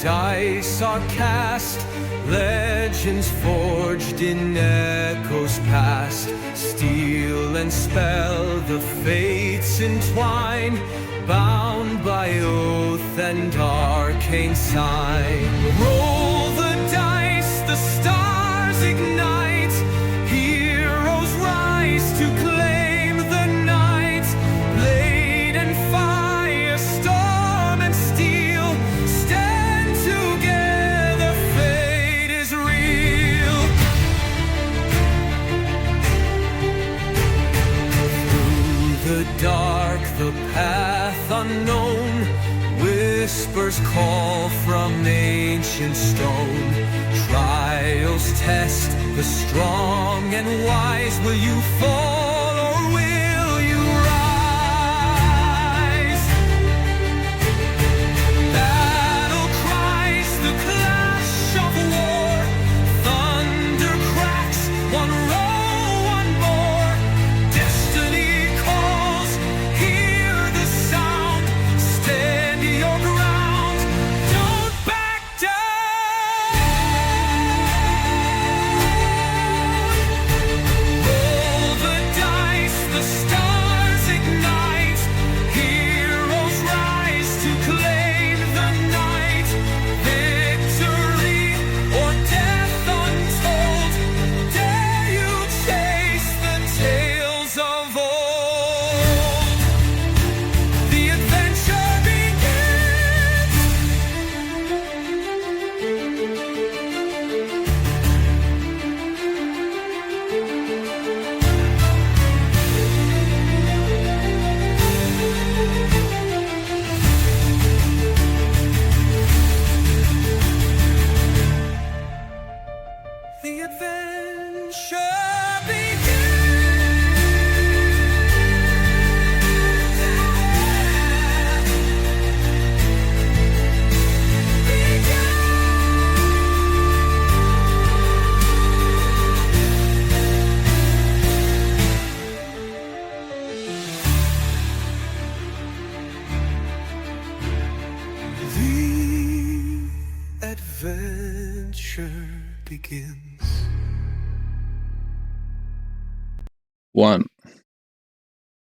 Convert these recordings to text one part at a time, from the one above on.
dice are cast, legends forged in echoes past. Steel and spell the fates entwine, bound by oath and arcane sign. Roll the dice, the stars ignite, heroes rise to claim the night. Blade and fire, storm and steel, stand together, fate is real. Through the dark, the path unknown, whispers call from ancient stone. Trials test the strong and wise. Will you fall or will you rise? Battle cries, the clash of war. Thunder cracks, one roll, one more. Destiny calls, hear the sound. Stand your ground, don't back down. Roll the dice, the stars ignite. Heroes rise to claim the night. Victory or death untold. Dare you chase the tales of old? The adventure begins. The adventure begins. One.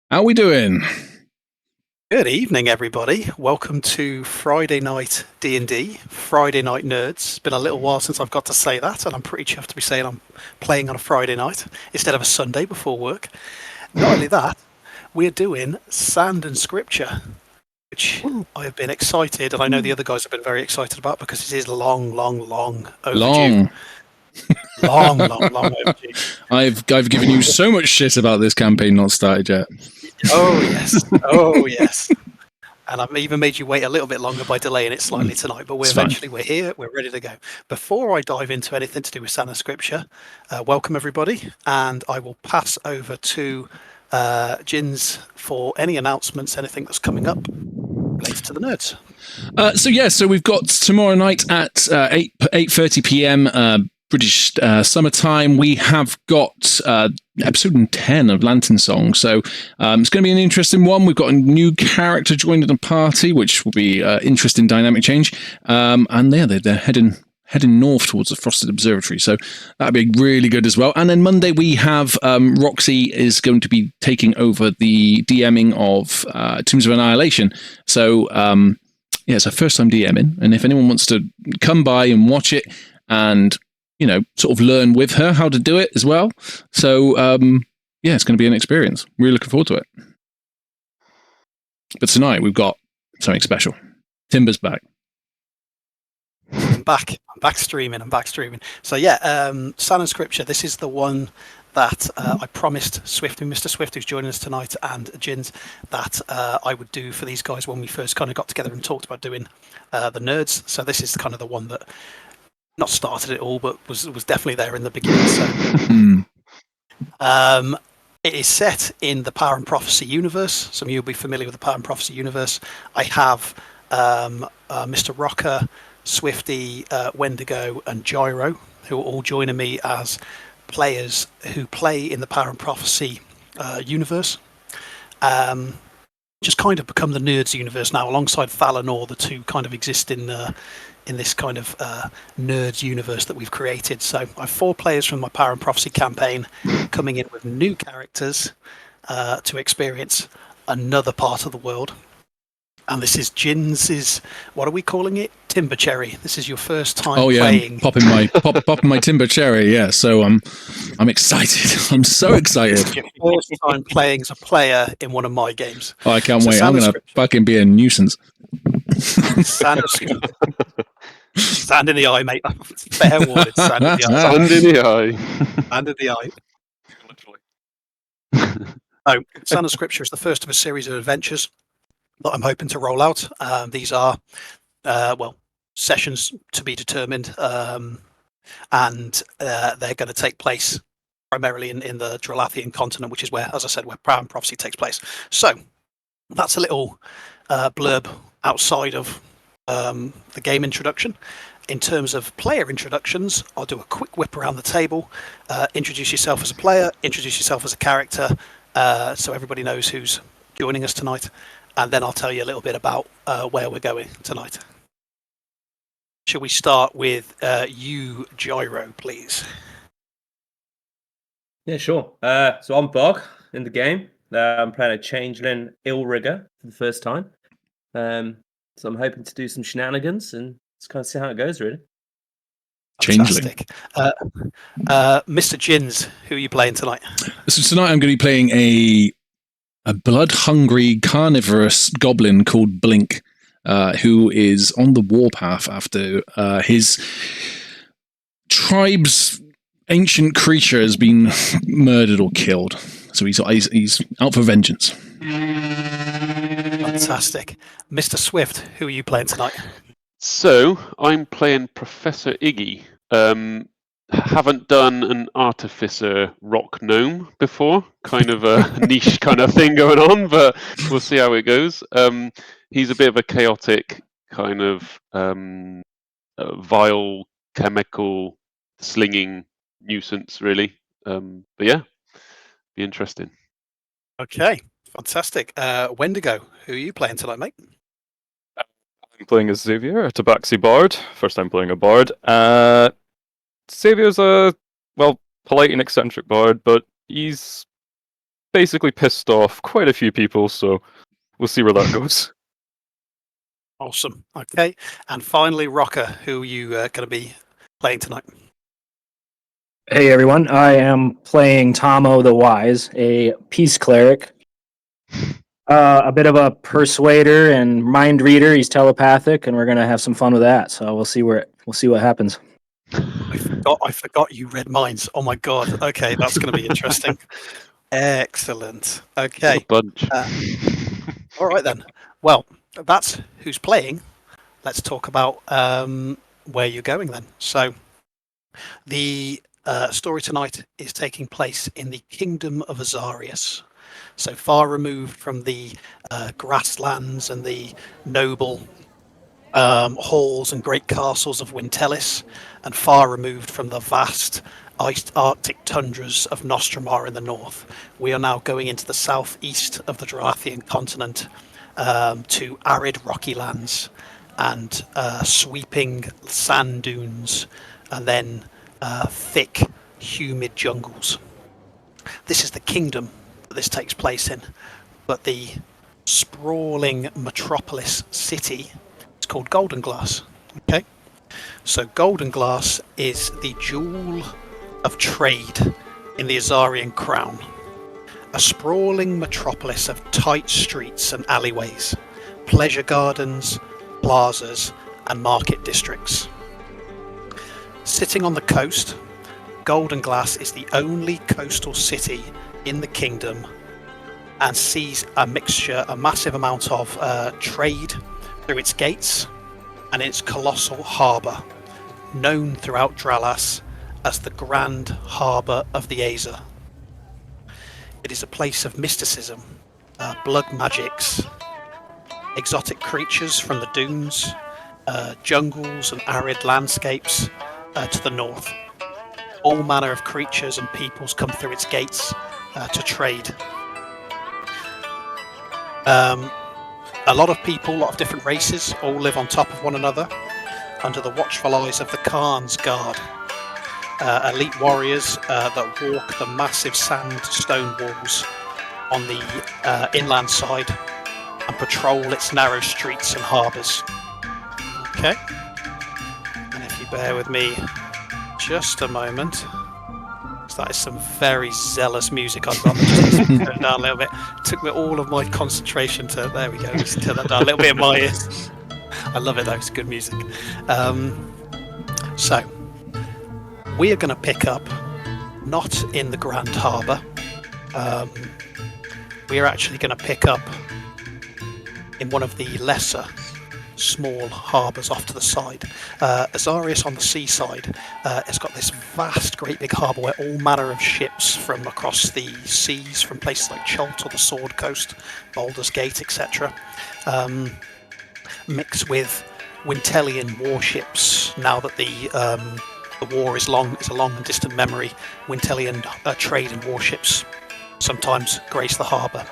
How we doing? Good evening, everybody. Welcome to Friday night D&D, Friday night Nerds. It's been a little while since I've got to say that, and I'm pretty chuffed to be saying I'm playing on a Friday night instead of a Sunday before work. Not only that, we're doing Sand and Scripture, which I have been excited, and I know the other guys have been very excited about because it is long overdue. Long overdue. I've given you so much shit about this campaign not started yet. Oh yes. And I've even made you wait a little bit longer by delaying it slightly tonight, but we're here, we're ready to go. Before I dive into anything to do with Sand and Scripture, welcome everybody, and I will pass over to Jins for any announcements, anything that's coming up related to the Nerds. So we've got tomorrow night at 8:30 p.m. British summertime. We have got episode 10 of Lantern Song, so it's going to be an interesting one. We've got a new character joining the party, which will be interesting dynamic change, and they're heading north towards the Frosted Observatory, so that'll be really good as well. And then Monday we have Roxy is going to be taking over the DMing of Tombs of Annihilation, so it's her first time DMing, and if anyone wants to come by and watch it and sort of learn with her how to do it as well. So, it's going to be an experience. Really looking forward to it. But tonight we've got something special. Timber's back. I'm back streaming. So Sand and Scripture, this is the one that I promised Swifty, Mr. Swift, who's joining us tonight, and Jins, that I would do for these guys when we first kind of got together and talked about doing the Nerds. So this is kind of the one that not started it all, but was definitely there in the beginning. So, it is set in the Power and Prophecy universe. Some of you will be familiar with the Power and Prophecy universe. I have Mr. Rocker, Swifty, Wendigo, and Gyro, who are all joining me as players who play in the Power and Prophecy universe. just kind of become the Nerdz universe now, alongside Thalanor. The two kind of exist in this kind of Nerdz universe that we've created. So I have 4 players from my Power and Prophecy campaign coming in with new characters to experience another part of the world. And this is Jin's, what are we calling it? Timber Cherry. This is your first time playing. Popping my timber cherry. Yeah, so I'm excited. I'm so excited. This is your first time playing as a player in one of my games. Oh, I can't wait. I'm gonna fucking be a nuisance. Stand in the eye, mate. Fair warning. Stand in the eye. Stand in the eye. Stand in the eye. Literally. Stand of Scripture is the first of a series of adventures that I'm hoping to roll out. These are, sessions to be determined, and they're going to take place primarily in the Dralathian continent, which is where, as I said, where Power and Prophecy takes place. So that's a little blurb outside of the game introduction. In terms of player introductions, I'll do a quick whip around the table. Introduce yourself as a player, introduce yourself as a character, so everybody knows who's joining us tonight. And then I'll tell you a little bit about where we're going tonight. Shall we start with you, Gyro, please? Yeah, sure. So I'm Bog in the game. I'm playing a changeling Illrigger for the first time. So I'm hoping to do some shenanigans and just kind of see how it goes, really. Changeling. Mr. Jins, who are you playing tonight? So tonight I'm going to be playing a blood-hungry carnivorous goblin called Blink, who is on the warpath after his tribe's ancient creature has been murdered or killed. So he's out for vengeance. Fantastic. Mr. Swift, who are you playing tonight? So I'm playing Professor Iggy. Haven't done an artificer rock gnome before, kind of a niche kind of thing going on, but we'll see how it goes. He's a bit of a chaotic kind of vile chemical slinging nuisance, really. But yeah, be interesting. Okay, fantastic. Wendigo, who are you playing tonight, mate? I'm playing as Xavier, a Tabaxi bard. First time playing a bard. Xavier's a, polite and eccentric bard, but he's basically pissed off quite a few people, so we'll see where that goes. Awesome. Okay. And finally, Rocker, who are you going to be playing tonight? Hey everyone, I am playing Tomo the Wise, a peace cleric. A bit of a persuader and mind reader. He's telepathic, and we're gonna have some fun with that. So we'll see what happens. I forgot you read minds. Oh my god. Okay, that's going to be interesting. Excellent. Okay. What a bunch. All right then. Well, that's who's playing. Let's talk about where you're going then. So, the story tonight is taking place in the Kingdom of Azarius. So far removed from the grasslands and the noble halls and great castles of Wintelis, and far removed from the vast Arctic tundras of Nostramar in the north. We are now going into the southeast of the Dralathian continent, to arid rocky lands and sweeping sand dunes, and then thick, humid jungles. This is the kingdom that this takes place in, but the sprawling metropolis city is called Golden Glass. Okay, so Golden Glass is the jewel of trade in the Azarian crown, a sprawling metropolis of tight streets and alleyways, pleasure gardens, plazas, and market districts. Sitting on the coast, Golden Glass is the only coastal city in the kingdom and sees a massive amount of trade through its gates and its colossal harbour, known throughout Dralas as the Grand Harbour of the Aesir. It is a place of mysticism, blood magics, exotic creatures from the dunes, jungles and arid landscapes to the north. All manner of creatures and peoples come through its gates to trade. A lot of people, a lot of different races, all live on top of one another under the watchful eyes of the Khan's Guard. Elite warriors that walk the massive sandstone walls on the inland side and patrol its narrow streets and harbours. Okay. And if you bear with me just a moment, because that is some very zealous music I've got. Just turn it down a little bit. It took me all of my concentration to. There we go. Just turn that down a little bit in my ears. I love it though. It's good music. So we are going to pick up not in the Grand Harbour. We are actually going to pick up in one of the lesser small harbours off to the side. Azarius on the seaside has got this vast, great big harbour where all manner of ships from across the seas, from places like Chult or the Sword Coast, Baldur's Gate, etc., mix with Wintellian warships. Now that the war is a long and distant memory, Wintellian trade and warships sometimes grace the harbour.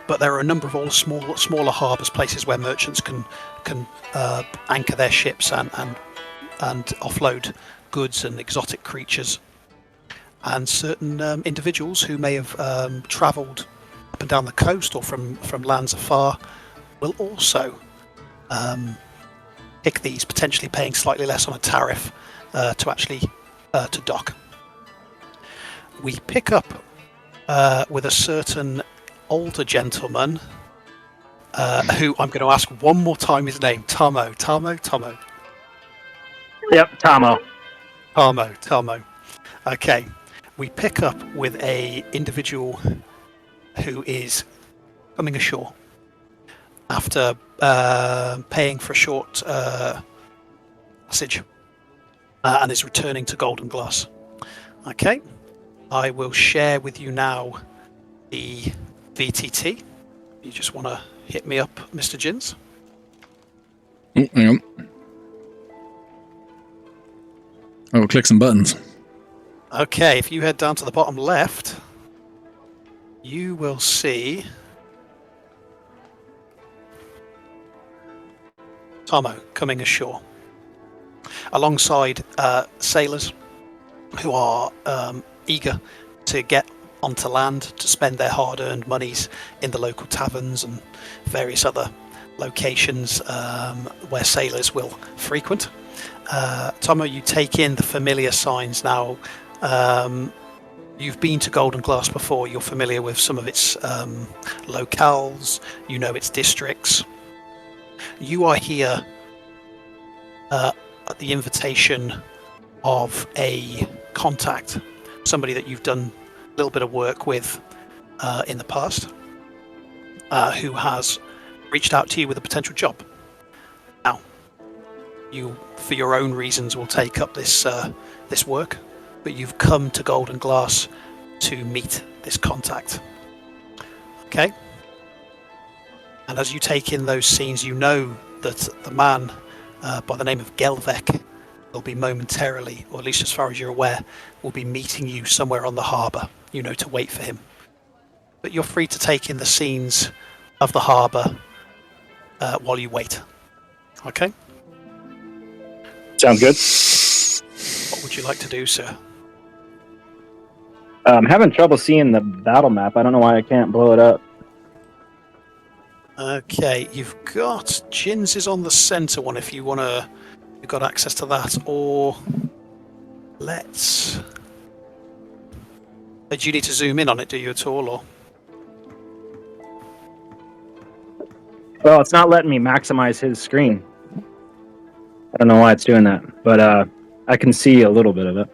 But there are a number of all smaller harbours, places where merchants can anchor their ships and offload goods and exotic creatures. And certain individuals who may have travelled up and down the coast or from lands afar will also pick these, potentially paying slightly less on a tariff to actually to dock. We pick up with a certain older gentleman who I'm going to ask one more time his name. Tomo. Yep, Tomo. Okay. We pick up with a individual who is coming ashore after paying for a short passage and is returning to Golden Glass. Okay. I will share with you now the VTT. You just want to hit me up, Mr. Jins? Hang on. I will click some buttons. Okay, if you head down to the bottom left, you will see Tomo coming ashore alongside sailors who are eager to get onto land to spend their hard-earned monies in the local taverns and various other locations where sailors will frequent. Tomo, you take in the familiar signs now. You've been to Golden Glass before. You're familiar with some of its locales. You know its districts. You are here at the invitation of a contact, somebody that you've done a little bit of work with in the past, who has reached out to you with a potential job. Now, you, for your own reasons, will take up this work, but you've come to Golden Glass to meet this contact. Okay? And as you take in those scenes, you know that the man by the name of Gelvek will be momentarily, or at least as far as you're aware, will be meeting you somewhere on the harbour. You know to wait for him. But you're free to take in the scenes of the harbour while you wait. Okay? Sounds good. What would you like to do, sir? I'm having trouble seeing the battle map. I don't know why I can't blow it up. Okay, you've got Jins is on the centre one if you want to. You've got access to that, or let's. Do you need to zoom in on it? Do you at all, or? Well, it's not letting me maximize his screen. I don't know why it's doing that, but I can see a little bit of it.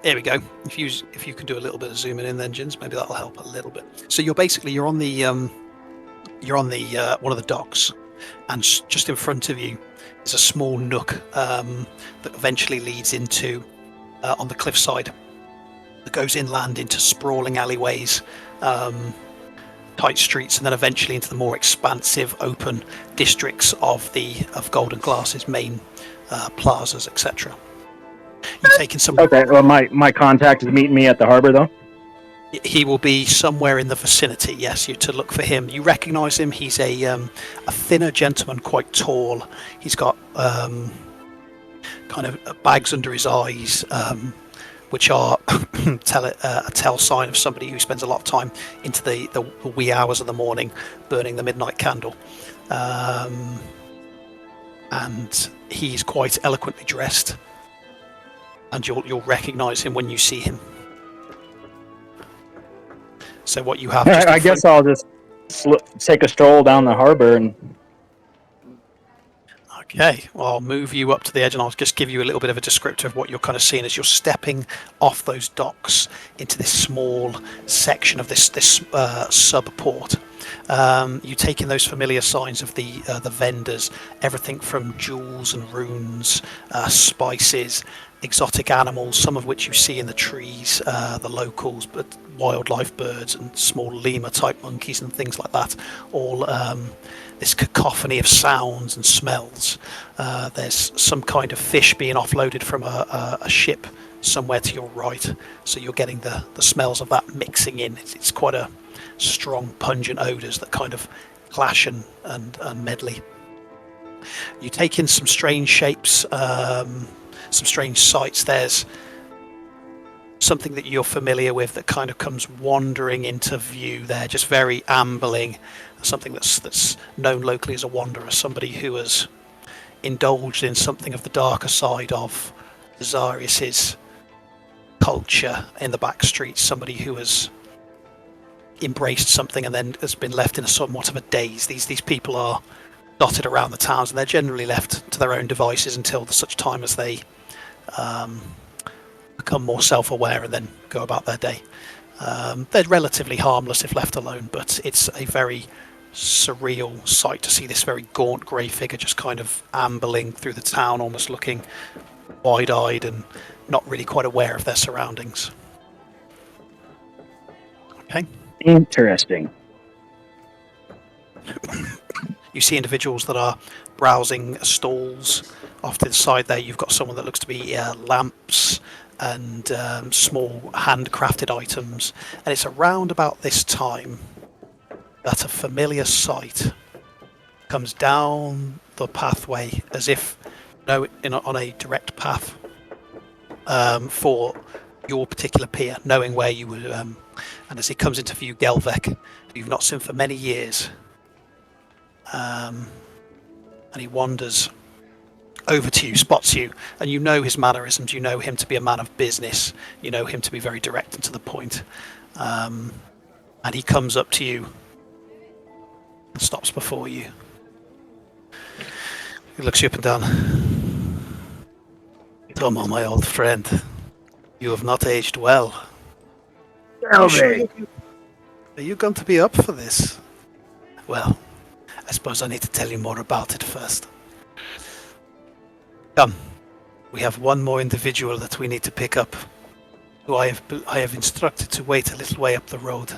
There we go. If you can do a little bit of zooming in, then Jins, maybe that'll help a little bit. So you're on the one of the docks, and just in front of you is a small nook that eventually leads into on the cliffside that goes inland into sprawling alleyways, tight streets, and then eventually into the more expansive, open districts of Golden Glass's main plazas, etc. You're taking some. Okay. Well, my contact is meeting me at the harbor, though. He will be somewhere in the vicinity. Yes, you to look for him. You recognise him. He's a thinner gentleman, quite tall. He's got kind of bags under his eyes, which are a tell sign of somebody who spends a lot of time into the wee hours of the morning, burning the midnight candle. And he's quite eloquently dressed, and you'll recognise him when you see him. So what you have? I guess I'll just take a stroll down the harbor and. Okay, well, I'll move you up to the edge and I'll just give you a little bit of a descriptor of what you're kind of seeing as you're stepping off those docks into this small section of this sub-port. You take in those familiar signs of the vendors, everything from jewels and runes, spices, exotic animals, some of which you see in the trees, the locals, but wildlife birds and small lemur-type monkeys and things like that, all this cacophony of sounds and smells. There's some kind of fish being offloaded from a ship somewhere to your right, so you're getting the smells of that mixing in. It's quite a strong, pungent odours that kind of clash and medley. You take in some strange shapes, some strange sights. There's something that you're familiar with that kind of comes wandering into view there, just very ambling, something that's known locally as a wanderer, somebody who has indulged in something of the darker side of Zarius's culture in the back streets, somebody who has embraced something and then has been left in a somewhat of a daze. These people are dotted around the towns, and they're generally left to their own devices until such time as they become more self-aware and then go about their day. They're relatively harmless if left alone, but it's a very surreal sight to see this very gaunt grey figure just kind of ambling through the town, almost looking wide-eyed and not really quite aware of their surroundings. Okay. Interesting. You see individuals that are browsing stalls. Off to the side there, you've got someone that looks to be lamps and small handcrafted items. And it's around about this time that a familiar sight comes down the pathway, as if on a direct path for your particular peer, knowing where you would. And as he comes into view, Gelvek, who you've not seen for many years, and he wanders over to you, spots you, and you know his mannerisms. You know him to be a man of business. You know him to be very direct and to the point. And he comes up to you and stops before you. He looks you up and down. Tomo, my old friend, you have not aged well. Tell Are me. you going to be up for this? Well, I suppose I need to tell you more about it first. Come, we have one more individual that we need to pick up, who I have instructed to wait a little way up the road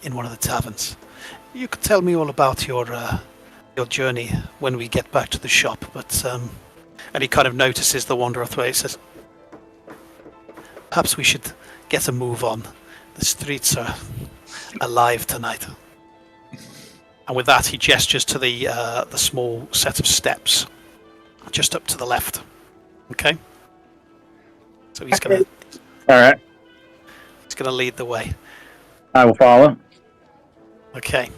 in one of the taverns. You could tell me all about your journey when we get back to the shop, but and he kind of notices the wanderer through. He says, perhaps we should get a move on. The streets are alive tonight. And with that, he gestures to the small set of steps just up to the left. Okay. So he's gonna All right. lead the way. I will follow. Okay.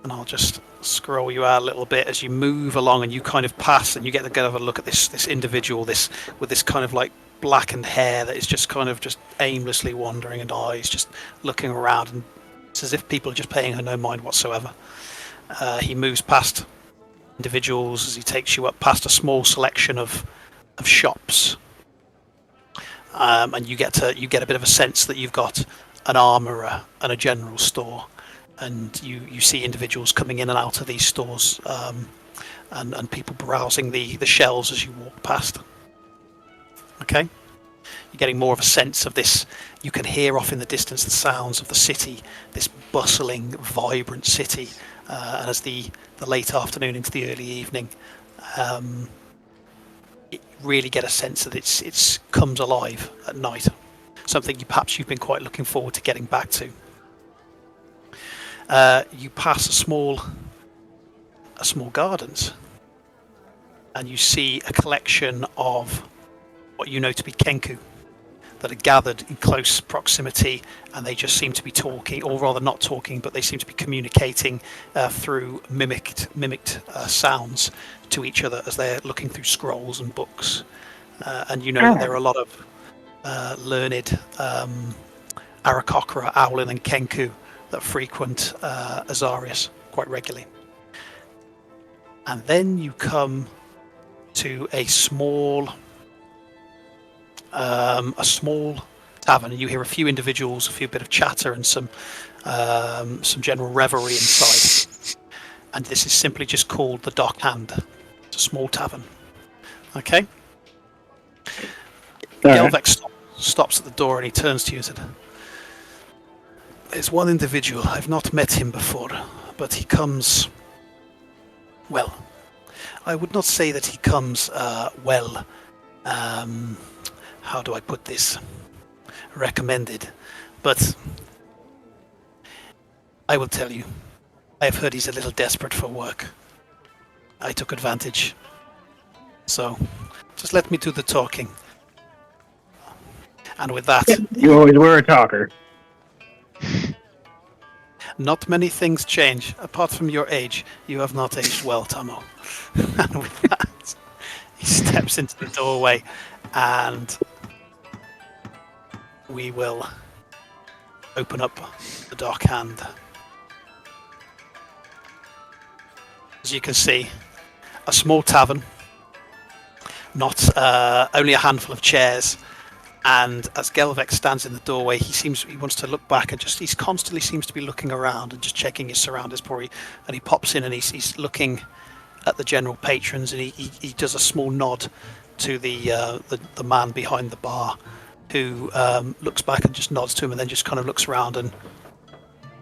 And I'll just scroll you out a little bit as you move along, and you kind of pass, and you get to have a look at this individual, with this kind of like blackened hair that is just kind of just aimlessly wandering, and eyes just looking around, and it's as if people are just paying her no mind whatsoever. He moves past individuals as he takes you up past a small selection of shops, and you get a bit of a sense that you've got an armourer and a general store, and you see individuals coming in and out of these stores, and people browsing the shelves as you walk past. Okay, you're getting more of a sense of this. You can hear off in the distance the sounds of the city, this bustling, vibrant city, and as the late afternoon into the early evening, you really get a sense that it's comes alive at night. something perhaps you've been quite looking forward to getting back to. You pass a small gardens, and you see a collection of what you know to be kenku that are gathered in close proximity, and they just seem to be talking, or rather not talking, but they seem to be communicating through mimicked sounds to each other as they're looking through scrolls and books. And you know that there are a lot of learned Aarakocra, Owlin and Kenku that frequent Azarius quite regularly. And then you come to a small tavern, and you hear a few individuals, a bit of chatter, and some general revelry inside. And this is simply just called the Dock Hand. It's a small tavern. Okay. Gelvex stops at the door, and he turns to you and said, "There's one individual. I've not met him before, but he comes. Well, I would not say that he comes well. How do I put this? Recommended. But I will tell you, I have heard he's a little desperate for work. I took advantage. So, just let me do the talking." And with that... You always were a talker. Not many things change. Apart from your age, you have not aged well, Tamo. And with that, he steps into the doorway, and we will open up the Dark Hand. As you can see, a small tavern, not only a handful of chairs. And as Gelvex stands in the doorway, he wants to look back, and he constantly seems to be looking around and just checking his surroundings before he pops in, and he's looking at the general patrons, and he does a small nod to the man behind the bar, who looks back and just nods to him, and then just kind of looks around and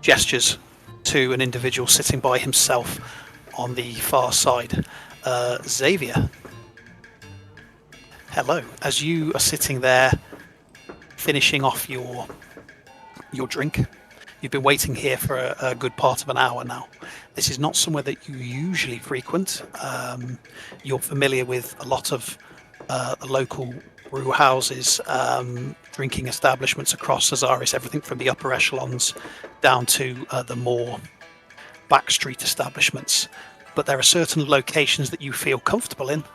gestures to an individual sitting by himself on the far side. Xavier. Hello. As you are sitting there, finishing off your drink, you've been waiting here for a good part of an hour now. This is not somewhere that you usually frequent. You're familiar with a lot of the local brew houses, drinking establishments across Azarius, everything from the upper echelons down to the more backstreet establishments. But there are certain locations that you feel comfortable in,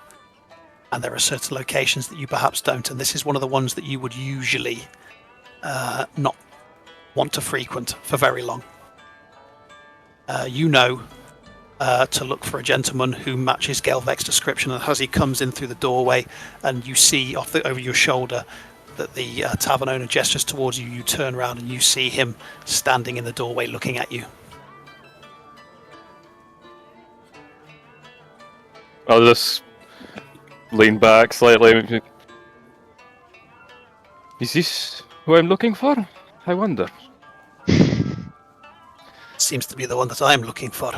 and there are certain locations that you perhaps don't, and this is one of the ones that you would usually not want to frequent for very long. You know to look for a gentleman who matches Gelvex's description, and as he comes in through the doorway and you see over your shoulder that the tavern owner gestures towards you, you turn around and you see him standing in the doorway looking at you. I'll just lean back slightly. Is this who I'm looking for? I wonder. Seems to be the one that I'm looking for.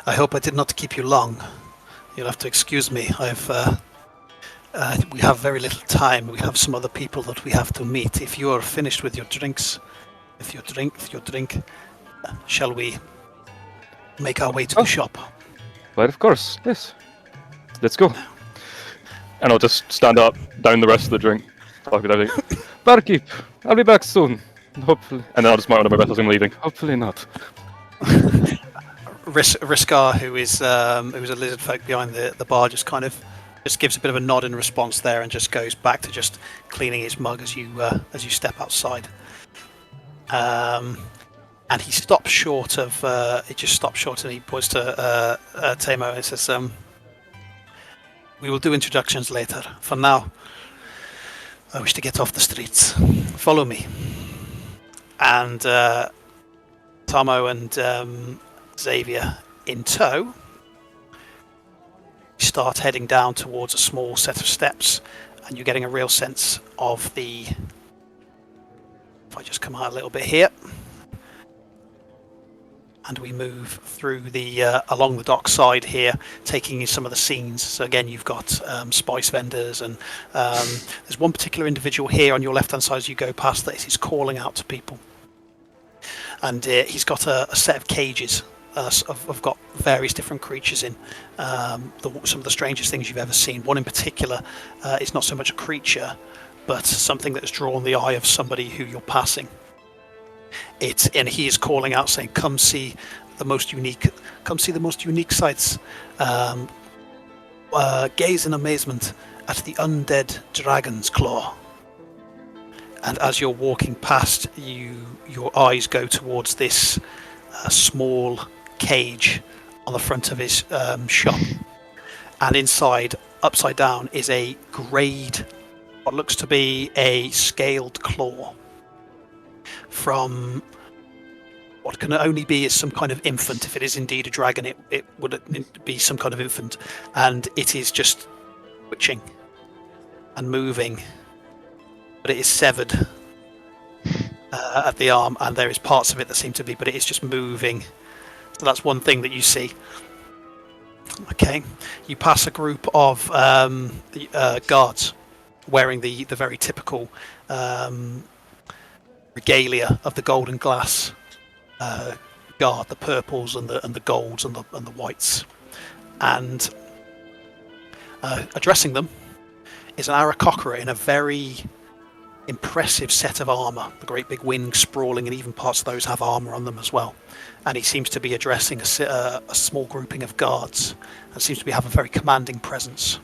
I hope I did not keep you long. You'll have to excuse me. We have very little time. We have some other people that we have to meet. If you are finished with your drinks, shall we make our way to the shop? Well, of course, yes. Let's go. And I'll just stand up, down the rest of the drink, talk it out. Barkeep, I'll be back soon. Hopefully. And then I'll just mark under my breath as I'm leaving. Hopefully not. Riskar, who is a lizard folk behind the bar, just gives a bit of a nod in response there, and just goes back to just cleaning his mug as you step outside. And he stops short of. And he points to Tamo and says, "We will do introductions later. For now, I wish to get off the streets. Follow me." And Tamo and Xavier in tow start heading down towards a small set of steps, and you're getting a real sense of the... If I just come out a little bit here, and we move through the along the dock side here, taking in some of the scenes. So again, you've got spice vendors, and there's one particular individual here on your left-hand side as you go past that is calling out to people, and he's got a set of cages. I've got various different creatures in. Some of the strangest things you've ever seen. One in particular is not so much a creature, but something that has drawn the eye of somebody who you're passing. And he is calling out, saying, "Come see the most unique sights. Gaze in amazement at the undead dragon's claw." And as you're walking past, your eyes go towards this small cage on the front of his shop, and inside, upside down, is a greyed, what looks to be a scaled claw from what can only be some kind of infant. If it is indeed a dragon, it would be some kind of infant, and it is just twitching and moving, but it is severed at the arm, and there is parts of it that seem to be, but it is just moving. So that's one thing that you see. Okay, you pass a group of guards wearing the very typical regalia of the golden glass guard, the purples and the golds and the whites, and addressing them is an Aarakocra in a very impressive set of armour, the great big wings sprawling, and even parts of those have armour on them as well. And he seems to be addressing a small grouping of guards, and seems to have a very commanding presence.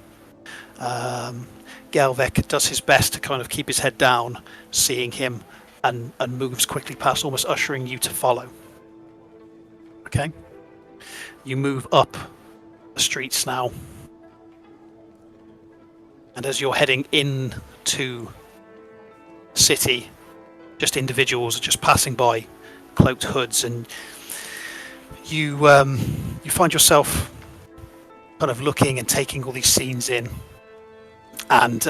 Gelvek does his best to kind of keep his head down, seeing him, and moves quickly past, almost ushering you to follow. Okay, you move up the streets now, and as you're heading into the city, just individuals are just passing by, cloaked hoods, and you find yourself kind of looking and taking all these scenes in, and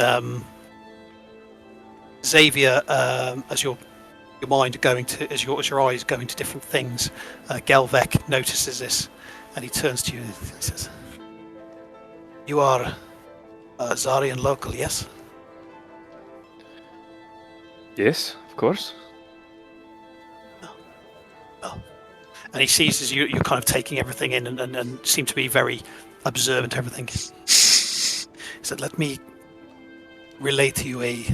Xavier, as your mind going to, as your eyes going to different things, Gelvek notices this, and he turns to you and he says, "You are a Zarian local, yes?" Yes, of course. Well, and he sees as you're kind of taking everything in and seem to be very observant of everything. He said, "Let me relay to you a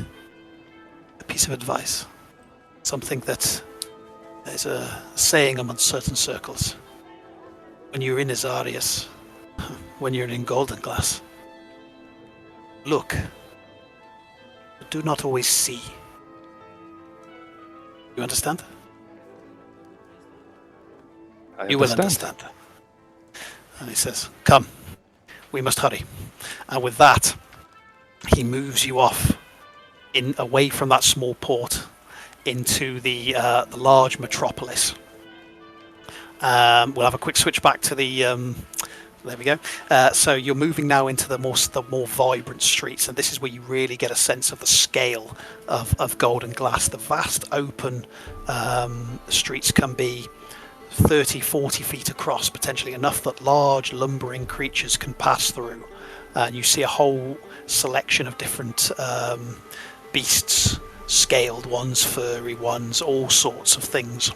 piece of advice. Something that is a saying among certain circles. When you're in Azarius, when you're in Golden Glass, look, but do not always see. You understand? You will understand." And he says, "Come, we must hurry." And with that, he moves you off away from that small port into the large metropolis. We'll have a quick switch back to the. There we go. So you're moving now into the more vibrant streets, and this is where you really get a sense of the scale of Golden Glass. The vast open streets can be 30, 40 feet across, potentially enough that large lumbering creatures can pass through. And you see a whole selection of different beasts, scaled ones, furry ones, all sorts of things.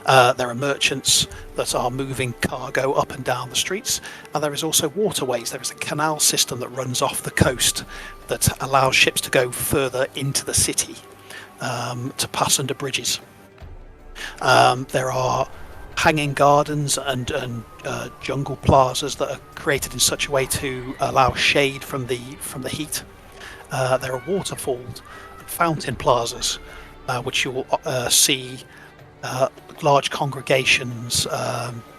There are merchants that are moving cargo up and down the streets, and there is also waterways. There is a canal system that runs off the coast that allows ships to go further into the city, to pass under bridges. There are hanging gardens and jungle plazas that are created in such a way to allow shade from the heat. There are waterfalls and fountain plazas, which you will see large congregations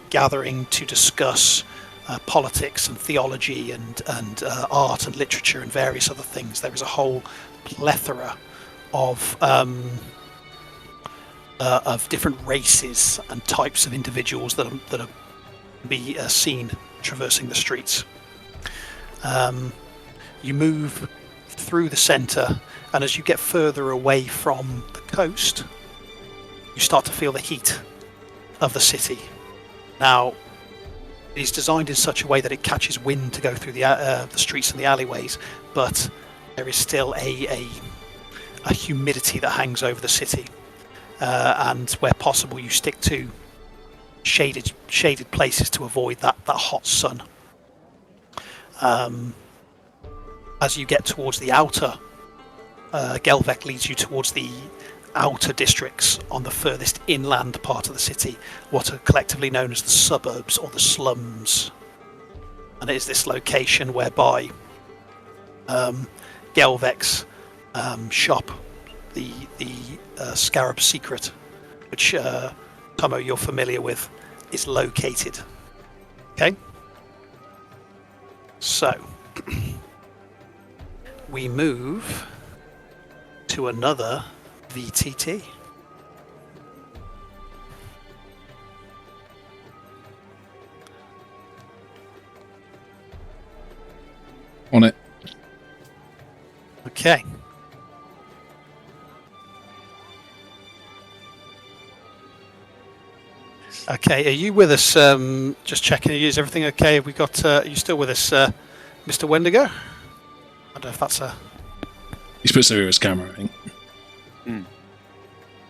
gathering to discuss politics and theology and art and literature and various other things. There is a whole plethora of different races and types of individuals that are be seen traversing the streets. You move through the centre, and as you get further away from the coast, you start to feel the heat of the city. Now, it is designed in such a way that it catches wind to go through the streets and the alleyways, but there is still a humidity that hangs over the city, and where possible, you stick to shaded places to avoid that hot sun. As you get towards the outer, Gelvek leads you towards the outer districts on the furthest inland part of the city, what are collectively known as the suburbs or the slums. And it is this location whereby Gelvek's shop, the Scarab Secret, which Tomo you're familiar with, is located. Okay? So, we move to another VTT. On it. Okay. Okay, are you with us? Just checking. Is everything okay? Have we got? Are you still with us, Mr. Wendigo? I don't know if that's a. He's supposed to be his camera, I think.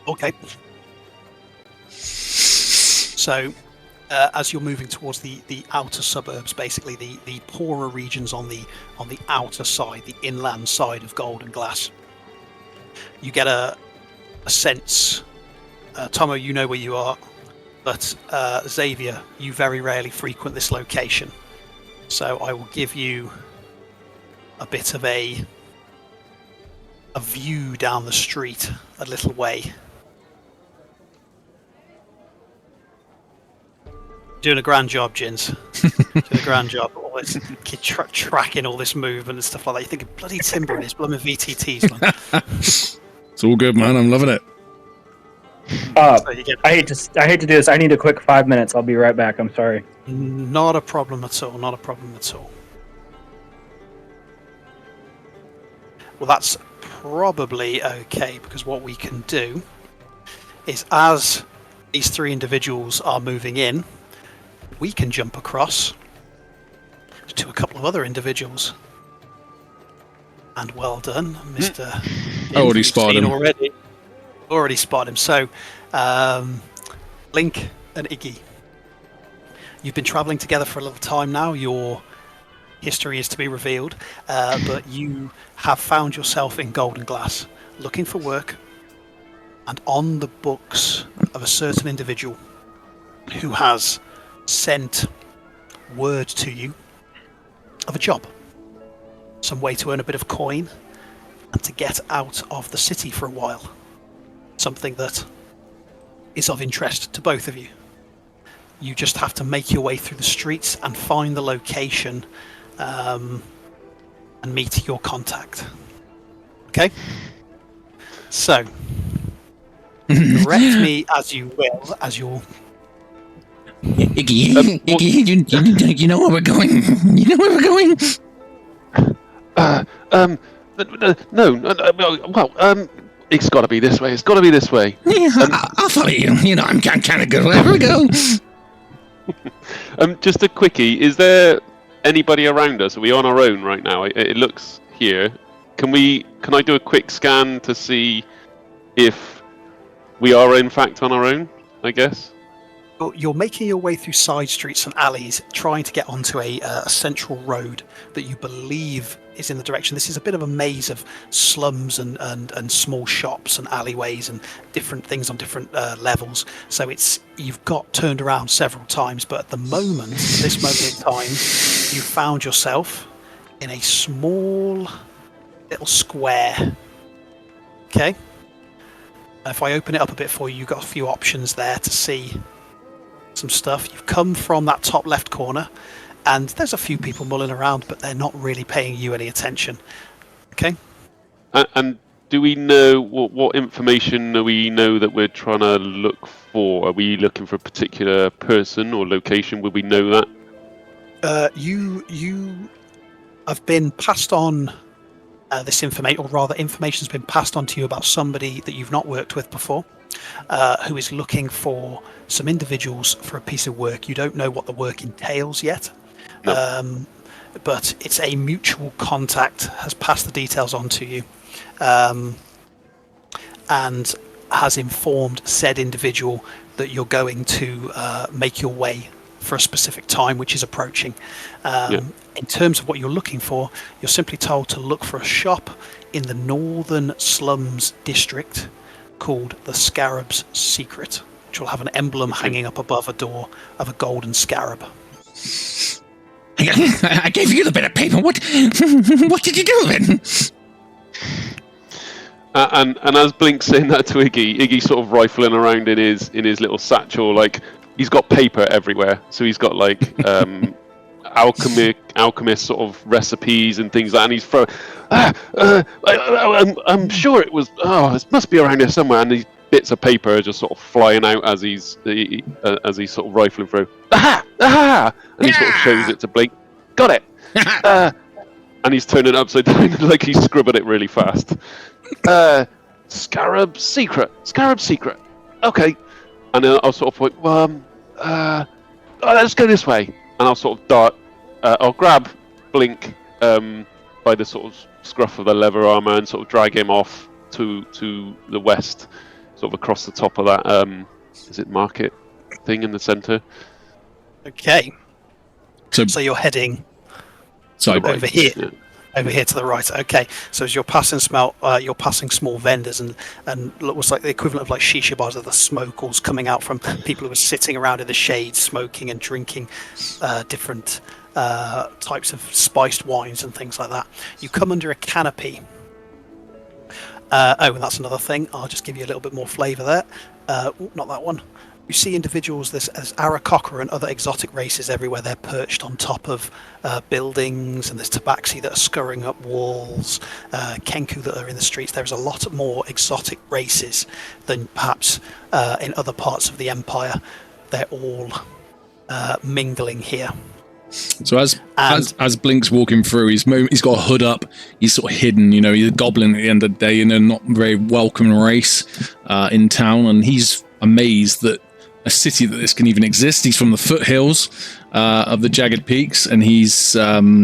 Okay. So, as you're moving towards the outer suburbs, basically the poorer regions on the outer side, the inland side of Golden Glass, you get a sense. Tomo, you know where you are, but Xavier, you very rarely frequent this location. So I will give you a bit of a view down the street a little way. Doing a grand job, Jins. Doing a grand job. All this kid tracking all this movement and stuff like that. You think of bloody timber in his blooming VTTs, man. It's all good, man. I'm loving it. So you get I hate to do this. I need a quick 5 minutes. I'll be right back. I'm sorry. not a problem at all. Not a problem at all. Well, that's probably okay, because what we can do is, as these three individuals are moving in, we can jump across to a couple of other individuals. And well done, Mr. I already spotted him. Already spotted him. So, Link and Iggy, you've been travelling together for a little time now. Your history is to be revealed, but you have found yourself in Golden Glass, looking for work, and on the books of a certain individual who has sent word to you of a job, some way to earn a bit of coin and to get out of the city for a while, something that is of interest to both of you. You just have to make your way through the streets and find the location and meet your contact. Okay? So, direct me as you will, as you'll... Iggy, you know where we're going. You know where we're going. Well, it's got to be this way. It's got to be this way. Yeah, I'll follow you. You know, I'm kind of good wherever we go. Just a quickie. Is there anybody around us? Are we on our own right now? It looks here. Can I do a quick scan to see if we are in fact on our own? I guess. You're making your way through side streets and alleys, trying to get onto a central road that you believe is in the direction. This is a bit of a maze of slums and small shops and alleyways and different things on different levels. So you've got turned around several times, but at the moment, this moment in time, you found yourself in a small little square. Okay? And if I open it up a bit for you, you've got a few options there to see some stuff. You've come from that top left corner, and there's a few people mulling around, but they're not really paying you any attention. Okay? And do we know what information do we know that we're trying to look for? Are we looking for a particular person or location? Would we know that? You have been passed on this information, or rather, information has been passed on to you about somebody that you've not worked with before, who is looking for some individuals for a piece of work. You don't know what the work entails yet, but it's a mutual contact has passed the details on to you, and has informed said individual that you're going to make your way for a specific time, which is approaching. In terms of what you're looking for, you're simply told to look for a shop in the northern slums district called the Scarab's Secret, which will have an emblem hanging up above a door of a golden scarab. I gave you the bit of paper. What did you do with it? And as Blink's saying that to Iggy sort of rifling around in his little satchel, like he's got paper everywhere. So he's got like alchemist sort of recipes and things like that. And he's throwing. I'm sure it was. Oh, it must be around here somewhere. And these bits of paper are just sort of flying out as he's sort of rifling through. Aha! And he sort of shows it to Blink. Got it. And he's turning it upside down like he's scribbled it really fast. Scarab Secret. Okay. And then I'll sort of point, let's go this way. And I'll sort of dart. I'll grab Blink by the sort of scruff of the leather armor and sort of drag him off to the west, sort of across the top of that. Is it market thing in the center? Okay. So you're heading over here. Yeah. Over here to the right. Okay, so as you're passing small vendors and looks like the equivalent of like shisha bars, of the smoke all's coming out from people who are sitting around in the shade, smoking and drinking different types of spiced wines and things like that. You come under a canopy. And that's another thing. I'll just give you a little bit more flavour there. Not that one. You see individuals, as Arakocra and other exotic races everywhere. They're perched on top of buildings, and there's tabaxi that are scurrying up walls, kenku that are in the streets. There's a lot more exotic races than perhaps in other parts of the empire. They're all mingling here. So as Blink's walking through, he's got a hood up. He's sort of hidden. He's a goblin at the end of the day, and a not very welcome race in town. And he's amazed that a city that this can even exist. He's from the foothills of the jagged peaks, and he's just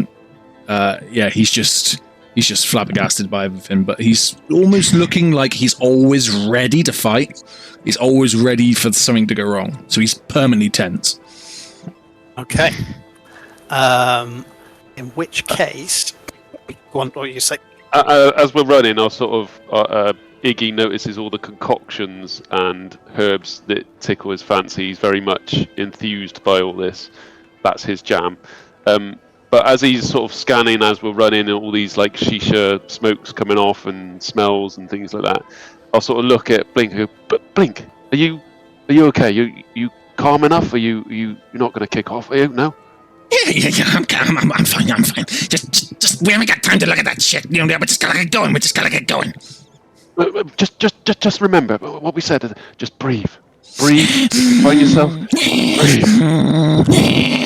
flabbergasted by everything. But he's almost looking like he's always ready to fight. He's always ready for something to go wrong. So he's permanently tense. Okay. In which case, go on. What you say? As we're running, I'll sort of Iggy notices all the concoctions and herbs that tickle his fancy. He's very much enthused by all this. That's his jam. But as he's sort of scanning as we're running, and all these like shisha smokes coming off and smells and things like that, I'll sort of look at Blink and go, "But Blink, are you okay? You calm enough? Are you're not going to kick off? Are you? No?" Yeah, I'm fine. Just we haven't got time to look at that shit. We just gotta get going. Just remember what we said. Just breathe. Find yourself. Breathe.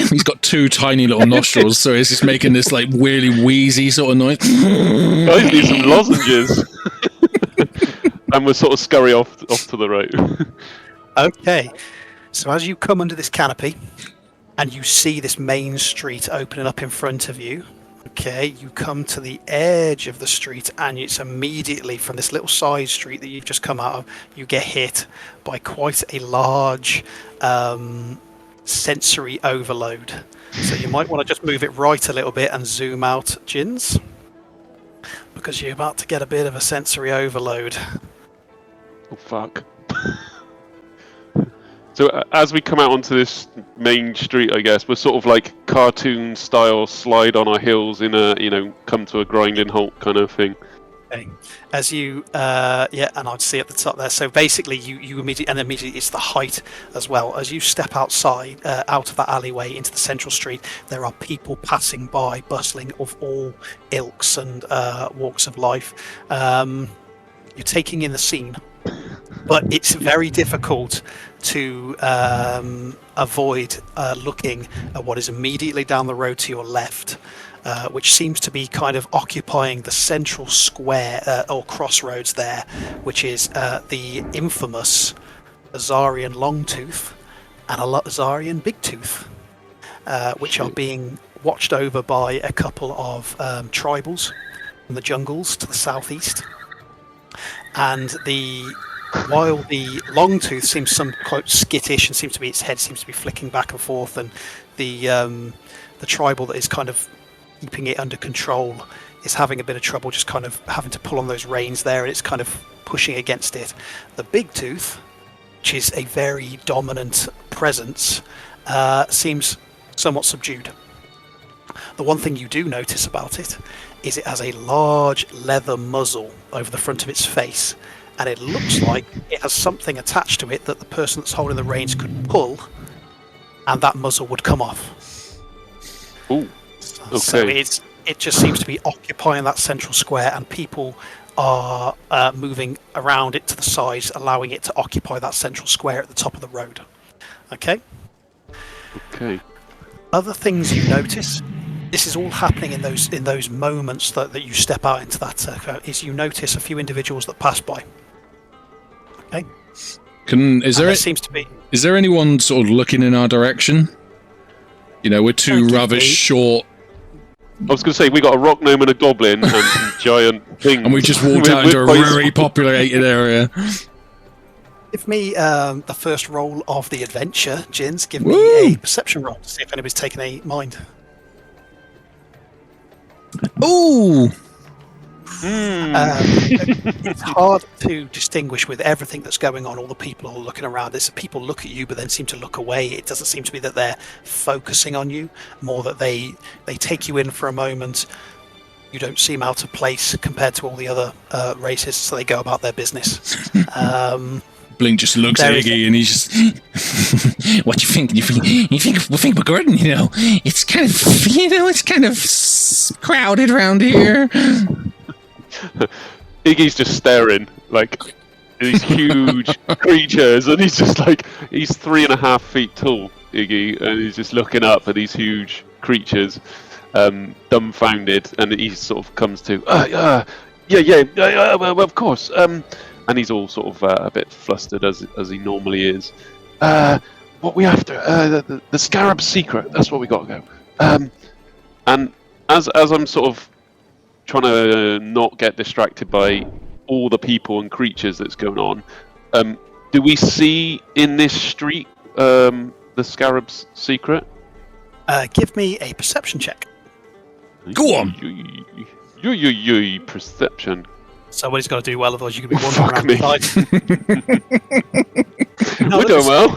He's got two tiny little nostrils, so he's just making this like really wheezy sort of noise. I need some lozenges. And we'll sort of scurry off to the right. Okay. So as you come under this canopy, and you see this main street opening up in front of you. Okay, you come to the edge of the street, and it's immediately from this little side street that you've just come out of, you get hit by quite a large sensory overload. So you might want to just move it right a little bit and zoom out, Jins, because you're about to get a bit of a sensory overload. Oh, fuck. So as we come out onto this main street, I guess, we're sort of like cartoon style slide on our heels in a, come to a grinding halt kind of thing. Okay. As you, and I'd see at the top there. So basically you immediately it's the height as well. As you step outside, out of that alleyway into the central street, there are people passing by, bustling of all ilks and walks of life. You're taking in the scene, but it's very difficult to avoid looking at what is immediately down the road to your left. which seems to be kind of occupying the central square or crossroads there, which is the infamous Azarian Longtooth and a Azarian Bigtooth, which are being watched over by a couple of tribals in the jungles to the southeast. And while the Longtooth seems some quite skittish and seems to be, its head seems to be flicking back and forth, and the tribal that is kind of keeping it under control is having a bit of trouble just kind of having to pull on those reins there, and it's kind of pushing against it. The Bigtooth, which is a very dominant presence, seems somewhat subdued. The one thing you do notice about it is it has a large leather muzzle over the front of its face, and it looks like it has something attached to it that the person that's holding the reins could pull, and that muzzle would come off. Ooh. Okay. So it just seems to be occupying that central square, and people are moving around it to the sides, allowing it to occupy that central square at the top of the road. Okay? Okay. Other things you notice, this is all happening in those moments that you step out into that, is you notice a few individuals that pass by. Okay? There seems to be... Is there anyone sort of looking in our direction? You know, we're two rather short... I was going to say, we got a rock gnome and a goblin and some giant things. And we just walked out into a very populated area. Give me the first roll of the adventure, Jins. Give me a perception roll to see if anybody's taken a mind. Ooh! It's hard to distinguish with everything that's going on, all the people all looking around. It's people look at you but then seem to look away. It doesn't seem to be that they're focusing on you, more that they take you in for a moment. You don't seem out of place compared to all the other races, so they go about their business. Blink just looks at Iggy and he's just, what do you think? You think we're good? You know, it's kind of crowded around here. Iggy's just staring like these huge creatures, and he's just like, he's 3.5 feet tall, Iggy, and he's just looking up at these huge creatures, dumbfounded, and he sort of comes to, well, of course, and he's all sort of a bit flustered as he normally is. What we after? The Scarab secret. That's what we got to go. And as I'm sort of trying to not get distracted by all the people and creatures that's going on, do we see in this street the Scarab's secret? Give me a perception check. Go on. Perception. Somebody's got to do well, otherwise you could be wandering around the side. We're doing well.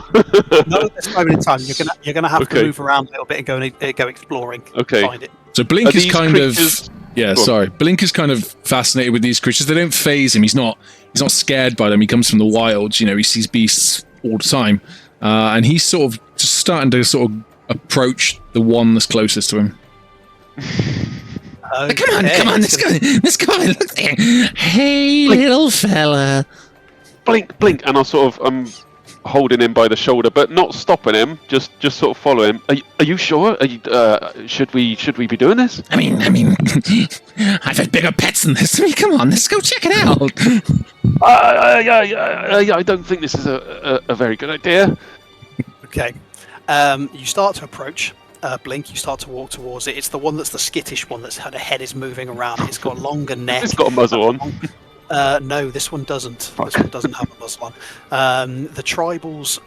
Not at this moment in time. You're gonna have to move around a little bit and go exploring. Okay. Find it. So Blink is kind creatures... of... Yeah, sorry. Blink is kind of fascinated with these creatures. They don't faze him. He's not scared by them. He comes from the wilds. You know, he sees beasts all the time. And he's sort of just starting to sort of approach the one that's closest to him. Okay. Come on, let's go. Look there. Hey, Blink. little fella. Blink, and I'm holding him by the shoulder, but not stopping him. Just sort of follow him. Are you sure? Should we be doing this? I mean, I've had bigger pets than this. I mean, come on, let's go check it out. I don't think this is a very good idea. Okay. You start to approach. Blink, you start to walk towards it. It's the one that's the skittish one that's had a head is moving around. It's got a longer neck. It's got a muzzle on. No, this one doesn't. This one doesn't have a muzzle on. The tribals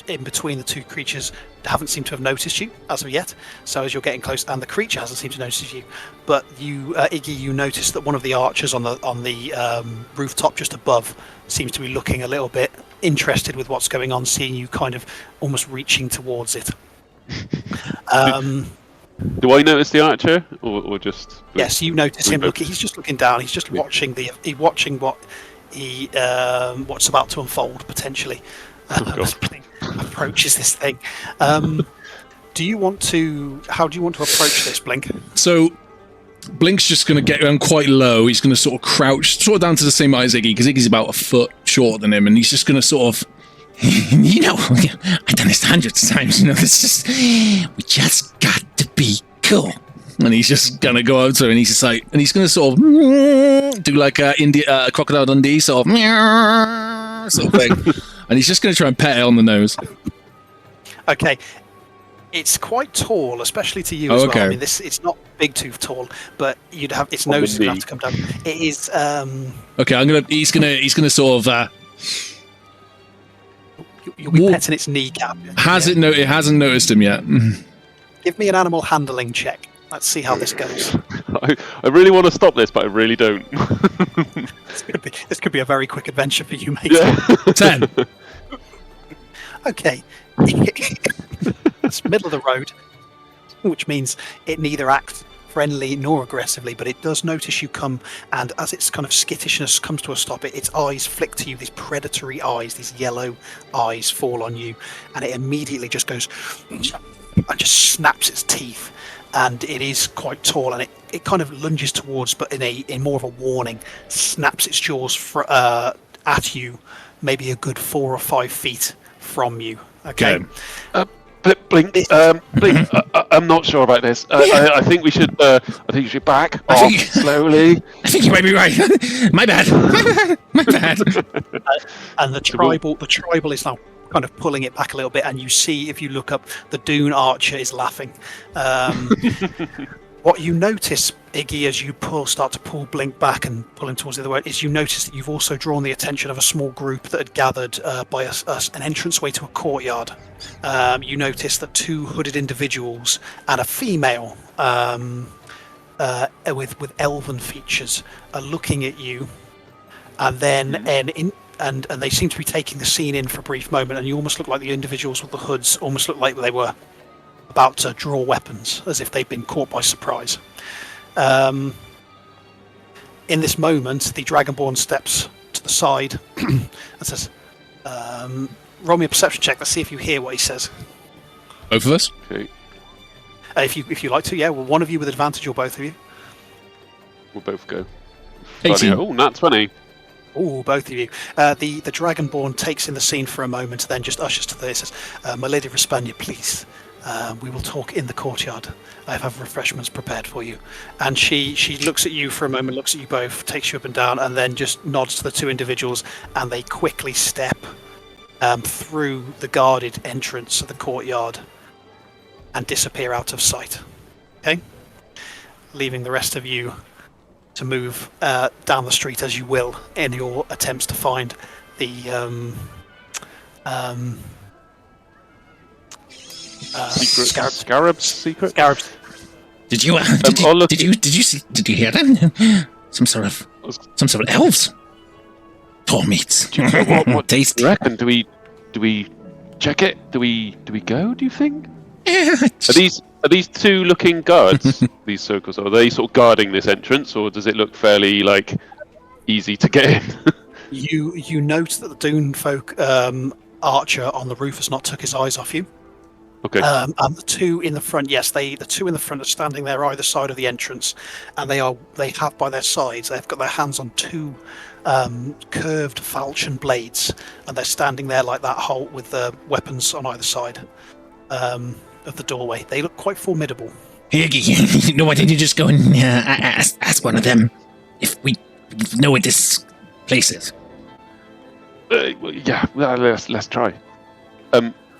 in between the two creatures haven't seemed to have noticed you as of yet. So as you're getting close, and the creature hasn't seemed to notice you, but you, Iggy, you notice that one of the archers on the rooftop just above seems to be looking a little bit interested with what's going on, seeing you kind of almost reaching towards it. Do I notice the archer, or just? Yes, you notice him. Look, he's just looking down. He's just watching what's about to unfold potentially. As Blink approaches this thing. How do you want to approach this, Blink? So Blink's just going to get down quite low. He's going to sort of crouch, sort of down to the same height as Iggy, because Iggy's about a foot shorter than him, and he's just going to sort of, you know, I've done this hundreds of times. You know, we just got to be cool. And he's just gonna go over to her, and he's just like, and he's gonna sort of do like a Crocodile Dundee sort of thing, and he's just gonna try and pet it on the nose. Okay. It's quite tall, especially to you Oh, as well. okay. I mean, it's not big tooth tall, but its nose is going to have to come down. It is. Okay, he's gonna sort of. You'll be petting its kneecap. It hasn't noticed him yet. Give me an animal handling check. Let's see how this goes. I really want to stop this, but I really don't. This could be a very quick adventure for you, mate. Yeah. 10. Okay. It's middle of the road, which means it neither acts friendly nor aggressively, but it does notice you come, and as its kind of skittishness comes to a stop, its eyes flick to you, these predatory eyes, these yellow eyes fall on you, and it immediately just goes and just snaps its teeth. And it is quite tall, and it kind of lunges towards, but in more of a warning, snaps its jaws at you, maybe a good 4 or 5 feet from you. Okay. Blink. Blink. I'm not sure about this. I think we should. I think you should back off slowly. I think you might be right. My bad. My bad. And the tribal is now kind of pulling it back a little bit, and you see, if you look up, the Dune archer is laughing. What you notice, Iggy, as you start to pull Blink back and pull him towards the other way, is you notice that you've also drawn the attention of a small group that had gathered by an entranceway to a courtyard. You notice that 2 hooded individuals and a female with elven features are looking at you, and then and they seem to be taking the scene in for a brief moment, and you almost look like the individuals with the hoods almost look like they were about to draw weapons, as if they'd been caught by surprise. In this moment, the Dragonborn steps to the side and says, roll me a perception check. Let's see if you hear what he says. Both of us? Okay. If you like to, yeah. Well, one of you with advantage, or both of you. We'll both go. 18. Oh, nat 20. Oh, both of you. The Dragonborn takes in the scene for a moment, then just ushers to this. Says, "My Lady of Respania, please. We will talk in the courtyard. I have refreshments prepared for you." And she looks at you for a moment, looks at you both, takes you up and down, and then just nods to the 2 individuals, and they quickly step through the guarded entrance of the courtyard and disappear out of sight. Okay? Leaving the rest of you to move down the street as you will in your attempts to find the Scarabs secret. Scarabs. Did you hear that? Some sort of elves. Poor meats. What Tasty. do you reckon? Do we check it? Do we go? Do you think? Yeah, Are these 2 looking guards? These circles, are they sort of guarding this entrance, or does it look fairly like easy to get in? You note that the Dune folk archer on the roof has not took his eyes off you. Okay. And the 2 in the front, yes, the 2 in the front are standing there either side of the entrance, and they have by their sides, they've got their hands on 2 curved falchion blades, and they're standing there like that, halt with the weapons on either side of the doorway. They look quite formidable. Why didn't you just go and ask one of them if we know what this place is? Let's try.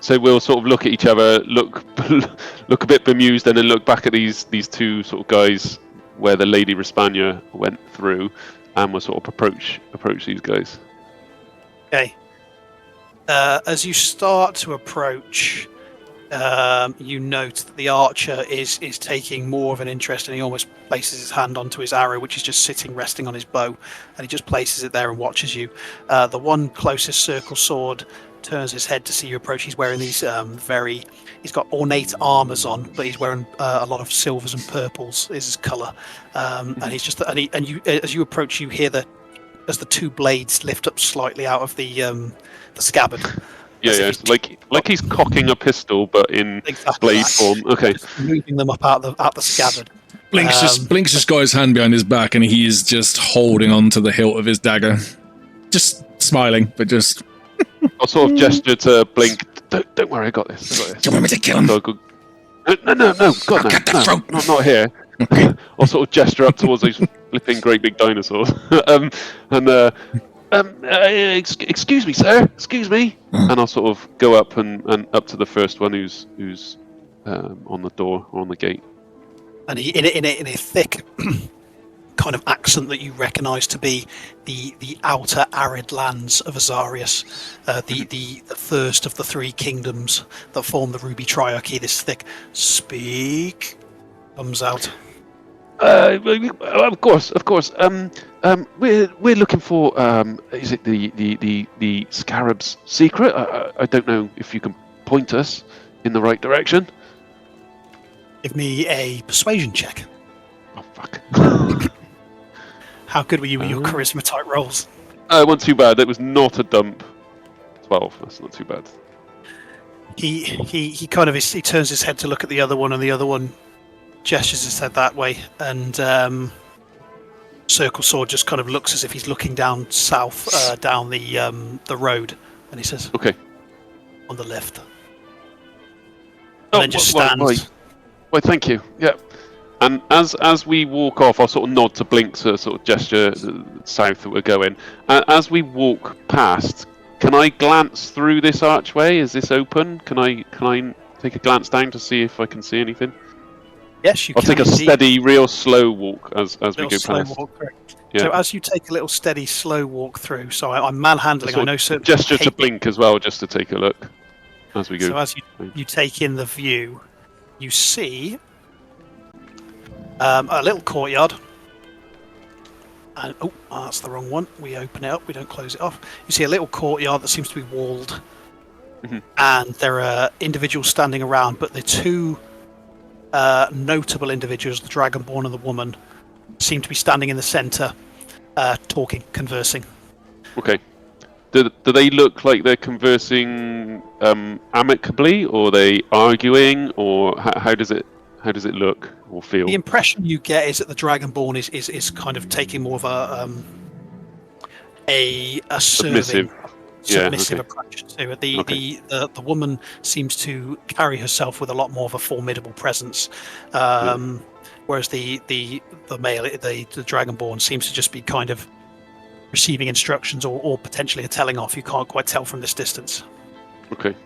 So we'll sort of look at each other, look a bit bemused, and then look back at these 2 sort of guys where the Lady Respania went through, and we'll sort of approach these guys. Okay. As you start to approach, you note that the archer is taking more of an interest, and he almost places his hand onto his arrow, which is just sitting resting on his bow, and he just places it there and watches you. The one closest circle sword turns his head to see you approach. He's wearing these he's got ornate armors on, but he's wearing a lot of silvers and purples is his color, and he's just you as you approach, you hear as the 2 blades lift up slightly out of the scabbard. Yeah, like he's cocking a pistol, but in blade form. Okay, just moving them up out the scabbard. Blink's just got his hand behind his back, and he is just holding on to the hilt of his dagger, just smiling, but just. I'll sort of gesture to Blink. Don't worry, I got this. Do you want me to kill him? No, God, no, not here. I'll sort of gesture up towards those flipping great big dinosaurs. Excuse me, sir. Excuse me. And I'll sort of go up and up to the first one who's on the door or on the gate. And he, in a thick kind of accent that you recognise to be the outer arid lands of Azarius, the first of the three kingdoms that form the Ruby Triarchy. This thick "speak" comes out. Of course. We're looking for. Is it the Scarab's secret? I don't know if you can point us in the right direction. Give me a persuasion check. Oh fuck! How good were you with your charisma type rolls? It wasn't too bad. It was not a dump. 12. That's not too bad. He kind of he turns his head to look at the other one, and the other one gestures his head that way, and Circle Sword just kind of looks as if he's looking down south, down the road, and he says, "Okay, on the left." And then just stands. Why, thank you. Yeah. And as we walk off, I'll sort of nod to Blink to sort of gesture south that we're going. As we walk past, can I glance through this archway? Is this open? Can I take a glance down to see if I can see anything? Yes, you I'll can. take a steady, real slow walk as we go past. Yeah. So as you take a little steady, slow walk through, so I'm manhandling. I know certain gesture to Blink as well, just to take a look as we go. So as you take in the view, you see a little courtyard. And that's the wrong one. We open it up. We don't close it off. You see a little courtyard that seems to be walled, and there are individuals standing around, but the two notable individuals, the Dragonborn and the woman, seem to be standing in the centre, talking, conversing. Okay. Do they look like they're conversing amicably, or are they arguing, or how does it look or feel? The impression you get is that the Dragonborn is kind of taking more of a submissive approach to it. The woman seems to carry herself with a lot more of a formidable presence, whereas the male, the Dragonborn, seems to just be kind of receiving instructions or potentially a telling off. You can't quite tell from this distance. Okay.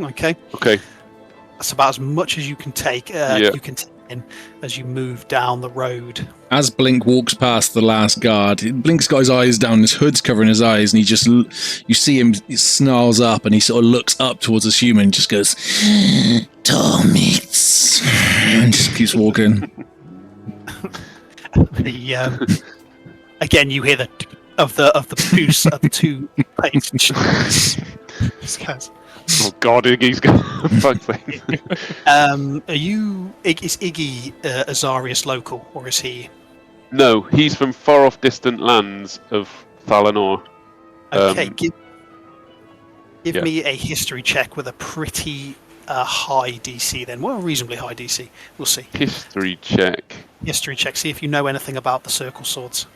Okay. That's about as much as you can take. You can take in as you move down the road. As Blink walks past the last guard, Blink's got his eyes down, his hood's covering his eyes, and you see him, he snarls up, and he sort of looks up towards this human and just goes, "Tall meats," and just keeps walking. Again, you hear the poos of the two plates. Oh God, Iggy's going. Fuck's sake. Is Iggy Azarius local, or is he? No, he's from far off distant lands of Thalanor. Okay, give me a history check with a pretty high DC then. Well, reasonably high DC. We'll see. History check. See if you know anything about the Circle Swords.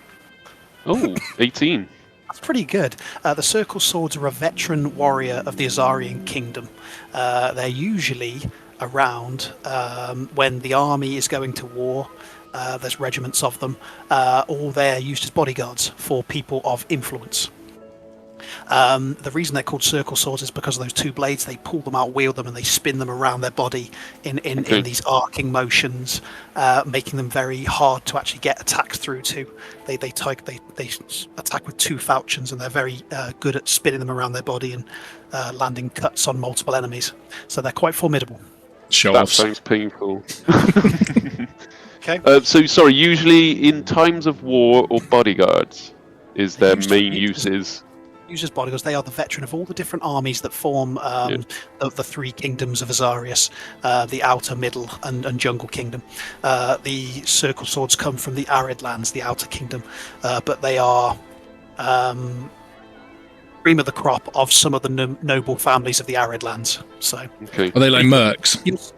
Oh, 18. That's pretty good. The Circle Swords are a veteran warrior of the Azarian Kingdom. They're usually around when the army is going to war. There's regiments of them, or they're used as bodyguards for people of influence. The reason they're called Circle Swords is because of those two blades. They pull them out, wield them, and they spin them around their body in these arcing motions, making them very hard to actually get attacks through to. They attack with two falchions, and they're very good at spinning them around their body and landing cuts on multiple enemies. So they're quite formidable. That sounds painful. Okay. So sorry. Usually, in times of war or bodyguards, is their main uses. Used as bodyguards, they are the veteran of all the different armies that form the three kingdoms of Azarius, the outer, middle, and jungle kingdom. The Circle Swords come from the arid lands, the outer kingdom, but they are cream of the crop of some of the noble families of the arid lands. So, are they like mercs?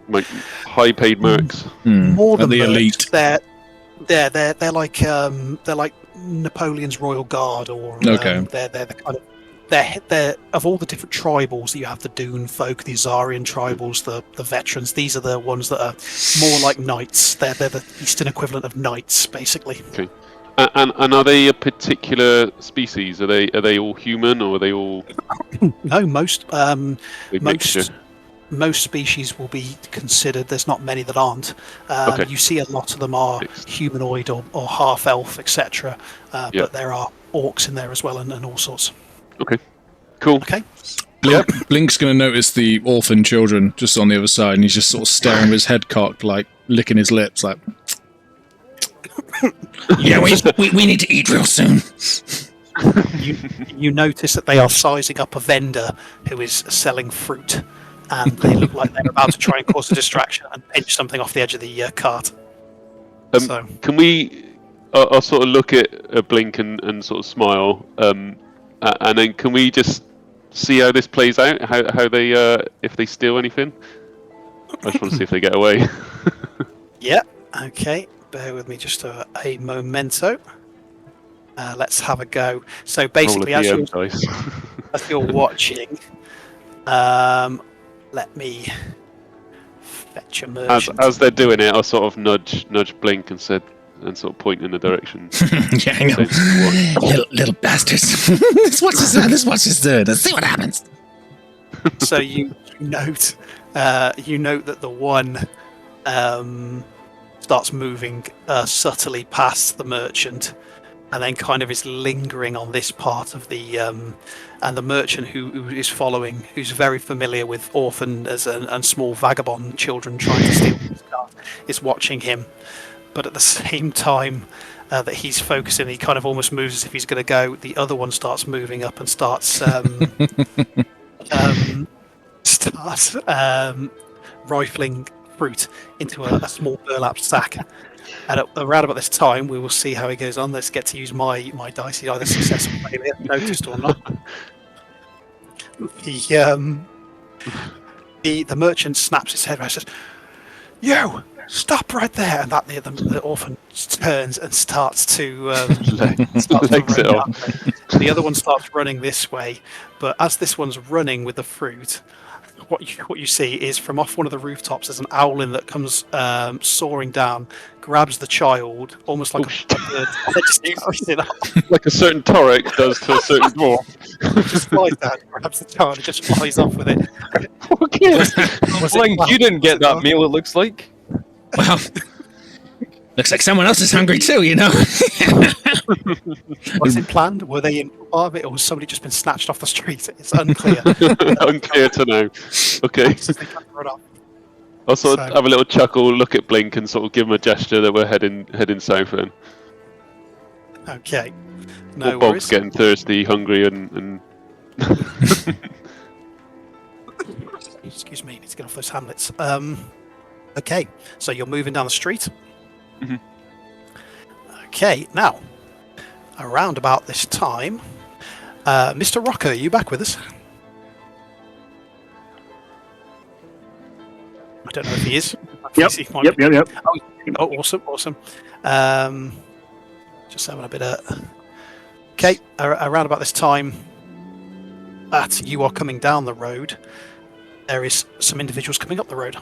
Like high-paid mercs? More than the mercs. elite. They're like Napoleon's Royal Guard, or they're the kind of they're of all the different tribals. You have the Dune folk, the Azarian tribals, the veterans. These are the ones that are more like knights. They're the Eastern equivalent of knights, basically. Okay. And are they a particular species? Are they all human, or are they all No, most a mixture? most species will be considered. There's not many that aren't. Okay. You see a lot of them are Mixed. humanoid or half elf, etc. Yeah. But there are orcs in there as well, and all sorts. Okay. Cool. Okay. Blink's going to notice the orphan children just on the other side, and he's just sort of staring with his head cocked, like licking his lips, like. Yeah, we need to eat real soon. You notice that they are sizing up a vendor who is selling fruit, and they look like they're about to try and cause a distraction and pinch something off the edge of the cart. So Can we? I'll sort of look at Blink and sort of smile, and then can we just see how this plays out? How they if they steal anything? I just want to see if they get away. yeah, okay. Bear with me just a momento. Let's have a go. So basically, as you're watching, let me fetch a merchant. As they're doing it, I'll sort of nudge Blink and sort of point in the direction. Yeah, I know. Little bastards. Let's watch this do. Let's see what happens. So you note that the one starts moving subtly past the merchant, and then kind of is lingering on this part of the and the merchant who is following, who's very familiar with orphans and small vagabond children trying to steal his car, is watching him. But at the same time that he's focusing, he kind of almost moves as if he's going to go. The other one starts moving up and starts rifling fruit into a small burlap sack. And around about this time, we will see how he goes on. Let's get to use my dice. He's either successful, maybe noticed or not. The merchant snaps his head around and says, "You stop right there!" And that the orphan turns and starts to Legs it run off. down. The other one starts running this way, but as this one's running with the fruit, what you see is from off one of the rooftops, there's an owlin that comes soaring down, grabs the child, almost like a bird, and just carries it off. Like a certain Torek does to a certain dwarf. Just flies down, grabs the child, and just flies off with it. Okay. Blink, you didn't get that meal, it looks like. Well, looks like someone else is hungry too, you know. Was it planned? Were they in part of it, or was somebody just been snatched off the street? It's unclear. Unclear to know. Okay. I'll sort of have a little chuckle, look at Blink, and sort of give him a gesture that we're heading south then. Okay. No Bog's worries. getting thirsty, hungry, and Excuse me, need to get off those hamlets. Okay, so you're moving down the street. Mhm. Okay, now, around about this time, Mr. Rocker, are you back with us? I don't know if he is. Yep. Oh, awesome. Just having a bit of... Okay, around about this time that you are coming down the road, there is some individuals coming up the road.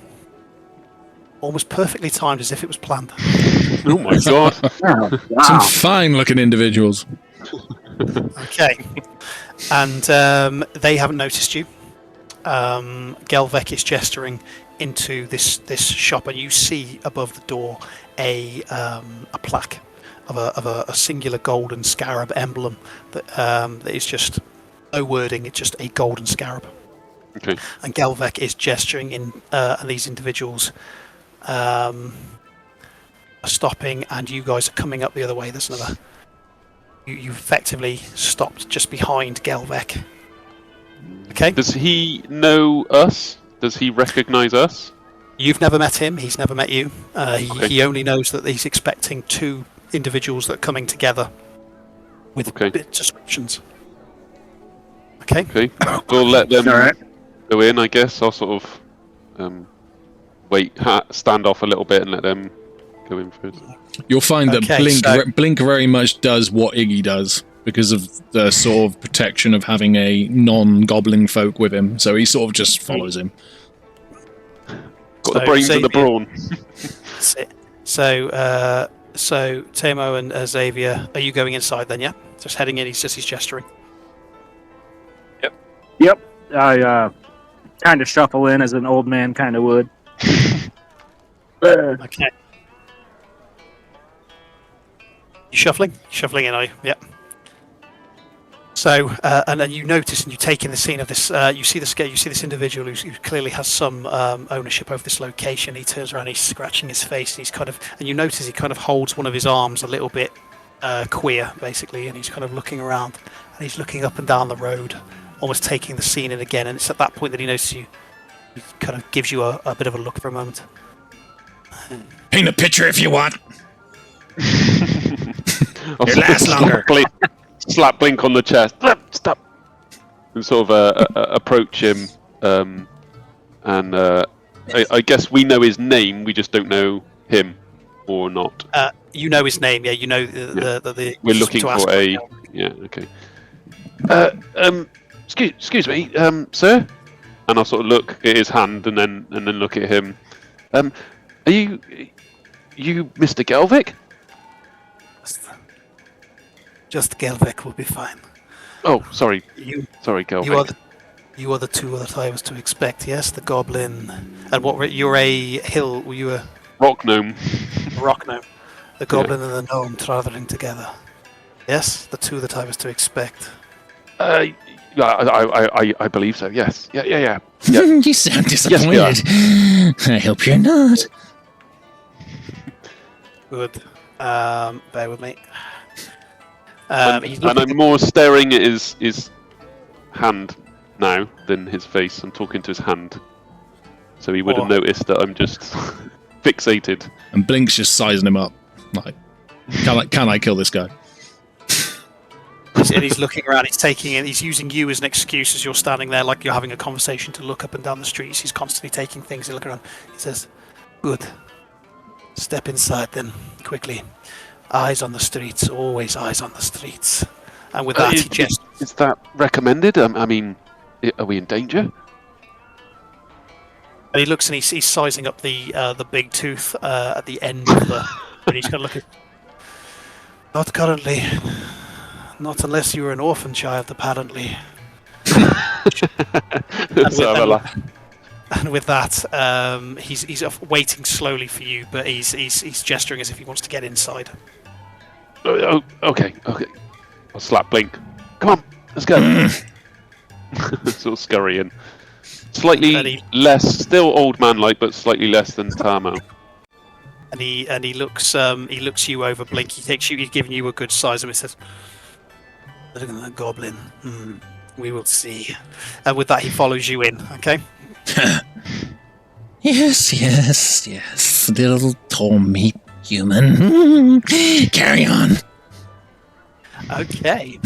Almost perfectly timed, as if it was planned. oh my god! Some fine-looking individuals. Okay. And they haven't noticed you. Gelvek is gesturing into this shop, and you see above the door a plaque of a singular golden scarab emblem that is just no wording. It's just a golden scarab. Okay. And Gelvek is gesturing in, and these individuals are stopping, and you guys are coming up the other way. There's another. You effectively stopped just behind Gelvek. Okay. Does he know us? Does he recognise us? You've never met him. He's never met you. Okay. He only knows that he's expecting two individuals that are coming together with Okay. descriptions. Okay. Okay. We'll let them All right. go in, I guess. I'll sort of stand off a little bit and let them go in first. You'll find that Okay, Blink very much does what Iggy does. because of the sort of protection of having a non-goblin folk with him. So he sort of just follows him. Got the brains and the brawn. That's it. So Tamo and Xavier, are you going inside then? Yeah, just heading in. He's gesturing. Yep. I kind of shuffle in as an old man kind of would. Okay. You shuffling? Shuffling in, are you? Yep. So, and then you notice, and you take in the scene of this. You see this individual who clearly has some ownership over this location. He turns around, he's scratching his face, and and you notice he kind of holds one of his arms a little bit queer, basically, and he's kind of looking around, and he's looking up and down the road, almost taking the scene in again. And it's at that point that he notices you. He kind of gives you a bit of a look for a moment. Paint a picture if you want. I'll It lasts longer. Slap Blink on the chest. Stop. And sort of approach him. I guess we know his name. We just don't know him or not. You know his name, yeah. You know the We're looking for a. Yeah. Okay. Excuse me, sir. And I'll sort of look at his hand and then look at him. Are you Mr. Gelvik? Just Gelvik will be fine. Oh, sorry. Sorry, You Gelvik. are the two that I was to expect. Yes, the goblin, and you're a hill. Were you a Rock gnome. rock gnome? The goblin and the gnome traveling together. Yes, the two that I was to expect. I believe so. Yes. Yeah. You sound disappointed. I hope you're not. Good. Bear with me. And I'm more staring at his hand now than his face. I'm talking to his hand, so he would have noticed that I'm just fixated. And Blink's just sizing him up. Like, can I kill this guy? And he's looking around. He's using you as an excuse as you're standing there, like you're having a conversation, to look up and down the streets. He's constantly taking things and looking around. He says, "Good. Step inside then, quickly. Eyes on the streets. Always eyes on the streets." And with that, he gestures. Is that recommended? I mean, are we in danger? And he looks and he's sizing up the big tooth at the end of the. And he's going to look at. Not currently. Not unless you were an orphan child, apparently. And with that, he's waiting slowly for you, but he's gesturing as if he wants to get inside. Oh, okay. I'll slap Blink. Come on, let's go. Sort of scurrying. Slightly less, still old man-like, but slightly less than Tamo. And he looks you over, Blink. He takes you. He's giving you a good size, and he says, "Look at that goblin. We will see." And with that, he follows you in. Okay. Yes. Little Tommy human. Carry on. Okay.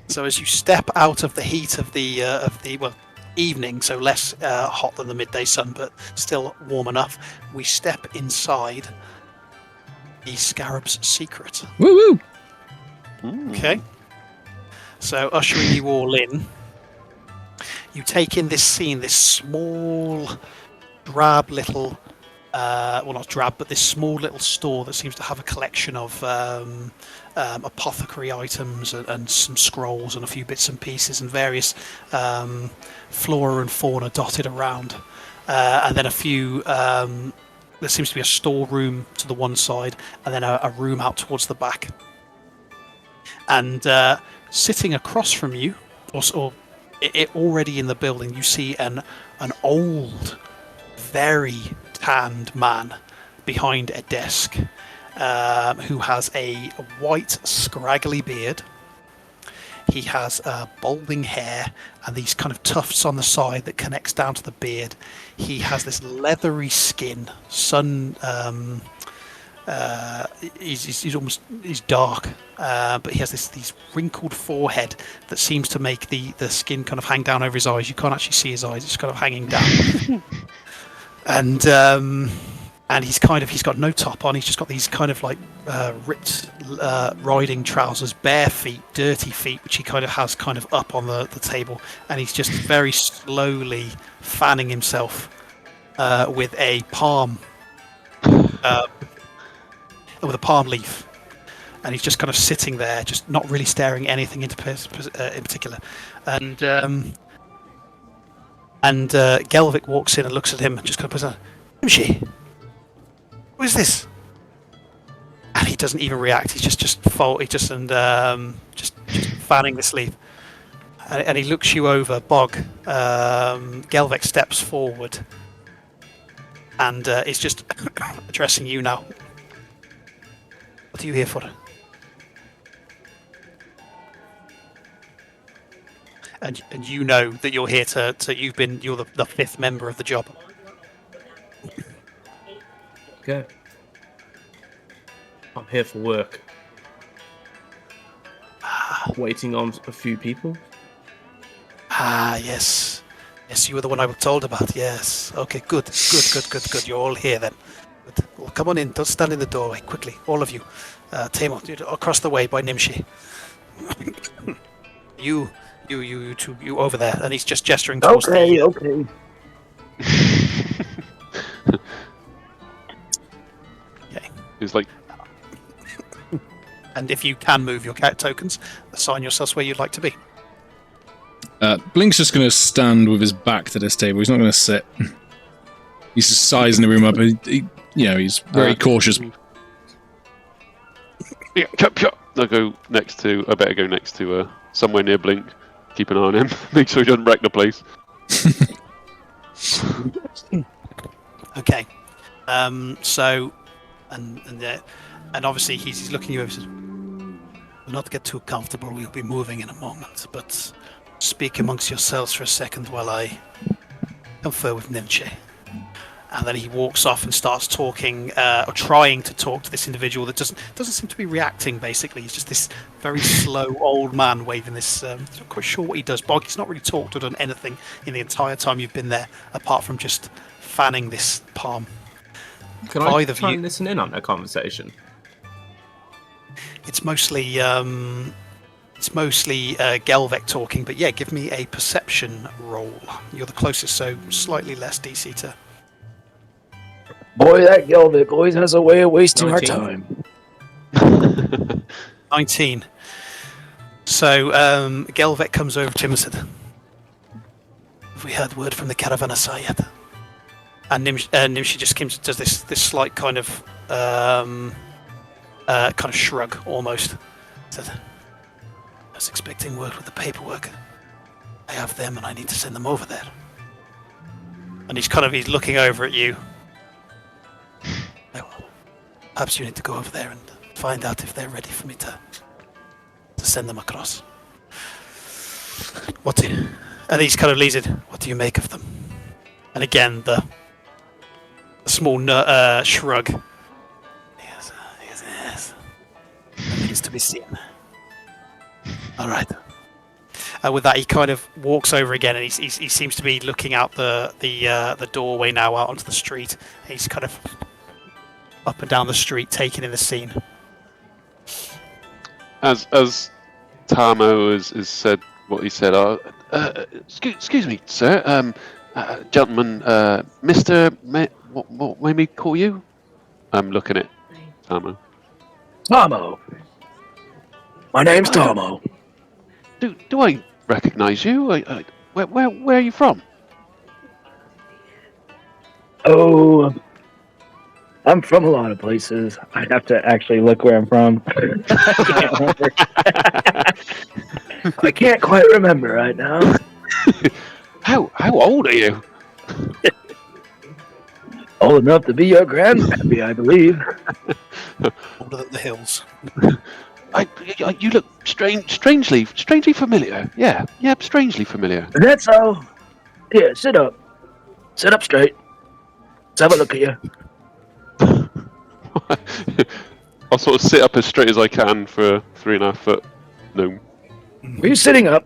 So as you step out of the heat of the evening, so less hot than the midday sun, but still warm enough, we step inside the Scarab's secret. Woo woo. Okay. So ushering you all in, you take in this scene, this small, drab little, well not drab, but this small little store that seems to have a collection of apothecary items and some scrolls and a few bits and pieces and various flora and fauna dotted around. And then a few, there seems to be a storeroom to the one side and then a room out towards the back. And sitting across from you, or already in the building, you see an old, very tanned man behind a desk who has a white, scraggly beard. He has balding hair and these kind of tufts on the side that connects down to the beard. He has this leathery skin, he's dark, but he has this wrinkled forehead that seems to make the skin kind of hang down over his eyes. You can't actually see his eyes; it's kind of hanging down. And and he's got no top on. He's just got these kind of like ripped riding trousers, bare feet, dirty feet, which he kind of has kind of up on the table, and he's just very slowly fanning himself with a palm leaf, and he's just kind of sitting there, just not really staring anything into in particular, and Gelvik walks in and looks at him and just kind of puts on, Nimshi, who is this? And he doesn't even react. He's just fanning the sleeve, and he looks you over. Bog. Gelvik steps forward, and is just addressing you now. What are you here for? And you know that you're here to you're the fifth member of the job. Okay. I'm here for work. Waiting on a few people. Yes. Yes, you were the one I was told about. Yes. Okay, good. You're all here then. Good. Well, come on in. Don't stand in the doorway. Quickly, all of you. Tamo, across the way by Nimshi. You two, you over there. And he's just gesturing towards Okay. Okay. He's like, And if you can move your cat tokens, assign yourselves where you'd like to be. Blink's just going to stand with his back to this table. He's not going to sit. He's just sizing the room up. He's very cautious. yeah, I better go next to somewhere near Blink. Keep an eye on him. Make sure he doesn't wreck the place. Okay. So, and obviously he's looking at you and says, "We'll not get too comfortable. We'll be moving in a moment, but speak amongst yourselves for a second while I confer with Nimche." And then he walks off and starts talking, or trying to talk to this individual that doesn't seem to be reacting. Basically, he's just this very slow old man waving this. I'm not quite sure what he does. Bog, he's not really talked or done anything in the entire time you've been there, apart from just fanning this palm. Can I try and listen in on their conversation? It's mostly Gelvek talking, but yeah, give me a perception roll. You're the closest, so slightly less DC to. Boy, that Gelvik always has a way of wasting 19. our time. 19. So Gelvek comes over to him and said, "Have we heard word from the Caravanasai yet?" And Nimshi just does this slight kind of shrug almost. Said, "I was expecting word with the paperwork. I have them, and I need to send them over there." And he's looking over at you. Well, perhaps you need to go over there and find out if they're ready for me to send them across. And he's kind of leads it. What do you make of them? And again, the small shrug. Yes. It needs to be seen. All right. With that, he kind of walks over again, and he seems to be looking out the doorway now out onto the street. He's kind of up and down the street, taking in the scene. As Tamo has said what he said, excuse me, sir, gentleman, Mr. What may we call you? I'm looking at Tamo. Tomo. My name's Tomo. Do I recognise you? Where are you from? Oh, I'm from a lot of places. I'd have to actually look where I'm from. I can't quite remember right now. How old are you? Old enough to be your grandpappy, I believe. Older than the hills. You look strangely familiar. Yeah, strangely familiar. That's all. Here, sit up. Sit up straight. Let's have a look at you. I'll sort of sit up as straight as I can for 3.5 foot. No. Are you sitting up?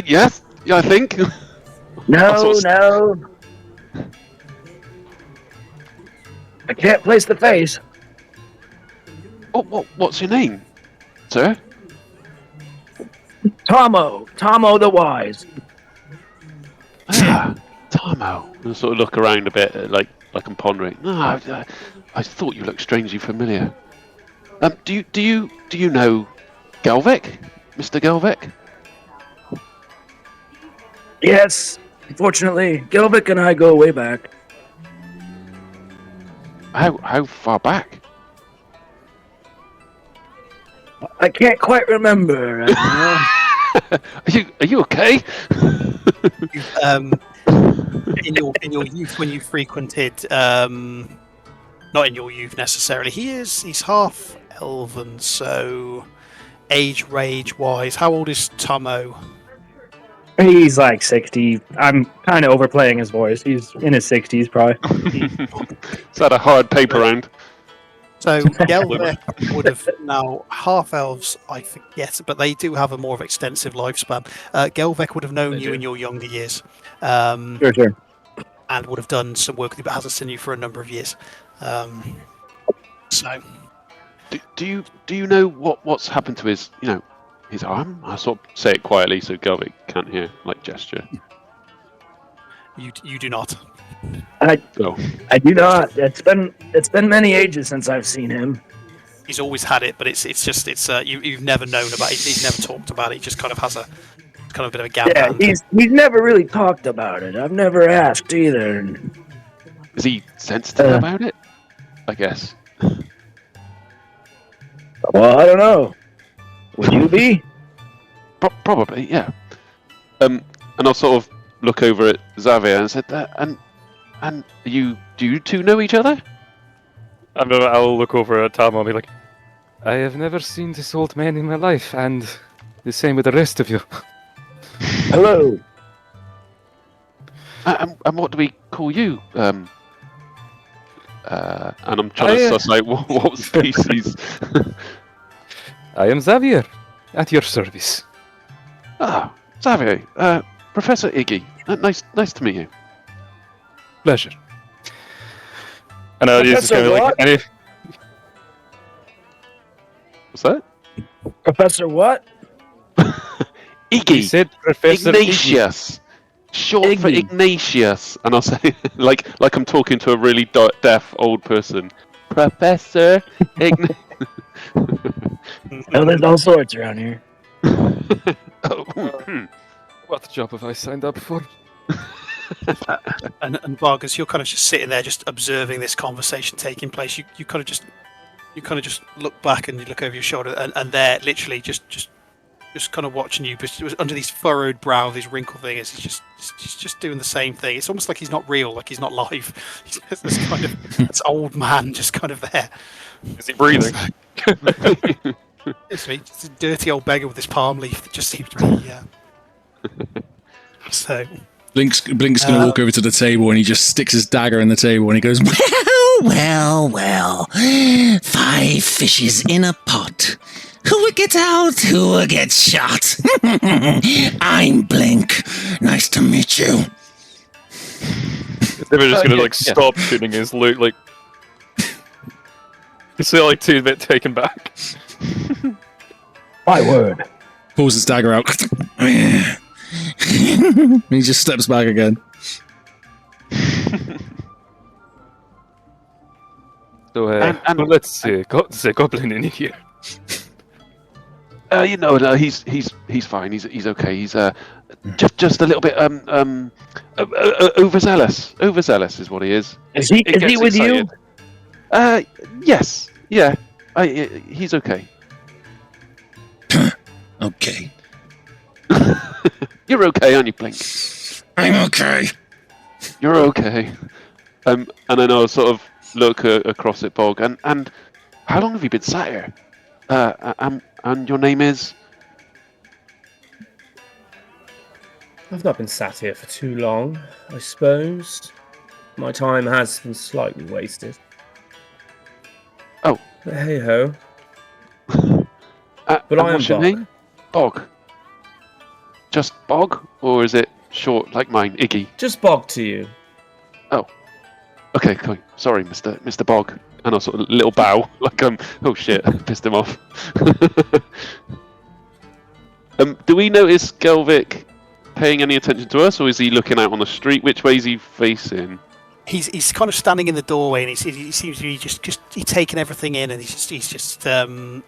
Yes, I think. No. I can't place the face. What's your name, sir? Tomo the Wise. Ah, Tomo. I sort of look around a bit, like I'm pondering. No, I thought you looked strangely familiar. Do you know Galvek, Mr. Galvek? Yes, unfortunately, Gilvik and I go way back. How far back? I can't quite remember right now. Are you okay? In your youth, when you frequented, not in your youth necessarily, he's half elven, so rage wise, how old is Tomo? He's like 60. I'm kind of overplaying his voice. He's in his 60s, probably. Is that a hard paper round? So Gelvek would have now half elves, I forget, but they do have a more of extensive lifespan. Gelvek would have known you in your younger years, Sure. and would have done some work with you, but hasn't seen you for a number of years. So, Do you know what's happened to his his arm? I sort of say it quietly so Galvik can't hear, like gesture. you do not. I do not. It's been many ages since I've seen him. He's always had it, but it's you've never known about it. He's never talked about it. He just kind of has a bit of a gap. Yeah, he's never really talked about it. I've never asked either. Is he sensitive about it? I guess. Well, I don't know. Would you be? Probably, yeah. And I'll sort of look over at Xavier and said, and do you two know each other? I'll look over at Tom and be like, I have never seen this old man in my life, and the same with the rest of you. Hello. And what do we call you? And I'm trying to suss out what species. I am Xavier, at your service. Ah, Xavier, Professor Iggy. Nice to meet you. Pleasure. And I'll use this kind of like any. What's that? Professor what? Iggy. He said Professor Ignatius. Short for Ignatius. And I'll say like I'm talking to a really deaf old person. Professor Ignatius. Oh, there's all sorts around here. What job have I signed up for? And Vargas, you're kind of just sitting there, just observing this conversation taking place. You kind of just look back and you look over your shoulder, and they're literally just kind of watching you, but under these furrowed brow, these wrinkled fingers. He's just doing the same thing. It's almost like he's not real, like he's not live. He's just this kind of this old man, just kind of there. Is he breathing? It's just a dirty old beggar with this palm leaf that just seems to be. So. Blink's going to walk over to the table and he just sticks his dagger in the table and he goes, Well. 5 fishes in a pot. Who will get out? Who will get shot? I'm Blink. Nice to meet you. They were just going to stop shooting his loot, like. You see, like 2 bit taken back. My word. pulls his dagger out. And he just steps back again. So, let's see. Got the goblin in here. No, he's fine. He's okay. He's just a little bit overzealous. Overzealous is what he is. Is he with excited. You? Yes. Yeah. He's okay. Okay. You're okay, aren't you, Blink? I'm okay. You're okay. And then I'll sort of look across at Bog. And how long have you been sat here? And your name is? I've not been sat here for too long, I suppose. My time has been slightly wasted. Oh. But hey ho. But I am what's your Bog. name? Bog. Just Bog? Or is it short like mine, Iggy? Just Bog to you. Oh. Okay, cool. Sorry, Mr. Bog. And I'll sort of little bow, like oh shit, I pissed him off. Do we notice Gelvik paying any attention to us, or is he looking out on the street? Which way is he facing? He's kind of standing in the doorway, and he seems to be just he's taking everything in, and he's seems to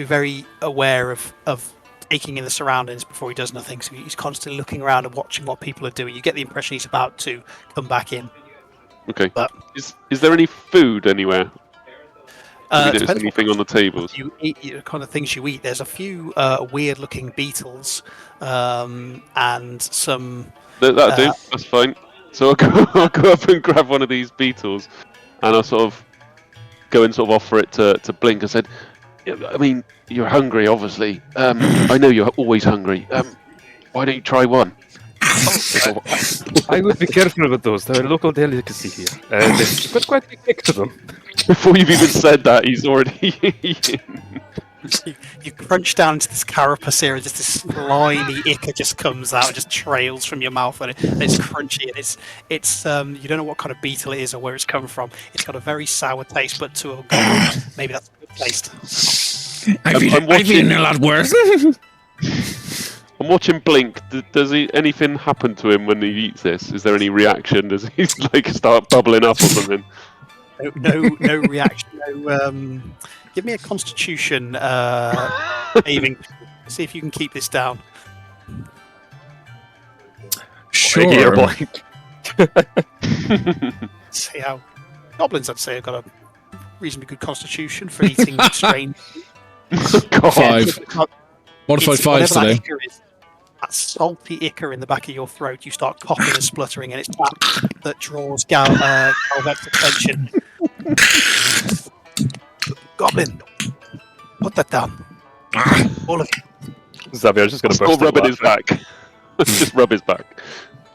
be very aware of taking in the surroundings before he does nothing. So he's constantly looking around and watching what people are doing. You get the impression he's about to come back in. Okay. But is there any food anywhere? Do we notice depends anything on the tables? you eat, the kind of things you eat. There's a few weird-looking beetles and some. That'll do. That's fine. So I'll go up and grab one of these beetles, and I'll sort of go and sort of offer it to Blink. I said, I mean, you're hungry, obviously. I know you're always hungry. Why don't you try one? I would be careful with those. They're a local delicacy here. They've got quite a big kick to them. Before you've even said that, he's already eaten. You crunch down into this carapace here, and just this slimy ichor just comes out and just trails from your mouth, and it's crunchy, and it's you don't know what kind of beetle it is or where it's come from. It's got a very sour taste, but to a goblin, maybe that's a good taste. I've eaten a lot worse. I'm watching Blink. Does anything happen to him when he eats this? Is there any reaction? Does he like start bubbling up or something? No reaction. No. Give me a Constitution saving. See if you can keep this down. Sure. See how goblins, I'd say, have got a reasonably good Constitution for eating strange. God. 5. Modified 5 today. That salty ichor in the back of your throat, you start coughing and spluttering, and it's that draws Galvek's attention. Goblin, put that down. All of you. Xavier's just going to Still burst rubbing out his back. Just rub his back.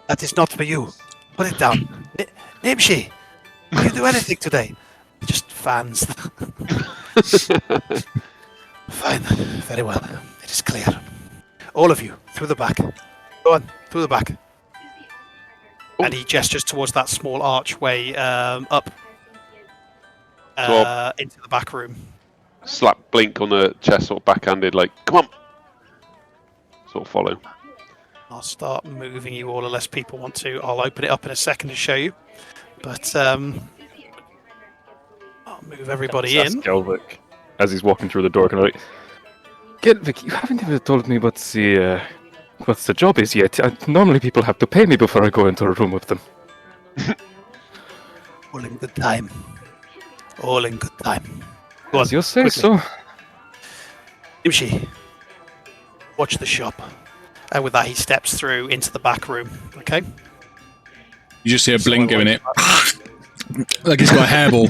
That is not for you. Put it down. Nimshi, will you do anything today? Just fans. Fine. Very well. It is clear. All of you, through the back. Go on, through the back. And he gestures towards that small archway up into the back room. Slap Blink on the chest, sort of backhanded, like, come on. Sort of follow. I'll start moving you all unless people want to. I'll open it up in a second to show you. But I'll move everybody in. Gelvik, as he's walking through the door, kind of like, Gelvik, you haven't even told me what the job is yet. Normally people have to pay me before I go into a room with them. All in good time. All in good time. Go on, As you say quickly. so. Nimshi, watch the shop. And with that, he steps through into the back room. Okay? You just hear Blink doing it. Like he's got a hairball.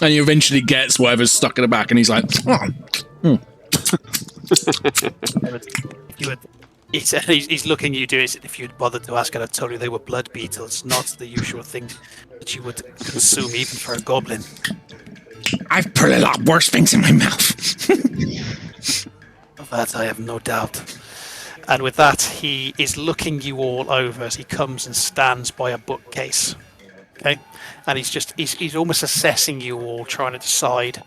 And he eventually gets whatever's stuck in the back, and he's like, He's looking at you doing it. If you'd bothered to ask, I'd have told you they were blood beetles, not the usual thing that you would consume even for a goblin. I've put a lot worse things in my mouth. Of that I have no doubt. And with that, he is looking you all over as he comes and stands by a bookcase. Okay? And he's almost assessing you all, trying to decide.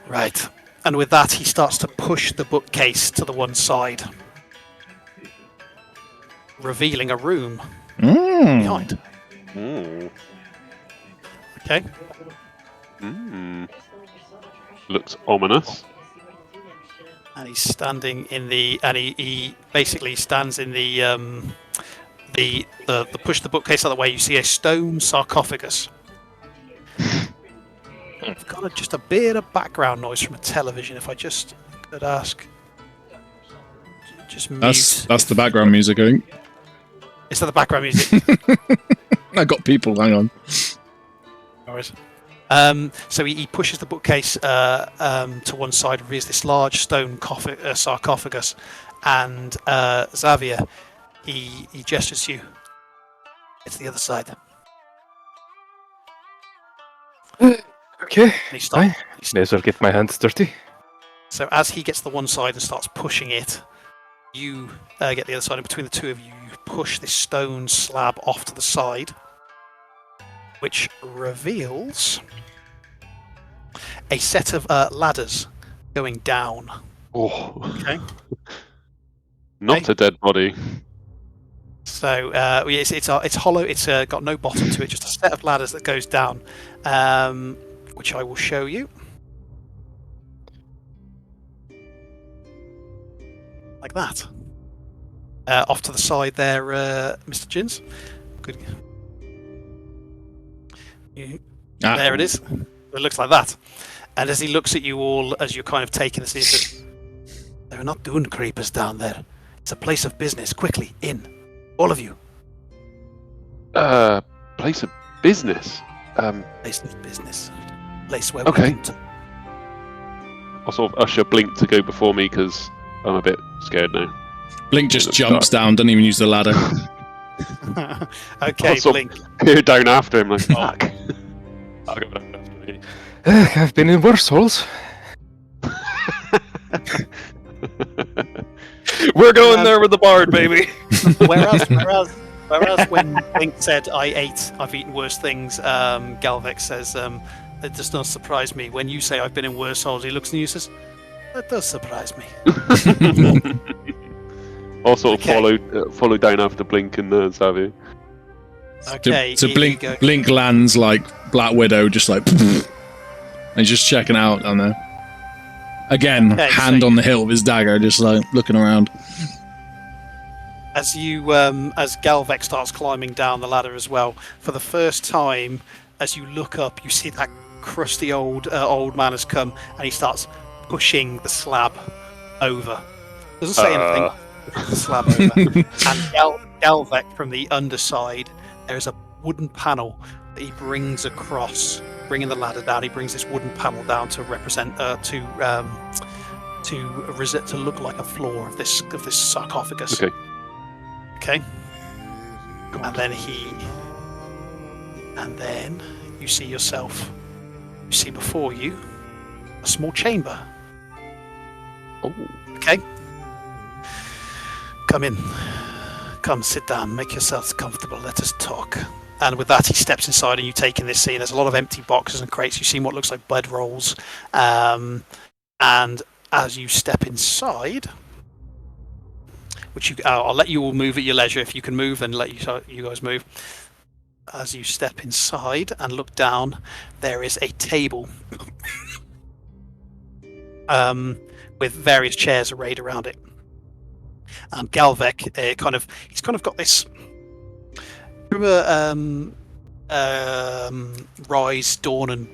Right. And with that, he starts to push the bookcase to the one side, revealing a room behind. Mm. Okay? Looks ominous. And he's standing in the, and he basically stands in the push the bookcase out of the way. You see a stone sarcophagus. I've got just a bit of background noise from a television. If I just could ask, just mute. that's the background music, I think. Is that the background music? I got people, hang on. No worries. So he pushes the bookcase to one side, reveals this large stone sarcophagus, and Xavier, he gestures to you. It's the other side. Okay, And he starts, may as well get my hands dirty. so as he gets to the one side and starts pushing it, You get the other side, and between the two of you, you push this stone slab off to the side, which reveals a set of ladders going down. Oh, Okay. not a dead body. So it's hollow. It's got no bottom to it, just a set of ladders that goes down, which I will show you. Like that. Off to the side there, Mr. Gins. Good. There it is. It looks like that. And as he looks at you all, as you're kind of taking this, he says, "They're not doing creepers down there. It's a place of business. Quickly, in. All of you. Place of business. Place of business. Place where Okay. we can I'll sort of usher Blink to go before me because I'm a bit scared now. Blink just jumps down, doesn't even use the ladder. Okay, Also- Blink. Peer down after him like, fuck. I'll go down after me. I've been in worse holes. We're going there with the bard, baby. Whereas when Blink said I've eaten worse things, Galvex says, it does not surprise me. When you say I've been in worse holes, he looks at you and says, that does surprise me. I'll sort of Okay. follow down after Blink and Xavier. Okay, So here Blink you go. Blink lands like Black Widow, just like, and just checking out on there. Again, Okay, so hand on the hilt of his dagger, just like looking around. As you, as Galvex starts climbing down the ladder as well, for the first time, as you look up, you see that crusty old man has come, and he starts pushing the slab over. Doesn't say anything. Pushes the slab over. And Galvex from the underside, there is a wooden panel that he brings across, bringing the ladder down. He brings this wooden panel down to represent to look like a floor of this sarcophagus. Okay. Okay. And then you see yourself. You see before you a small chamber. Oh. Okay. Come in. Come, sit down. Make yourselves comfortable. Let us talk. And with that, he steps inside, and you take in this scene. There's a lot of empty boxes and crates. You've seen what looks like bed rolls. And as you step inside, which I'll let you all move at your leisure. If you can move, then let you guys move. As you step inside and look down, there is a table with various chairs arrayed around it. And Galvec, he's kind of got this. Remember Rise, Dawn, and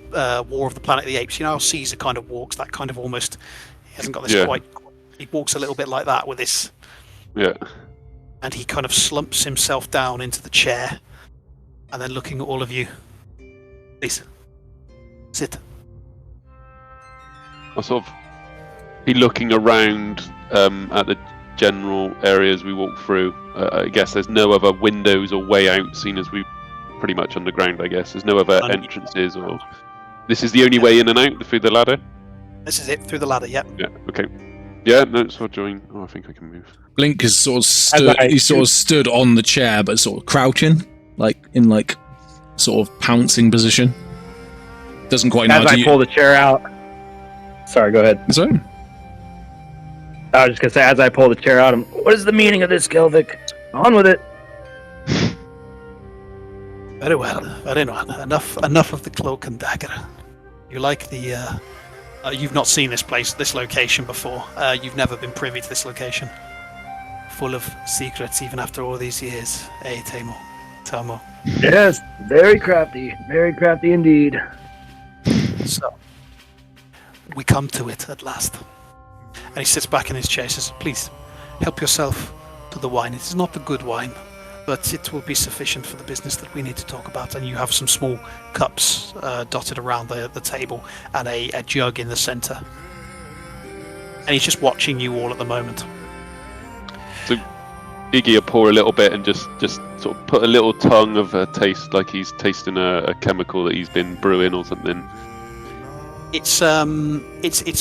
War of the Planet of the Apes? You know how Caesar kind of walks, that kind of almost. He hasn't got this quite. He walks a little bit like that with this. Yeah. And he kind of slumps himself down into the chair, and then looking at all of you. Please, sit. I'll sort of be looking around at the general areas we walk through. I guess there's no other windows or way out, seeing as we're pretty much underground, I guess. There's no other entrances or... This is the only way in and out through the ladder? This is it, through the ladder, yep. Yeah, okay. Yeah, no, so I'll join. Oh, I think I can move. Blink has sort of stood. He sort of stood on the chair, but sort of crouching, sort of pouncing position. Doesn't quite know. As I pull the chair out. Sorry, go ahead. Sorry. I was just gonna say, as I pull the chair out, what is the meaning of this, Galvic? On with it. Very well, very well. Enough of the cloak and dagger. You like the... you've not seen this location before. You've never been privy to this location. Full of secrets, even after all these years. Eh, Tamo? Yes, very crafty indeed. So, we come to it at last. And he sits back in his chair and says, please, help yourself to the wine. It is not the good wine, but it will be sufficient for the business that we need to talk about. And you have some small cups dotted around the table and a jug in the center. And he's just watching you all at the moment. So Iggy will pour a little bit and just sort of put a little tongue of a taste, like he's tasting a chemical that he's been brewing or something. It's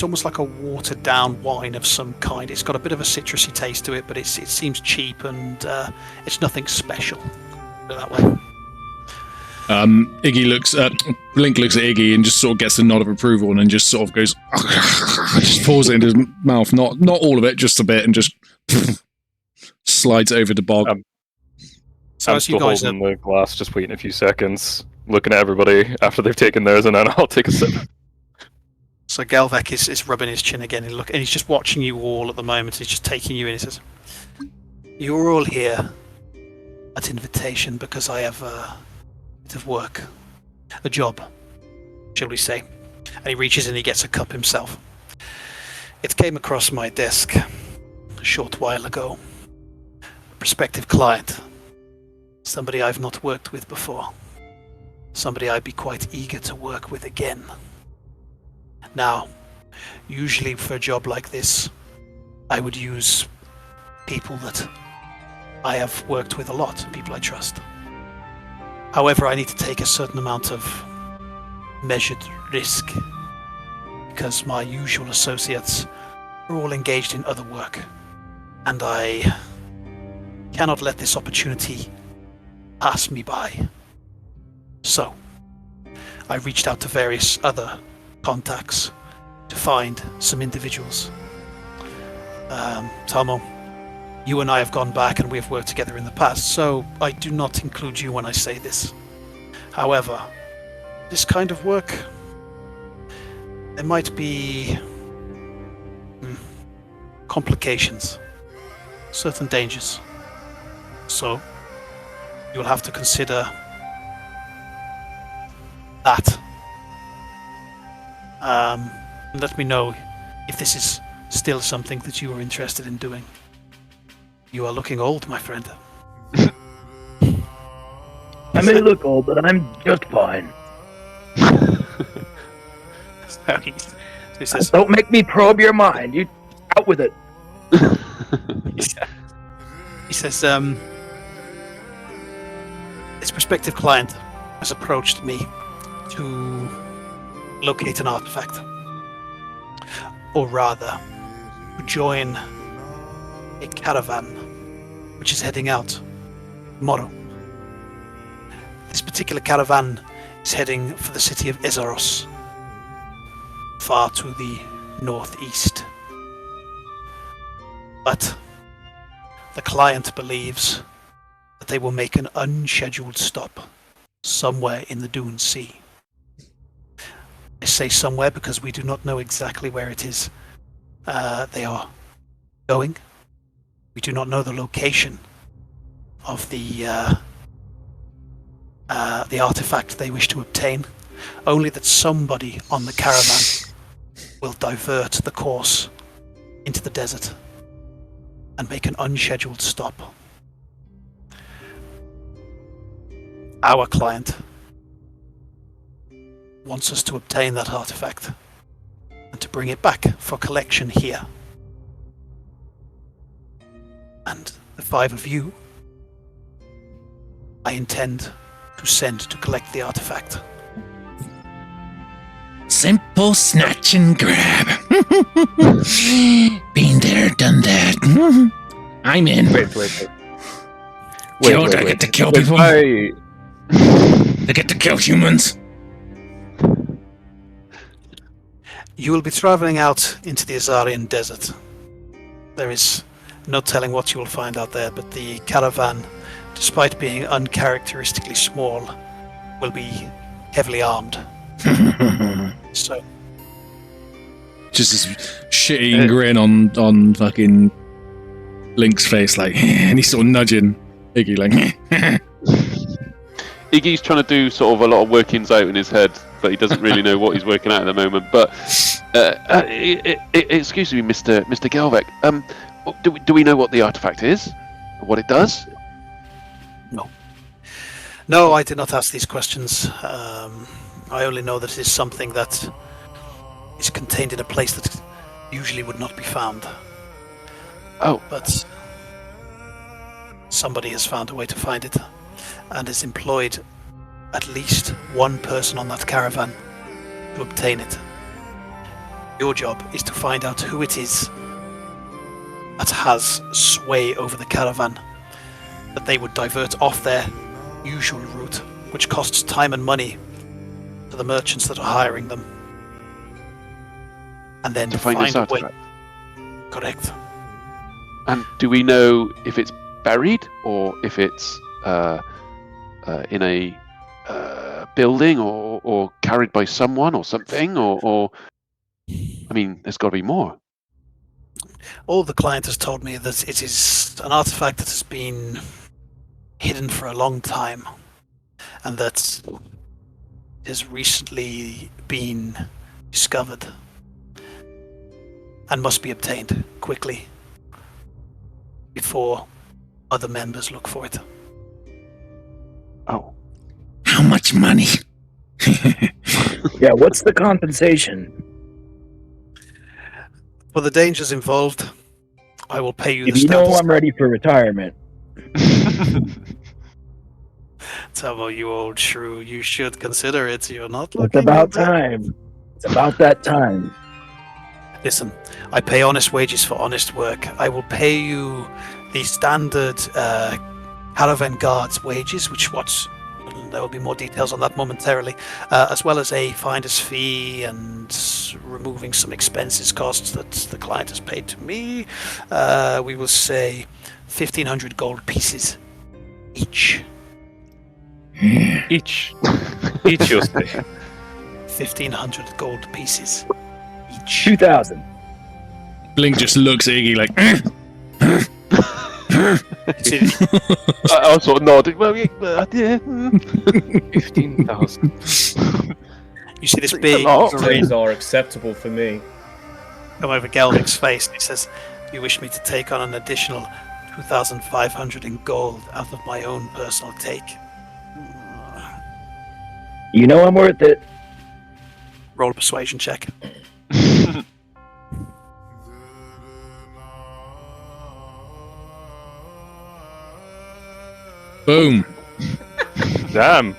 almost like a watered down wine of some kind. It's got a bit of a citrusy taste to it, but it seems cheap and it's nothing special. Put it that way. Blink looks at Iggy and just sort of gets a nod of approval and then just sort of goes, just pours it into his mouth. Not all of it, just a bit, and just slides it over to Bog. So I'm as you still guys holding the glass, just waiting a few seconds, looking at everybody after they've taken theirs, and then I'll take a sip. So Galvek is rubbing his chin again, and he's just watching you all at the moment. He's just taking you in. He says, "You're all here at invitation because I have a bit of work, a job, shall we say?" And he reaches and he gets a cup himself. It came across my desk a short while ago. A prospective client, somebody I've not worked with before, somebody I'd be quite eager to work with again. Now, usually for a job like this, I would use people that I have worked with a lot, people I trust. However, I need to take a certain amount of measured risk because my usual associates are all engaged in other work, and I cannot let this opportunity pass me by. So, I reached out to various other contacts to find some individuals. Tomo, you and I have gone back and we have worked together in the past, so I do not include you when I say this. However, this kind of work, there might be complications, certain dangers. So you'll have to consider that. Let me know if this is still something that you are interested in doing. You are looking old, my friend. I may look old, but I'm just fine. So he says, Don't make me probe your mind. You out with it. he says, this prospective client has approached me to locate an artifact, or rather, to join a caravan which is heading out tomorrow. This particular caravan is heading for the city of Ezaros, far to the northeast. But the client believes that they will make an unscheduled stop somewhere in the Dune Sea. I say somewhere because we do not know exactly where it is they are going. We do not know the location of the artifact they wish to obtain, only that somebody on the caravan will divert the course into the desert and make an unscheduled stop. Our client wants us to obtain that artifact and to bring it back for collection here. And the 5 of you, I intend to send to collect the artifact. Simple snatch and grab. Been there, done that. I'm in. Wait. I get to kill people. I get to kill humans. You will be traveling out into the Azarian desert. There is no telling what you will find out there, but the caravan, despite being uncharacteristically small, will be heavily armed. So, Just this shitty grin on fucking Link's face, like, and he's sort of nudging Iggy, like. Iggy's trying to do sort of a lot of workings out in his head, but he doesn't really know what he's working out at the moment. But excuse me, Mr. Galvek. Do we know what the artifact is? What it does? no, I did not ask these questions. I only know that it is something that is contained in a place that usually would not be found. Oh, But somebody has found a way to find it and has employed at least one person on that caravan to obtain it. Your job is to find out who it is that has sway over the caravan, that they would divert off their usual route, which costs time and money to the merchants that are hiring them. And then To find this a way. artifact. Correct. And do we know if it's buried or if it's in a building or carried by someone or something? Or I mean, there's got to be more. All the client has told me that it is an artifact that has been hidden for a long time, and that it has recently been discovered and must be obtained quickly before other members look for it. Oh, How much money? Yeah, what's the compensation? For the dangers involved, I will pay you the If you know standard. I'm ready for retirement. Tomo, you old shrew, you should consider it. You're not It's looking about at that. time. It's about that time. Listen, I pay honest wages for honest work. I will pay you the standard caravan guard's wages, there will be more details on that momentarily, as well as a finder's fee and removing some expenses costs that the client has paid to me. We will say 1,500 gold pieces each. Each you say. 1,500 gold pieces each. 2,000. Blink just looks at Iggy like, See, I was sort of nodding. Well, yeah. 15,000. you see this It's a big lot. Threes are acceptable for me. come over Gelvic's face, and he says, "You wish me to take on an additional 2,500 in gold out of my own personal take?" You know I'm worth it. Roll a persuasion check. boom. Damn.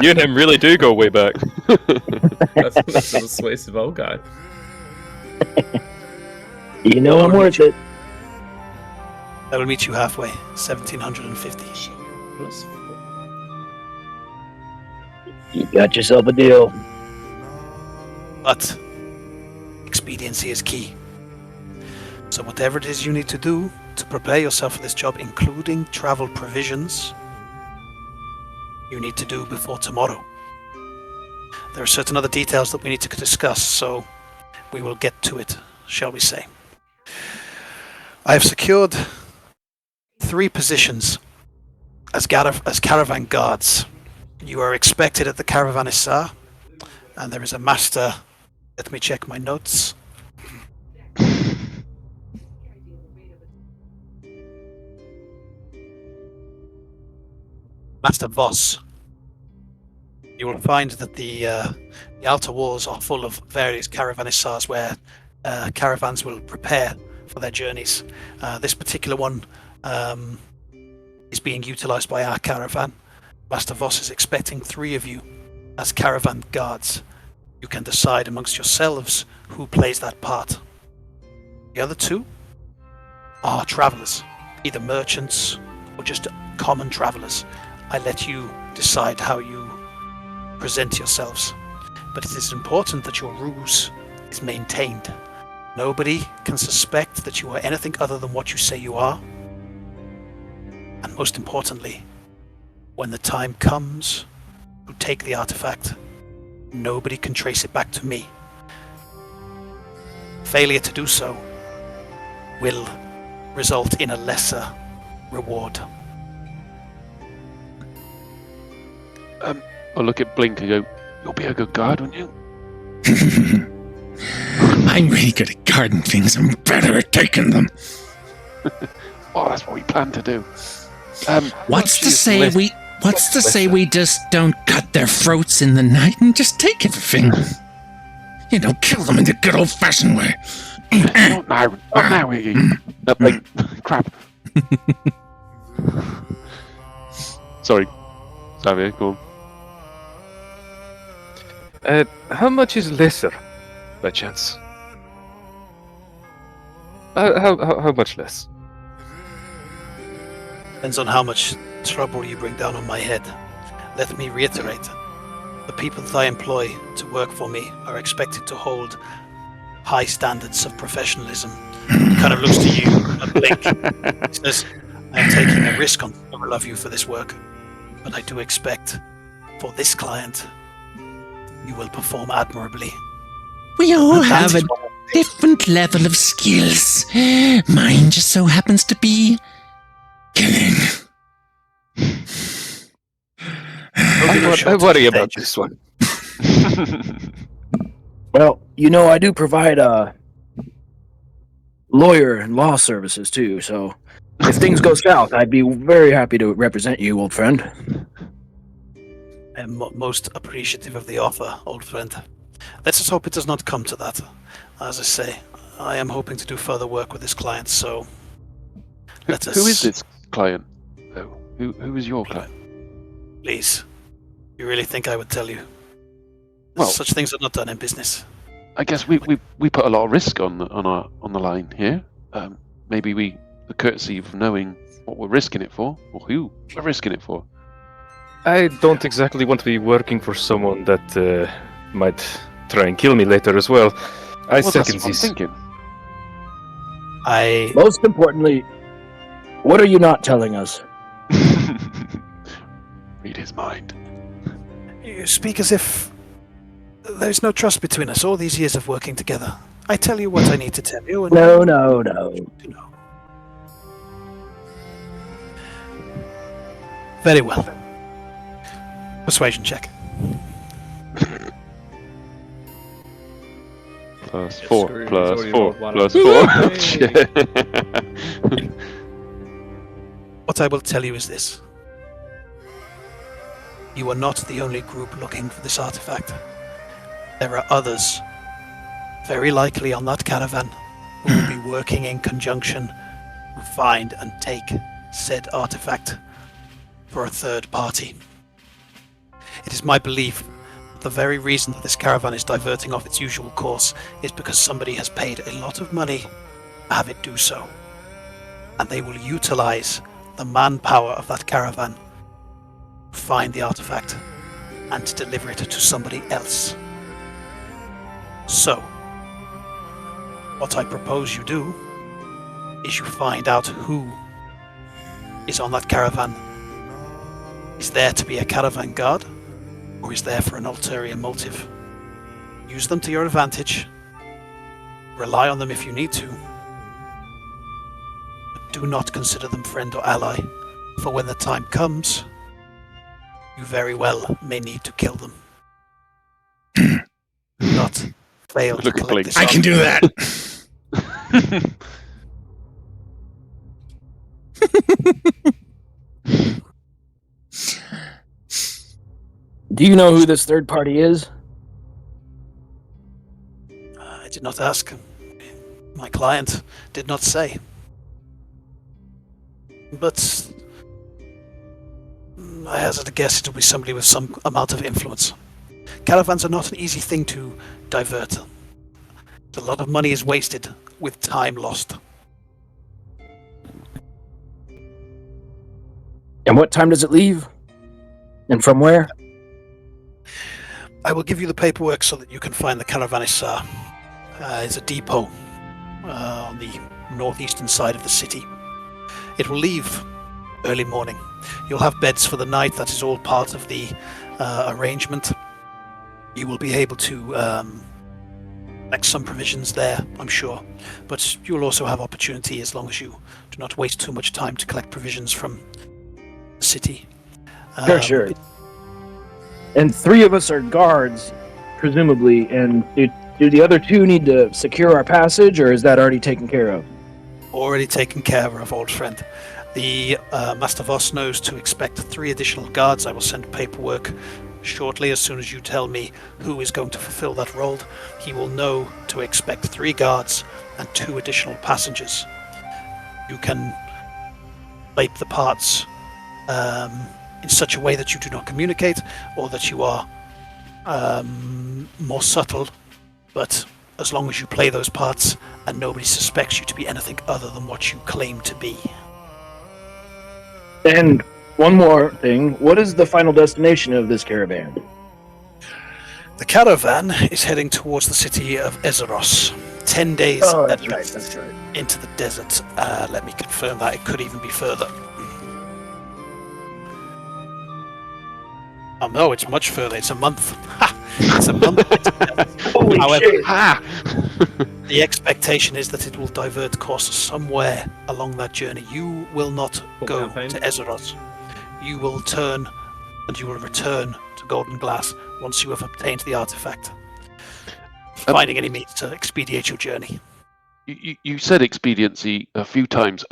You and him really do go way back. That's a persuasive old guy. You know I'm worth it. That will meet you halfway, 1,750. Plus You got yourself a deal. But expediency is key. So whatever it is you need to do to prepare yourself for this job, including travel provisions, you need to do before tomorrow. There are certain other details that we need to discuss, so we will get to it, shall we say. I have secured 3 positions as caravan guards. You are expected at the Caravanissar, and there is a master. Let me check my notes. Master Voss. You will find that the outer walls are full of various Caravanissars where caravans will prepare for their journeys. This particular one is being utilized by our caravan. Master Voss is expecting 3 of you as caravan guards. You can decide amongst yourselves who plays that part. The other 2 are travelers, either merchants or just common travelers. I let you decide how you present yourselves. But it is important that your ruse is maintained. Nobody can suspect that you are anything other than what you say you are. And most importantly, when the time comes to take the artifact, nobody can trace it back to me. Failure to do so will result in a lesser reward. I'll look at Blink and go, "You'll be a good guard, won't you?" I'm really good at guarding things. I'm better at taking them. Oh, that's what we plan to do. What's to say we just don't cut their throats in the night and just take everything? You know, kill them in the good old-fashioned way. Not now, Iggy. Blink. Crap. Sorry, Xavier, go on. How much is lesser? by chance? How much less? Depends on how much trouble you bring down on my head. Let me reiterate. The people that I employ to work for me are expected to hold high standards of professionalism. He kind of looks to you and blink. He says, I am taking a risk on several of you for this work, but I do expect for this client, you will perform admirably. We all And that have a is what I think. different level of skills. Mine just so happens to be killing. I worry about this one. Well, I do provide lawyer and law services too, so if things go south, I'd be very happy to represent you, old friend. I am most appreciative of the offer, old friend. Let's just hope it does not come to that. As I say, I am hoping to do further work with this client, so let us... Who is this client, though? Who is your client? Please. You really think I would tell you? Well- Such things are not done in business. I guess we put a lot of risk on the line here. Maybe the courtesy of knowing what we're risking it for, or who we're risking it for. I don't exactly want to be working for someone that might try and kill me later as well. I Well, that's second what I'm this. thinking. Most importantly, what are you not telling us? Read his mind. You speak as if there's no trust between us all these years of working together. I tell you what I need to tell you, and No. you know. Very well. Persuasion check. Plus Yes, 4, sir, he's plus already 4, rolled one plus up. 4. What I will tell you is this. You are not the only group looking for this artifact. There are others, very likely on that caravan, who will be working in conjunction to find and take said artifact for a third party. It is my belief that the very reason that this caravan is diverting off its usual course is because somebody has paid a lot of money to have it do so. And they will utilize the manpower of that caravan to find the artifact and to deliver it to somebody else. So, what I propose you do is you find out who is on that caravan. Is there to be a caravan guard, or is there for an ulterior motive? Use them to your advantage. Rely on them if you need to. But do not consider them friend or ally, for when the time comes, you very well may need to kill them. Do not fail to Look at collect Blake. this I can do that. Do you know who this third party is? I did not ask. My client did not say. But I hazard a guess it'll be somebody with some amount of influence. Caravans are not an easy thing to divert. A lot of money is wasted with time lost. And what time does it leave? And from where? I will give you the paperwork so that you can find the Caravanissar. It's a depot on the northeastern side of the city. It will leave early morning. You'll have beds for the night. That is all part of the arrangement. You will be able to collect some provisions there, I'm sure. But you'll also have opportunity, as long as you do not waste too much time, to collect provisions from the city. Sure. And 3 of us are guards, presumably, and do the other 2 need to secure our passage, or is that already taken care of? Already taken care of, old friend. The Master Voss knows to expect 3 additional guards. I will send paperwork shortly as soon as you tell me who is going to fulfill that role. He will know to expect 3 guards and 2 additional passengers. You can plate the parts in such a way that you do not communicate, or that you are more subtle, but as long as you play those parts and nobody suspects you to be anything other than what you claim to be. And one more thing, what is the final destination of this caravan? The caravan is heading towards the city of Ezeros. 10 days at least into the desert. Let me confirm that. It could even be further. Oh no, it's much further. It's a month. Ha! It's a month. Holy shit! The expectation is that it will divert course somewhere along that journey. You will not go campaign. to Ezeros. You will turn and you will return to Golden Glass once you have obtained the artifact. Finding any means to expedite your journey. You said expediency a few times.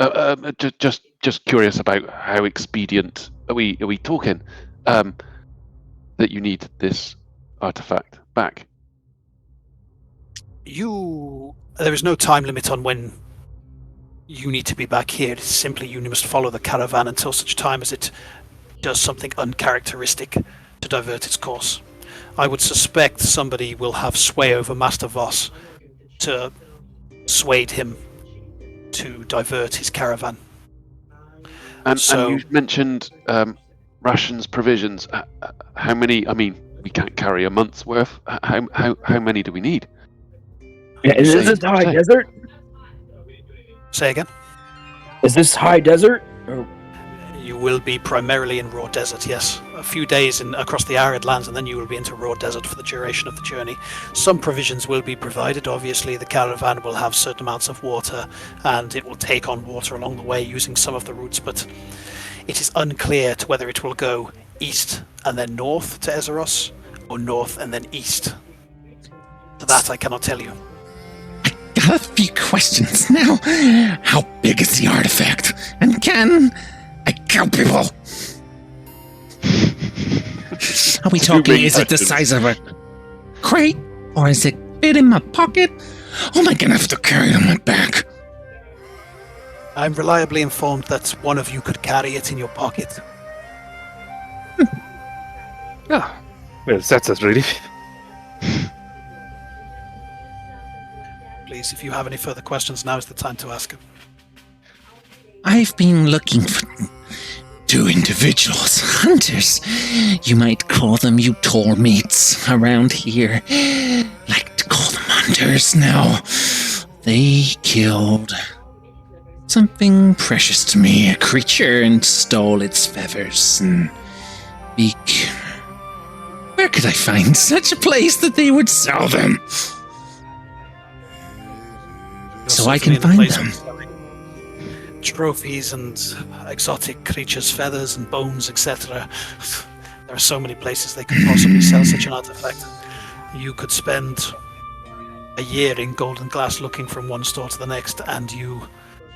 Just curious about how expedient are we talking? That you need this artifact back. There is no time limit on when you need to be back here. It's simply you must follow the caravan until such time as it does something uncharacteristic to divert its course. I would suspect somebody will have sway over Master Voss to sway him to divert his caravan. And you mentioned rations, provisions. How many? I mean, we can't carry a month's worth. How many do we need? Yeah, is this high desert? Say again? Is this high desert? Or... You will be primarily in raw desert, yes. A few days across the arid lands, and then you will be into raw desert for the duration of the journey. Some provisions will be provided. Obviously, the caravan will have certain amounts of water, and it will take on water along the way using some of the routes, but it is unclear to whether it will go east and then north to Ezeros, or north and then east. To that I cannot tell you. I got a few questions now. How big is the artifact? And can I kill people? Are we talking, is it the size of a crate? Or is it fit in my pocket? Or am I gonna have to carry it on my back? I'm reliably informed that one of you could carry it in your pocket. Yeah. Well, that's it, really. Please, if you have any further questions, now is the time to ask them. I've been looking for two individuals, hunters. You might call them you tall mates around here. Like to call them hunters now. They killed something precious to me, a creature, and stole its feathers and beak. Where could I find such a place that they would sell them? So I can find them. Trophies and exotic creatures' feathers and bones, etc. There are so many places they could possibly sell such an artifact. You could spend a year in Golden Glass looking from one store to the next, and you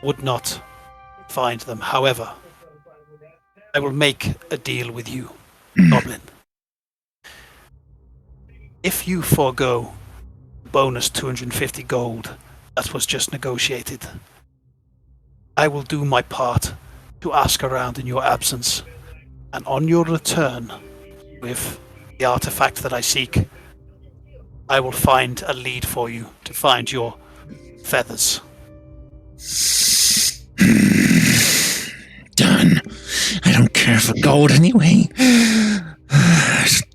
would not find them. However, I will make a deal with you, Goblin. If you forego bonus 250 gold that was just negotiated, I will do my part to ask around in your absence, and on your return with the artifact that I seek, I will find a lead for you to find your feathers. Done. I don't care for gold anyway.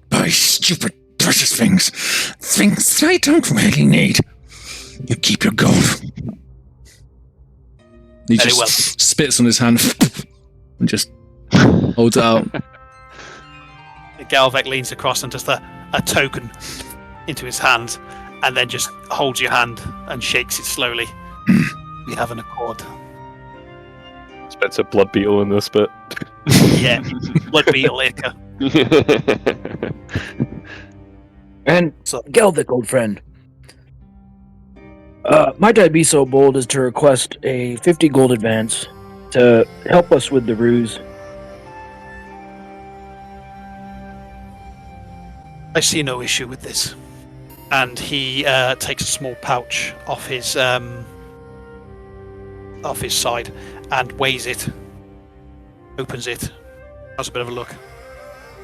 Buy stupid precious things. Things that I don't really need. You keep your gold. He Very just well. spits on his hand and just holds it out. Galvek leans across and just a token into his hand, and then just holds your hand and shakes it slowly. We have an accord. Spits a blood beetle in this bit. Yeah, blood beetle acre. And So- Gelvik, old friend. Might I be so bold as to request a 50 gold advance to help us with the ruse? I see no issue with this. And he takes a small pouch off his side and weighs it, opens it, has a bit of a look,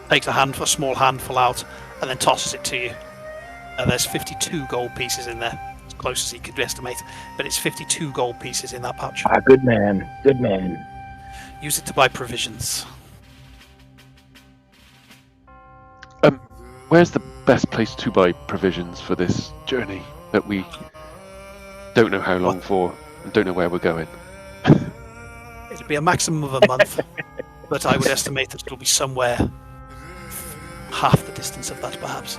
takes a small handful out, and then tosses it to you. There's 52 gold pieces in there, as close as he could estimate. But it's 52 gold pieces in that pouch. Ah, good man. Good man. Use it to buy provisions. Where's the best place to buy provisions for this journey that we don't know how long for and don't know where we're going? It'll be a maximum of a month, but I would estimate that it'll be somewhere half the distance of that, perhaps.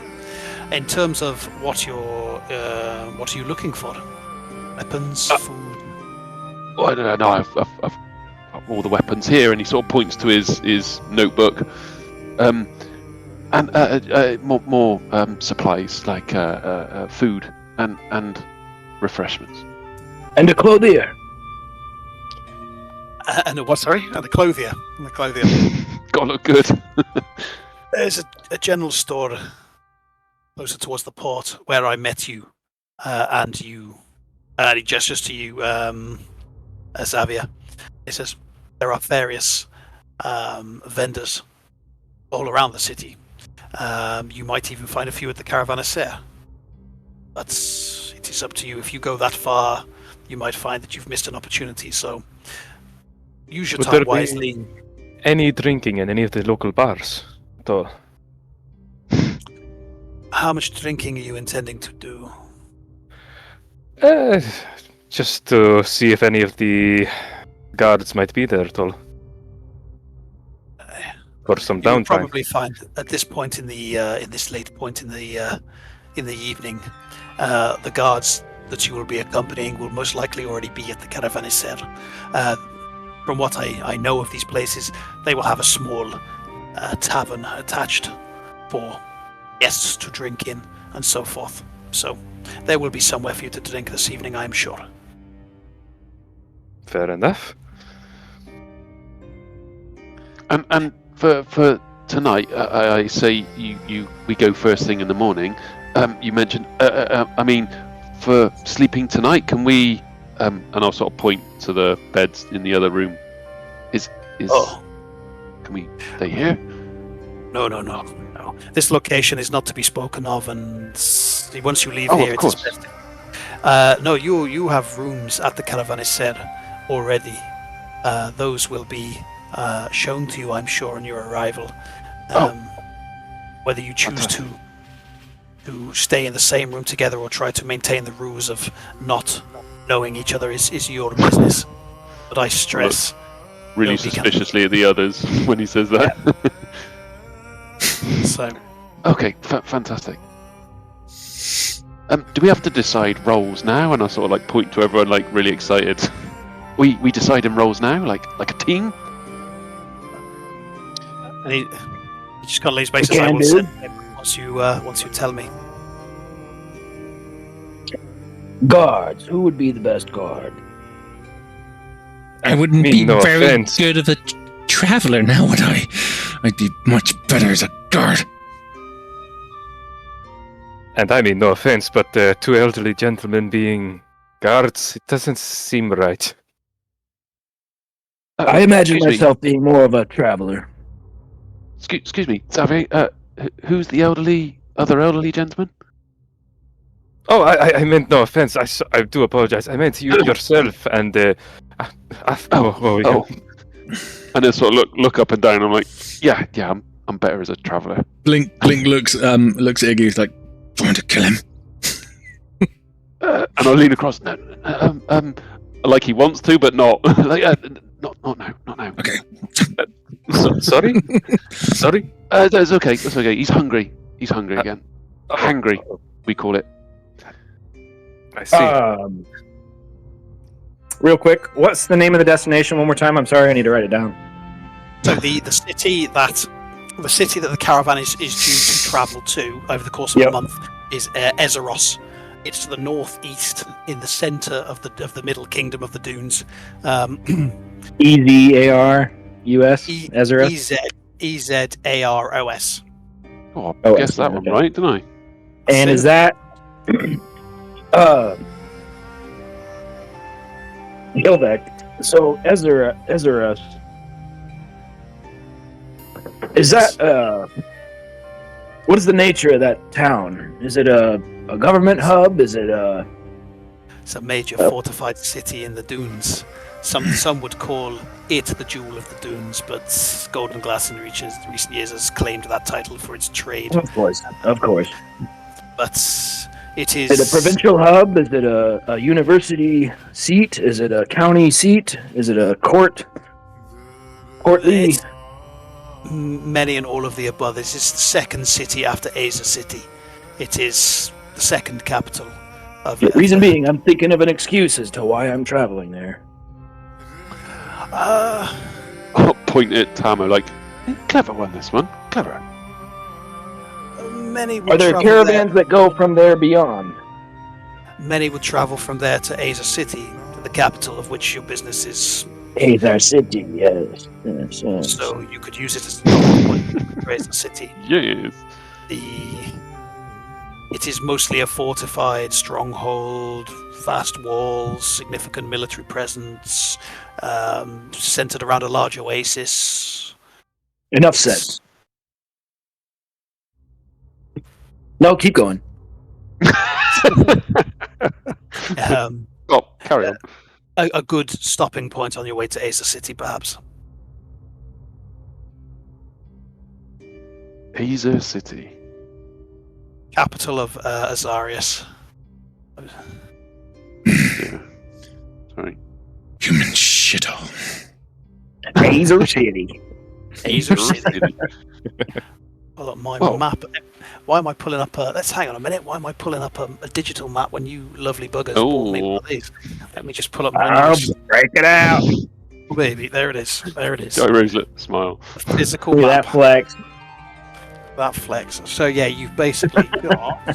In terms of what are you looking for? Weapons, food. Well, I don't know. I've got all the weapons here, and he sort of points to his notebook, and more supplies like food and refreshments. And a clothier. And a what? Sorry, and a clothier. And a clothier. Gotta look good. There's a general store closer towards the port where I met you, and you. And he gestures to you, Xavier. He says there are various vendors all around the city. You might even find a few at the Caravanserai. It is up to you. If you go that far, you might find that you've missed an opportunity. So use your Would time there wisely. be any drinking in any of the local bars? Though. How much drinking are you intending to do? Just to see if any of the guards might be there at all. For some You will downtime. probably find at this point in this late point in the evening, the guards that you will be accompanying will most likely already be at the Caravanserai. From what I know of these places, they will have a small tavern attached for guests to drink in and so forth. So there will be somewhere for you to drink this evening, I am sure. Fair enough. And for tonight, I say we go first thing in the morning. You mentioned, I mean, for sleeping tonight, can we? And I'll sort of point to the beds in the other room. Can we stay here? No. This location is not to be spoken of, and once you leave Oh, here, of it is course. best. No, you have rooms at the Caravanserai already. Those will be shown to you, I'm sure, on your arrival. Whether you choose to stay in the same room together or try to maintain the rules of not knowing each other is your business. But I stress, Really nobody can- suspiciously at the others when he says that. so Okay, fantastic. Do we have to decide roles now? And I sort of like point to everyone, like really excited. We decide in roles now, like a team. and he just got these bases. I can will do. send them once you tell me. Guards. Who would be the best guard? I wouldn't mean, be no very offense. good of a traveler now, would I? I'd be much better as a guard. And I mean, no offense, but two elderly gentlemen being guards, it doesn't seem right. I imagine excuse me. myself being more of a traveler. Excuse me, Xavier. Who's the other elderly gentleman? Oh, I meant no offense. I do apologize. I meant you yourself and Oh. And then sort of look up and down. I'm like, yeah, I'm better as a traveler. Blink looks at Iggy. He's like, trying to kill him. And I'll lean across. No, like he wants to, but not. Like, not now. Okay. sorry, sorry. That's okay. He's hungry. He's hungry again. Hangry, we call it. I see. Real quick, what's the name of the destination one more time? I'm sorry, I need to write it down. So the city that the caravan is due to travel to over the course of a month is Ezeros. It's to the northeast, in the centre of the Middle Kingdom of the Dunes. EZARUS? Ezeros? EZAROS. Oh, I Oh, guess that one okay. right, didn't I? And is that Gilbeck? So Ezeros. Is that what is the nature of that town? Is it a government hub? Is it a It's a major fortified city in the dunes. Some would call it the Jewel of the Dunes, but Golden Glass in recent years has claimed that title for its trade. Of course. But it is... Is it a provincial hub? Is it a university seat? Is it a county seat? Is it a courtly? It's many and all of the above. This is the second city after Aza City. It is the second capital of... The reason being, I'm thinking of an excuse as to why I'm traveling there. I'll point at Tamo like, clever one, this one. Clever. Many would Are there travel caravans that go from there beyond? Many would travel from there to Aza City, the capital of which your business is. Azar City, yes. So you could use it as a starting point for Aza City. Yes. It is mostly a fortified stronghold, vast walls, significant military presence, centered around a large oasis. Enough said. No, keep going. Carry on. A good stopping point on your way to Aza City, perhaps. Aza City. Capital of Azarius. Yeah. Sorry. Human shithole. Azar City. Aza City. Hold on, my Well- map. Why am I pulling up a... Let's hang on a minute. Why am I pulling up a digital map when you lovely buggers bought me one of these? Let me just pull up my I'll news. break it out. Oh, baby, there it is. There it is. Guy Roselet, smile. Physical Look at map. that flex. That flex. So yeah, you've basically got...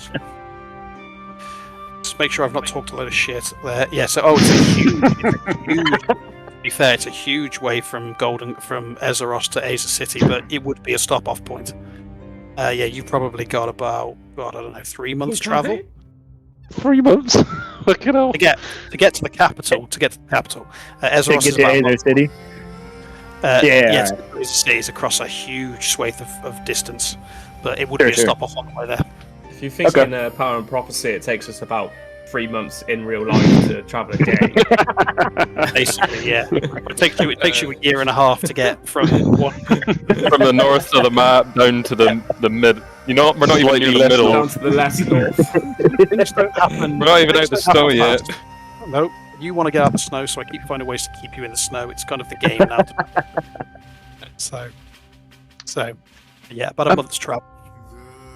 Just make sure I've not talked a load of shit there. Yeah, so it's a huge to be fair, it's a huge way from Ezeros to Aza City, but it would be a stop-off point. Yeah, you've probably got about, I don't know, 3 months travel 3 months? Look at all. to get to the capital. Ezeros Take is it to about Azar City. yes, it's across a huge swathe of distance, but it would be a stop-off on the way there. If you think in Power and Prophecy, it takes us about 3 months in real life to travel a day. Basically, yeah. It takes you a year and a half to get from one. From the north of the map down to the mid. You know, we're not even near the middle. Down to the less north. Things don't happen. We're not even out the snow yet. Nope. You want to get out the snow, so I keep finding ways to keep you in the snow. It's kind of the game now. So, yeah, about a month's travel.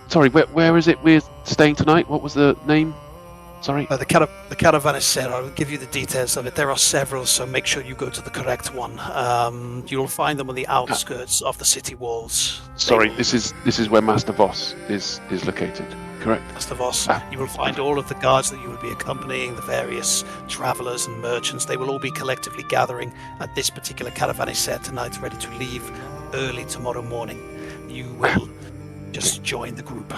Sorry, where is it we're staying tonight? What was the name? Sorry. The caravan is set. I'll give you the details of it. There are several, so make sure you go to the correct one. You'll find them on the outskirts of the city walls. Sorry, this is where Master Voss is located. Correct. Master Voss. You will find all of the guards that you will be accompanying, the various travelers and merchants. They will all be collectively gathering at this particular caravan set tonight, ready to leave early tomorrow morning. You will just join the group.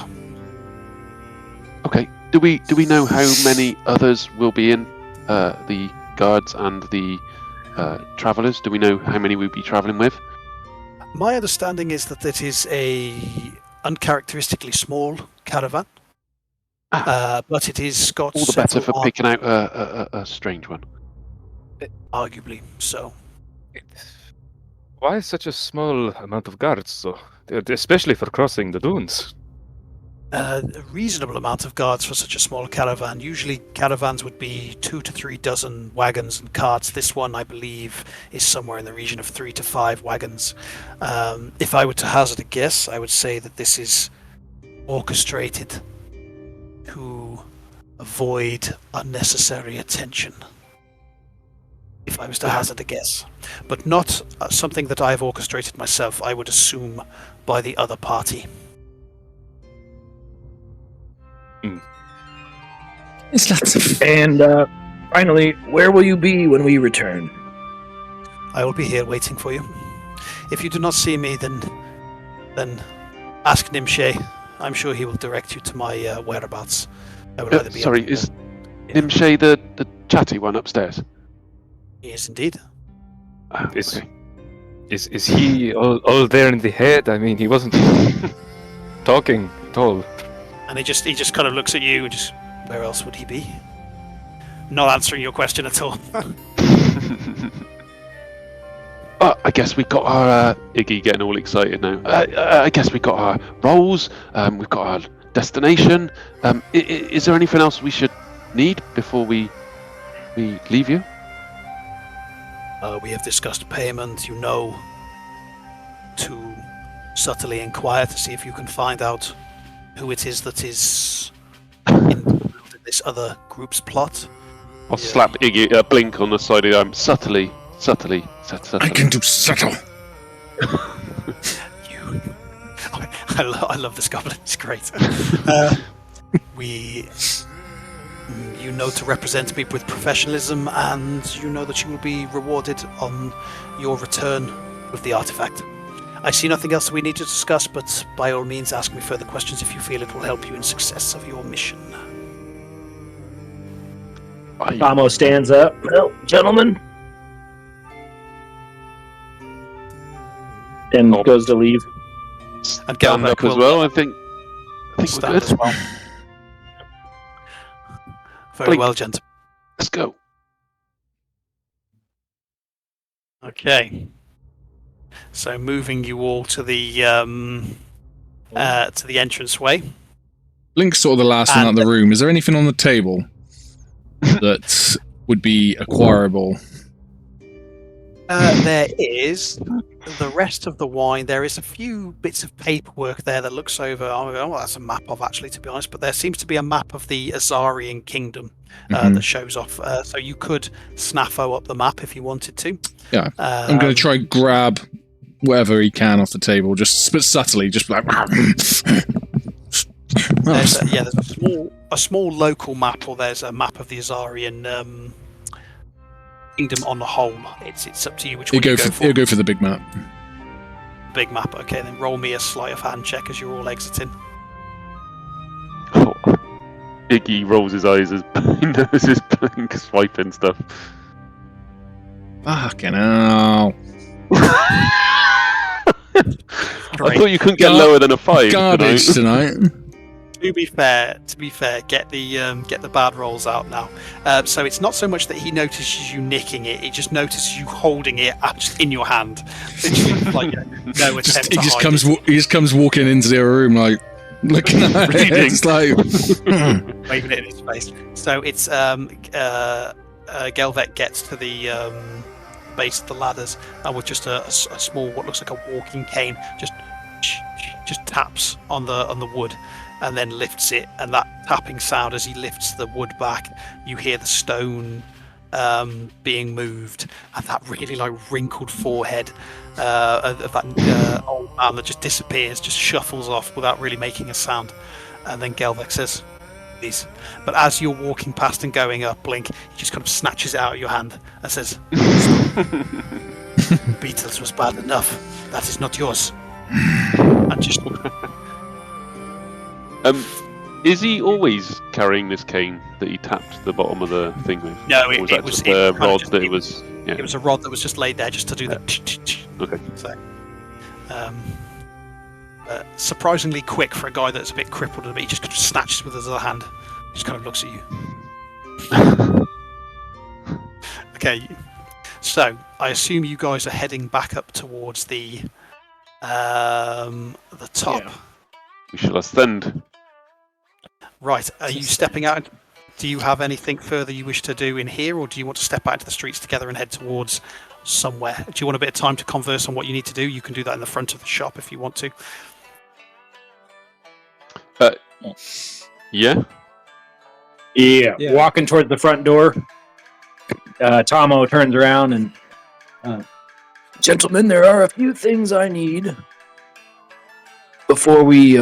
Okay. Do we know how many others will be in the guards and the travelers? Do we know how many we'll be traveling with? My understanding is that it is a uncharacteristically small caravan, but it is got All the better several for picking out a strange one. arguably so. Why such a small amount of guards, though? Especially for crossing the dunes. A reasonable amount of guards for such a small caravan. Usually caravans would be 2 to 3 dozen wagons and carts. This one, I believe, is somewhere in the region of 3 to 5 wagons. If I were to hazard a guess, I would say that this is orchestrated to avoid unnecessary attention. If I was to hazard a guess. But not something that I've orchestrated myself, I would assume, by the other party. There's lots of. And finally, where will you be when we return? I will be here waiting for you. If you do not see me, then ask Nimshe. I'm sure he will direct you to my whereabouts. I would either be Sorry, up- is Nimshe the chatty one upstairs? He is indeed. Is- Okay. Is he all there in the head? I mean, he wasn't talking at all. And he just kind of looks at you and just, where else would he be? not answering your question at all. I guess we got our Iggy getting all excited now. I guess we got our roles. We've got our destination. Is there anything else we should need before we leave you? We have discussed payment. You know to subtly inquire to see if you can find out who it is that is in this other group's plot. I'll slap Iggy Blink on the side of the arm. Subtly. I can do subtle. I love this goblin. It's great. You know to represent me with professionalism, and you know that you will be rewarded on your return with the artifact. I see nothing else we need to discuss, but by all means ask me further questions if you feel it will help you in success of your mission. Tomo stands up. Well, gentlemen. And goes to leave. And Stand up as well. I think we're stand good. as well. Very Blink. well, gentlemen. Let's go. Okay. So moving you all to the entranceway. Blink's sort of the last one out of the room. Is there anything on the table that would be acquirable? There is the rest of the wine. There is a few bits of paperwork there that looks over. Oh, well, that's a map of, actually, to be honest. But there seems to be a map of the Azarian kingdom that shows off. So you could snaffo up the map if you wanted to. Yeah, I'm going to try grab whatever he can off the table, just subtly, just like. There's a small local map, or there's a map of the Azarian kingdom on the whole. It's up to you which one you go for. He'll go for the big map. Big map. Okay, then roll me a sleight of hand check as you're all exiting. Oh, Iggy rolls his eyes as he notices Blink swiping stuff. Fucking hell. I thought you couldn't get lower than a 5. Garbage tonight. To be fair, get the bad rolls out now. So it's not so much that he notices you nicking it; he just notices you holding it just in your hand. Like no attempt. He just comes walking into the room like looking at it. It's like waving it in his face. So it's Gelvet gets to the base of the ladders, and with just a small, what looks like a walking cane, just taps on the wood. And then lifts it, and that tapping sound as he lifts the wood back, you hear the stone being moved, and that really wrinkled forehead of that old man that just disappears, just shuffles off without really making a sound. And then Gelvek says, "Please." But as you're walking past and going up, Blink, he just kind of snatches it out of your hand and says, "Beatles was bad enough. That is not yours." And just. Is he always carrying this cane that he tapped the bottom of the thing with? No, Or was it that was just it a kind of rod just- that it it was. Yeah. It was a rod that was just laid there just to do the. Okay. So, surprisingly quick for a guy that's a bit crippled, and he just kind of snatches with his other hand. Just kind of looks at you. Okay, so I assume you guys are heading back up towards the top. Yeah. We shall ascend. Right, are you stepping out? Do you have anything further you wish to do in here, or do you want to step out into the streets together and head towards somewhere? Do you want a bit of time to converse on what you need to do? You can do that in the front of the shop if you want to. Yeah. Yeah. Yeah. Walking towards the front door. Tomo turns around and, gentlemen, there are a few things I need before we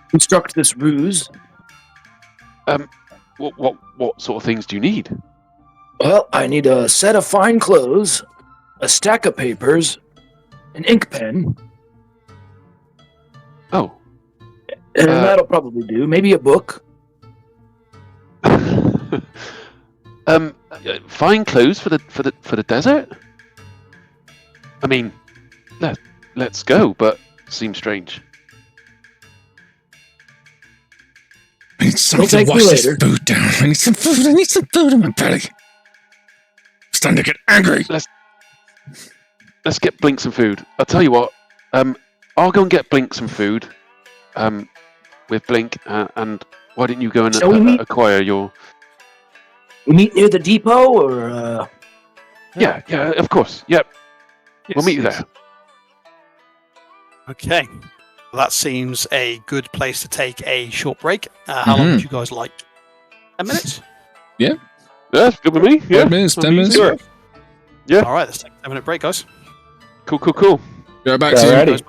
construct this ruse. What sort of things do you need? Well, I need a set of fine clothes, a stack of papers, an ink pen, Oh. and that'll probably do. Maybe a book. Fine clothes for the desert. I mean, let's go, but seems strange. need something to thank you wash this later. food down. I need some food. I need some food in my belly. I'm starting to get angry. Let's get Blink some food. I'll tell you what. I'll go and get Blink some food. With Blink, and why didn't you go and Shall we meet? acquire your? We meet near the depot, or Yeah, of course. Yep, we'll meet you there. Okay. Well, that seems a good place to take a short break. How long would you guys like? 10 minutes? Yeah, that's good with me. Yeah, 5 minutes, 10 I'm minutes. easy. Sure. Yeah. All right, let's take a 10-minute break, guys. Cool. Go back to you. alrighty.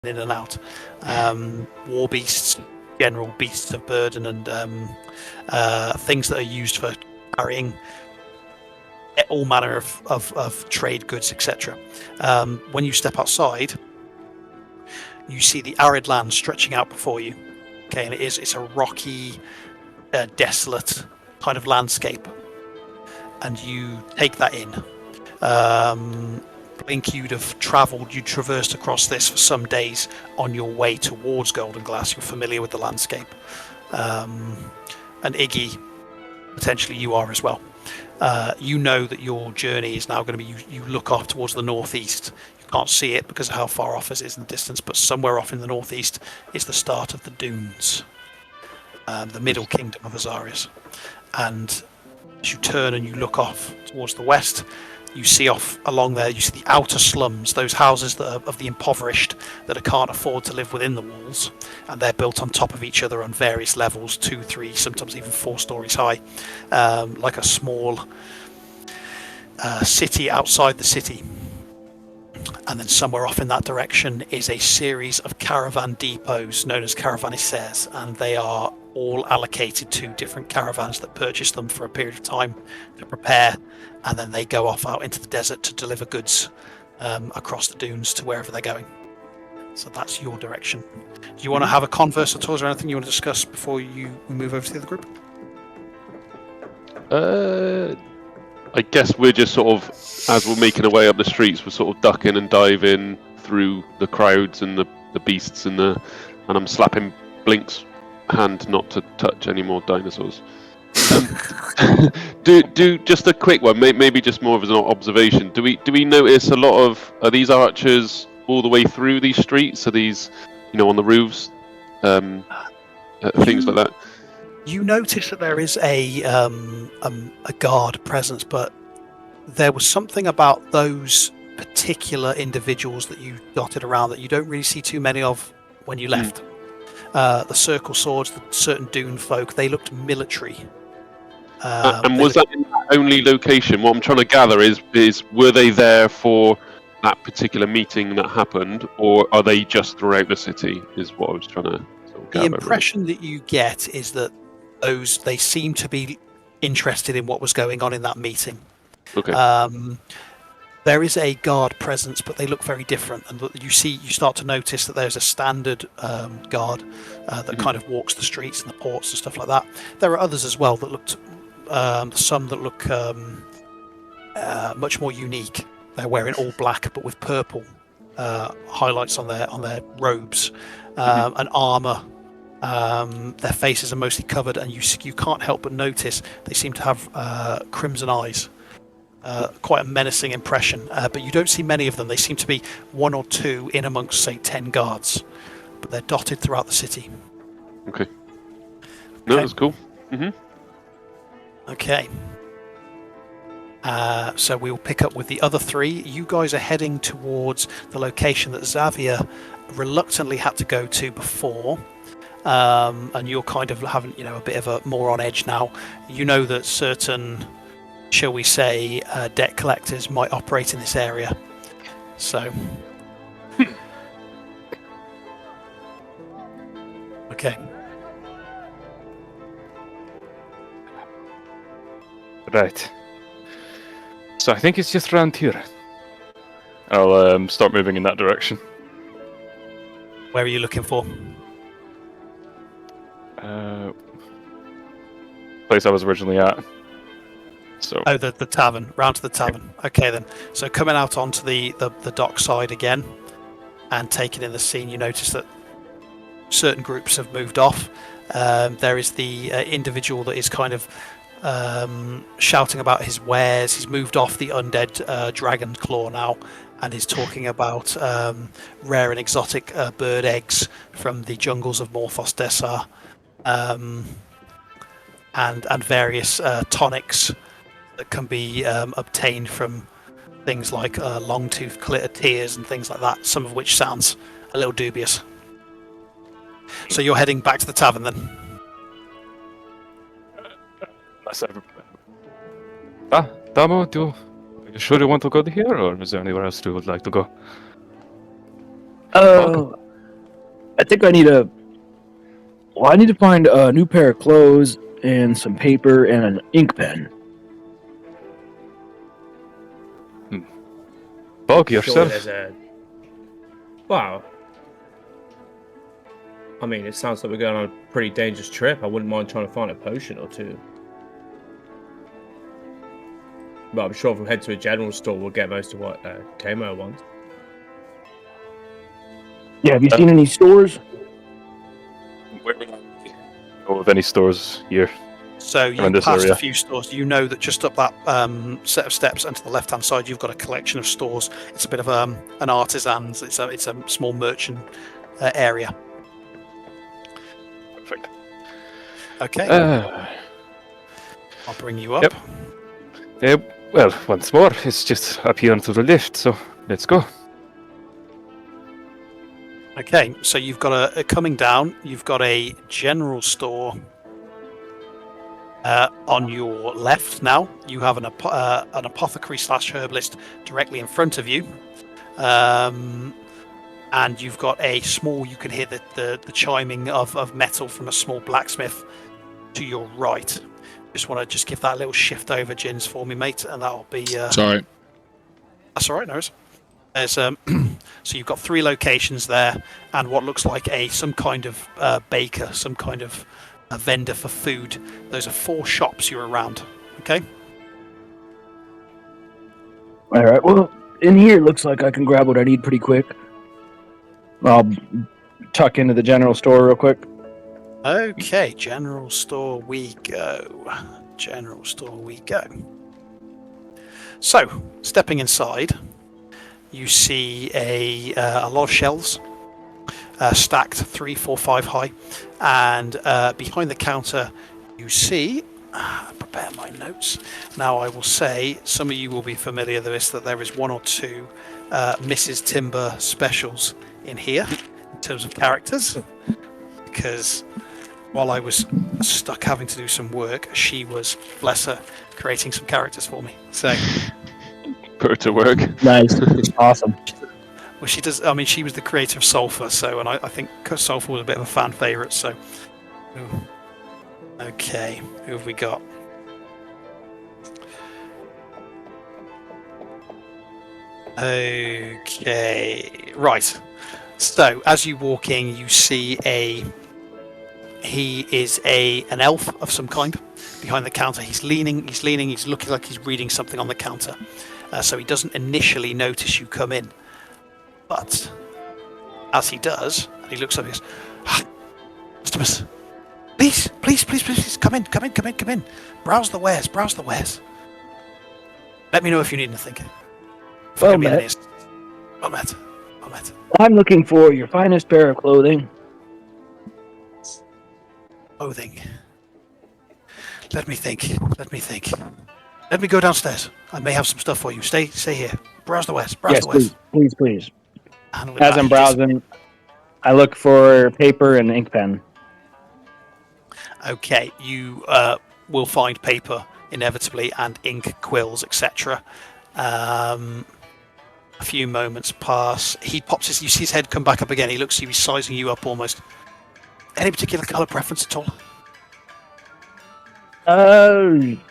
in and out. War beasts, general beasts of burden, and things that are used for carrying all manner of trade goods, etc. When you step outside, you see the arid land stretching out before you. Okay, and it's a rocky, desolate kind of landscape, and you take that in. Blink, you'd traversed across this for some days on your way towards Golden Glass. You're familiar with the landscape. And Iggy, potentially you are as well. You know that your journey is now going to be, you look off towards the northeast. You can't see it because of how far off it is in the distance, but somewhere off in the northeast is the start of the dunes, the middle kingdom of Azarius. And as you turn and you look off towards the west, you see off along there, you see the outer slums, those houses that are of the impoverished that can't afford to live within the walls, and they're built on top of each other on various levels, 2, 3, sometimes even 4 stories high, like a small city outside the city. And then somewhere off in that direction is a series of caravan depots known as caravanserais, and they are all allocated to different caravans that purchase them for a period of time to prepare, and then they go off out into the desert to deliver goods across the dunes to wherever they're going. So that's your direction. Do you want to have a converse at all? Is there anything you want to discuss before we move over to the other group? I guess we're just sort of, as we're making our way up the streets, we're sort of ducking and diving through the crowds and the beasts and I'm slapping Blink's hand not to touch any more dinosaurs. Do just a quick one, maybe just more of an observation. Do we notice a lot of, are these archers all the way through these streets? Are these, on the roofs, things like that? You notice that there is a guard presence, but there was something about those particular individuals that you dotted around that you don't really see too many of when you left. The circle swords, the certain dune folk, they looked military. And was that in that only location? What I'm trying to gather is were they there for that particular meeting that happened, or are they just throughout the city? Is what I was trying to sort of gather. The impression that you get is that they seem to be interested in what was going on in that meeting. Okay. There is a guard presence, but they look very different, and you start to notice that there's a standard guard that kind of walks the streets and the ports and stuff like that. There are others as well that looked, some that look much more unique. They're wearing all black, but with purple highlights on their robes and armor. Their faces are mostly covered, and you can't help but notice they seem to have crimson eyes. Quite a menacing impression, but you don't see many of them. They seem to be one or two in amongst, say, 10 guards, but they're dotted throughout the city. Okay. No, that's cool. Okay. So we'll pick up with the other three. You guys are heading towards the location that Xavier reluctantly had to go to before. And you're kind of having, a bit of a more on edge now. You know that certain, shall we say, debt collectors might operate in this area. So. Okay. Right. So I think it's just around here. I'll start moving in that direction. Where are you looking for? Place I was originally at. So. Oh, the tavern. Round to the tavern. Okay, then. So coming out onto the dock side again and taking in the scene, you notice that certain groups have moved off. There is the individual that is kind of shouting about his wares. He's moved off the undead dragon claw now and is talking about rare and exotic bird eggs from the jungles of Morphos Dessar, and various tonics that can be obtained from things like long-tooth tears and things like that, some of which sounds a little dubious. So you're heading back to the tavern then? Damo, are you sure you want to go here, or is there anywhere else you would like to go? I think I need to find a new pair of clothes and some paper and an ink pen. Bog Sure, yourself. Wow. I mean, it sounds like we're going on a pretty dangerous trip. I wouldn't mind trying to find a potion or two. But I'm sure if we head to a general store, we'll get most of what Tamo wants. Yeah, have you seen any stores? Where do you know of any stores here? So you Around this passed area. a few stores. You know that just up that set of steps and to the left-hand side, you've got a collection of stores. It's a bit of an artisan's. It's a small merchant area. Perfect. Okay, I'll bring you up. Yep. Well, once more, it's just up here onto the lift, so let's go. Okay, so you've got coming down. You've got a general store on your left now. You have an apothecary / herbalist directly in front of you, and you've got a small. You can hear the chiming of metal from a small blacksmith to your right. Just want to give that little shift over, Jins, for me, mate, and that'll be. Sorry. That's all right, no worries. There's so you've got 3 locations there, and what looks like some kind of baker, some kind of a vendor for food. Those are 4 shops you're around. Okay. All right. Well, in here it looks like I can grab what I need pretty quick. I'll tuck into the general store real quick. Okay, general store we go. General store we go. So, stepping inside, you see a lot of shelves stacked 3, 4, 5 high, and behind the counter you see. Prepare my notes. Now I will say some of you will be familiar with this, that there is 1 or 2 Mrs. Timber specials in here in terms of characters, because while I was stuck having to do some work, she was, bless her, creating some characters for me. So Put her to work. Nice. Awesome. well, she does. I mean, she was the creator of Sulphur, so, and I think Sulphur was a bit of a fan favorite. So, ooh. Okay, who have we got? Okay, right. So as you walk in, you see he is an elf of some kind behind the counter. He's leaning. He's looking like he's reading something on the counter. So he doesn't initially notice you come in, but as he does, and he looks up, he goes, "Customers, please, come in. Browse the wares. Let me know if you need anything." Well met. Well met. I'm looking for your finest pair of clothing. Clothing. Let me think. Let me go downstairs. I may have some stuff for you. Stay here. Browse the wares. Yes, please. And with As that, I'm he just- browsing, I look for paper and ink pen. Okay, you will find paper inevitably and ink, quills, etc. A few moments pass. He pops you see his head come back up again. He looks at you. He's sizing you up almost. Any particular colour preference at all?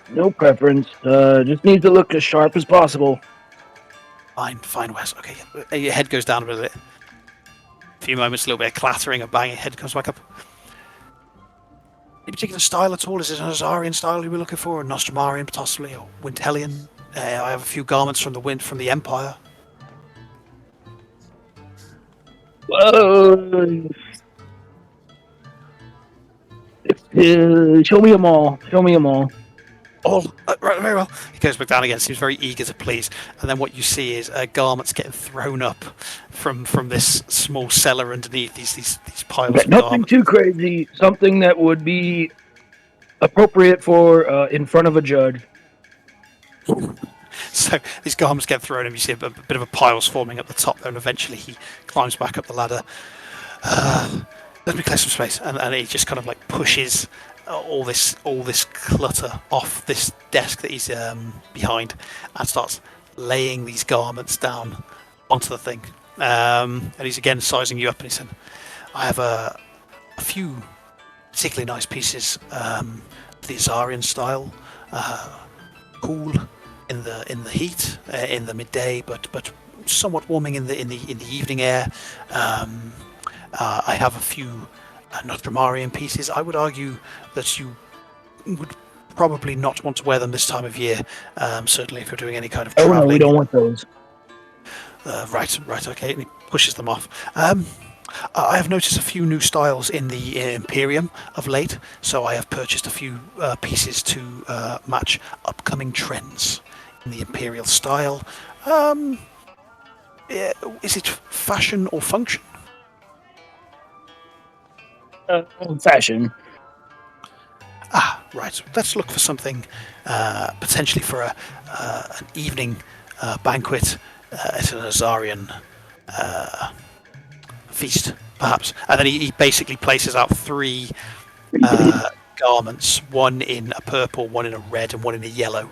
No preference. Just needs to look as sharp as possible. Fine, Wes. Okay, your head goes down a bit. A few moments, a little bit of clattering, a banging, head comes back up. Any particular style at all? Is it an Azarian style you were looking for, or Nostramarian possibly, or Wintelian? I have a few garments from the Empire. Show me them all. All right, very well. He goes back down again. Seems very eager to please. And then what you see is garments getting thrown up from this small cellar underneath these piles of Nothing garments. too crazy. Something that would be appropriate for in front of a judge. So these garments get thrown, and you see a bit of a piles forming at the top there, and eventually he climbs back up the ladder. Let me clear some space, and he just kind of like pushes all this clutter off this desk that he's behind, and starts laying these garments down onto the thing. And he's again sizing you up, and he said, "I have a few particularly nice pieces, the Azarian style, cool in the heat in the midday, but somewhat warming in the evening air. I have a few Nostramarian pieces. I would argue that you would probably not want to wear them this time of year. Certainly, if you're doing any kind of traveling." Oh no, we don't want those. Right, okay. And he pushes them off. I have noticed a few new styles in the Imperium of late, so I have purchased a few pieces to match upcoming trends in the Imperial style. Is it fashion or function? Fashion. Right. Let's look for something potentially for an evening banquet at an Azarian feast, perhaps. And then he basically places out 3 garments, one in a purple, one in a red, and one in a yellow.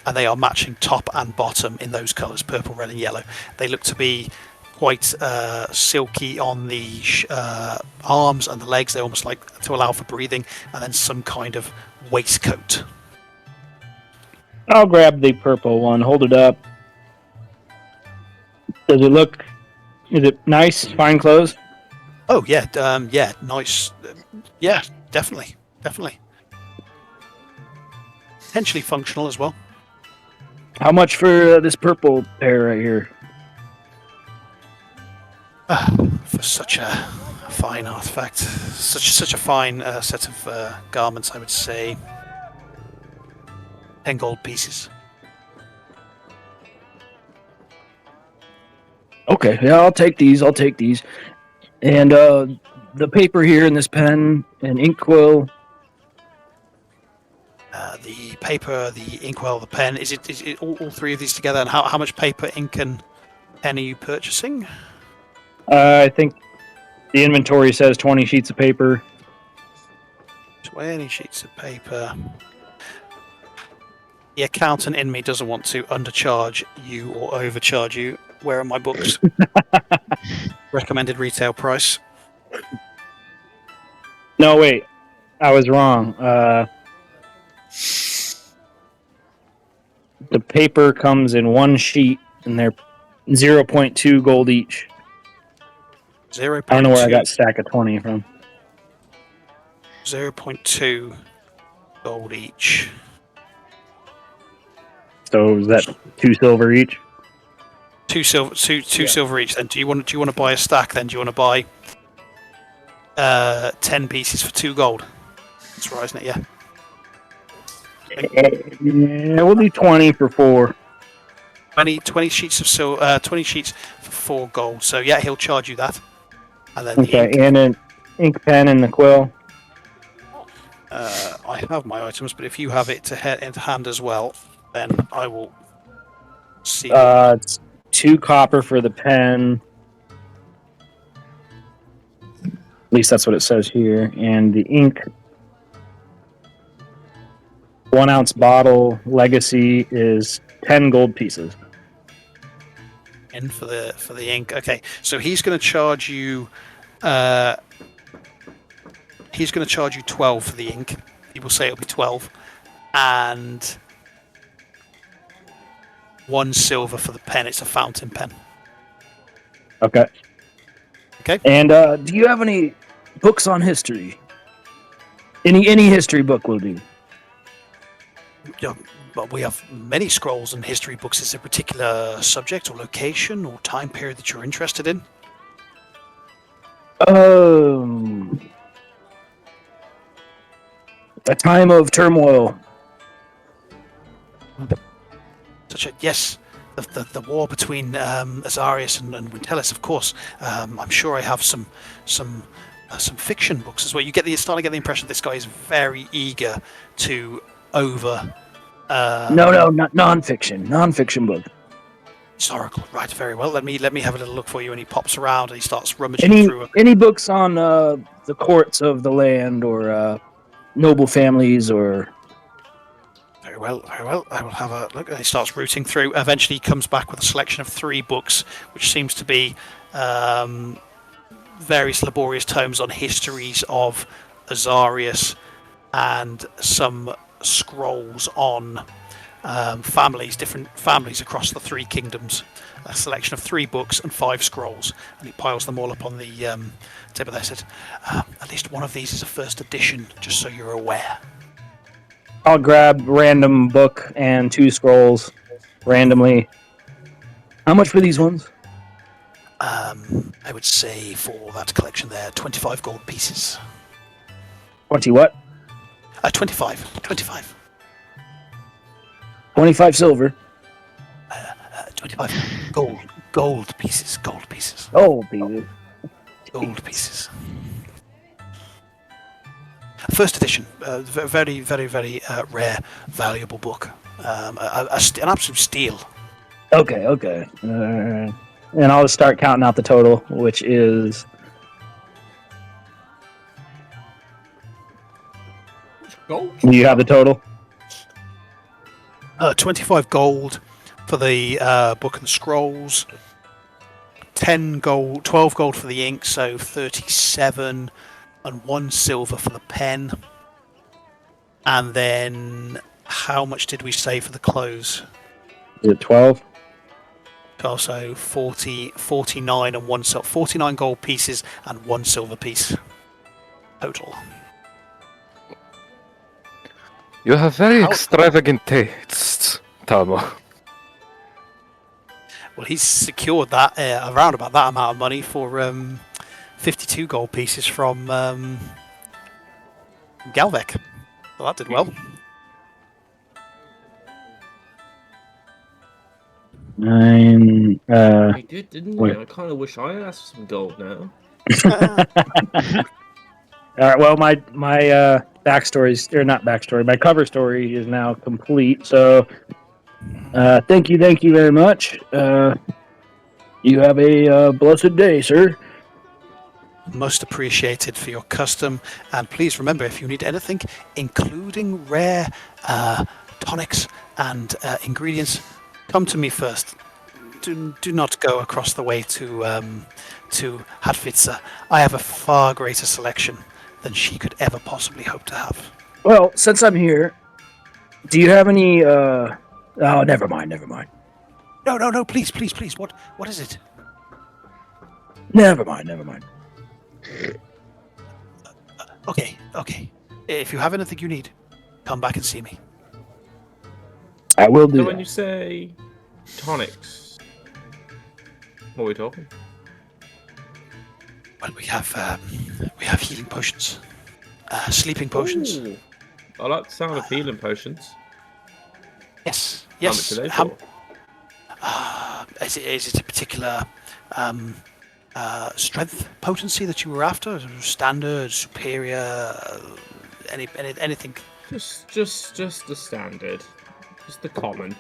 And they are matching top and bottom in those colours, purple, red, and yellow. They look to be quite silky on the arms and the legs. They almost like to allow for breathing, and then some kind of waistcoat. I'll grab the purple one. Hold it up. Does it look? Is it nice? Fine clothes? Oh yeah, yeah, nice. Yeah, definitely. Potentially functional as well. How much for this purple pair right here? For such a fine artifact, such a fine set of garments, I would say 10 gold pieces. Okay, yeah, I'll take these. And the paper here in this pen and inkwell. The paper, the inkwell, the pen. Is it all three of these together? And how much paper, ink, and pen are you purchasing? I think the inventory says 20 sheets of paper. 20 sheets of paper. The accountant in me doesn't want to undercharge you or overcharge you. Where are my books? Recommended retail price. No, wait, I was wrong. The paper comes in one sheet, and they're 0.2 gold each. 0.2. I don't know where I got stack of 20 from. 0.2 gold each. So is that 2 silver each? Two silver each. Then do you want to buy a stack? Then do you want to buy 10 pieces for 2 gold? That's right, isn't it? Yeah. Yeah, we'll do 20 for 4. 20 sheets of 20 sheets for 4 gold. So yeah, he'll charge you that. And then the Okay, ink. and an ink pen and the quill. I have my items, but if you have it in hand as well, then I will see. It's 2 copper for the pen. At least that's what it says here. And the ink, 1 ounce bottle. Legacy is 10 gold pieces. In for the ink. Okay, so he's going to charge you. He's going to charge you 12 for the ink. He will say it'll be 12, and 1 silver for the pen. It's a fountain pen. Okay. Okay. And do you have any books on history? Any history book will do. Yeah, but we have many scrolls and history books. Is there a particular subject or location or time period that you're interested in? A time of turmoil. Yes, the war between Azarius and Wintelis, of course. I'm sure I have some fiction books as well. Starting to get the impression this guy is very eager to over. No, not non-fiction book. Historical, right? Very well. Let me have a little look for you. And he pops around and he starts rummaging through. Any books on the courts of the land or noble families or. Very well. I will have a look. And he starts rooting through. Eventually, he comes back with a selection of 3 books, which seems to be various laborious tomes on histories of Azarius and some scrolls on different families across the 3 kingdoms. A selection of 3 books and 5 scrolls, and he piles them all up on the table there. Said, at least one of these is a first edition, just so you're aware. I'll grab random book and 2 scrolls randomly. How much for these ones? I would say for that collection there, 25 gold pieces. 20 what? 25. 25 silver. 25 gold pieces. Oh, baby. Gold pieces. First edition, very, very, very rare, valuable book. An absolute steal. Okay. And I'll just start counting out the total, which is. Gold? Do you have the total? 25 gold for the book and scrolls. 10 gold, 12 gold for the ink, so 37, and 1 silver for the pen. And then, how much did we say for the clothes? Is it 12? Also 40, 49 and 49 gold pieces and 1 silver piece total. You have very How- extravagant tastes, Tamo. Well, he's secured that around about that amount of money for 52 gold pieces from Galvek. Well, that did well. Nine. He did, didn't wait. he? I kind of wish I had some gold now. All right. Well, my backstory's or not backstory. My cover story is now complete. So, thank you very much. You have a blessed day, sir. Most appreciated for your custom, and please remember, if you need anything, including rare tonics and ingredients, come to me first. Do not go across the way to Hatfitza. I have a far greater selection than she could ever possibly hope to have. Well, since I'm here, do you have any? Oh, never mind. No, please. What is it? Never mind. Okay. If you have anything you need, come back and see me. I will do. So when you say tonics, what are we talking? Well, we have healing potions, sleeping potions. Ooh, I like the sound of healing potions. Yes. How much are they for? Is it a particular strength potency that you were after? Standard, superior, anything? Just the standard, just the common.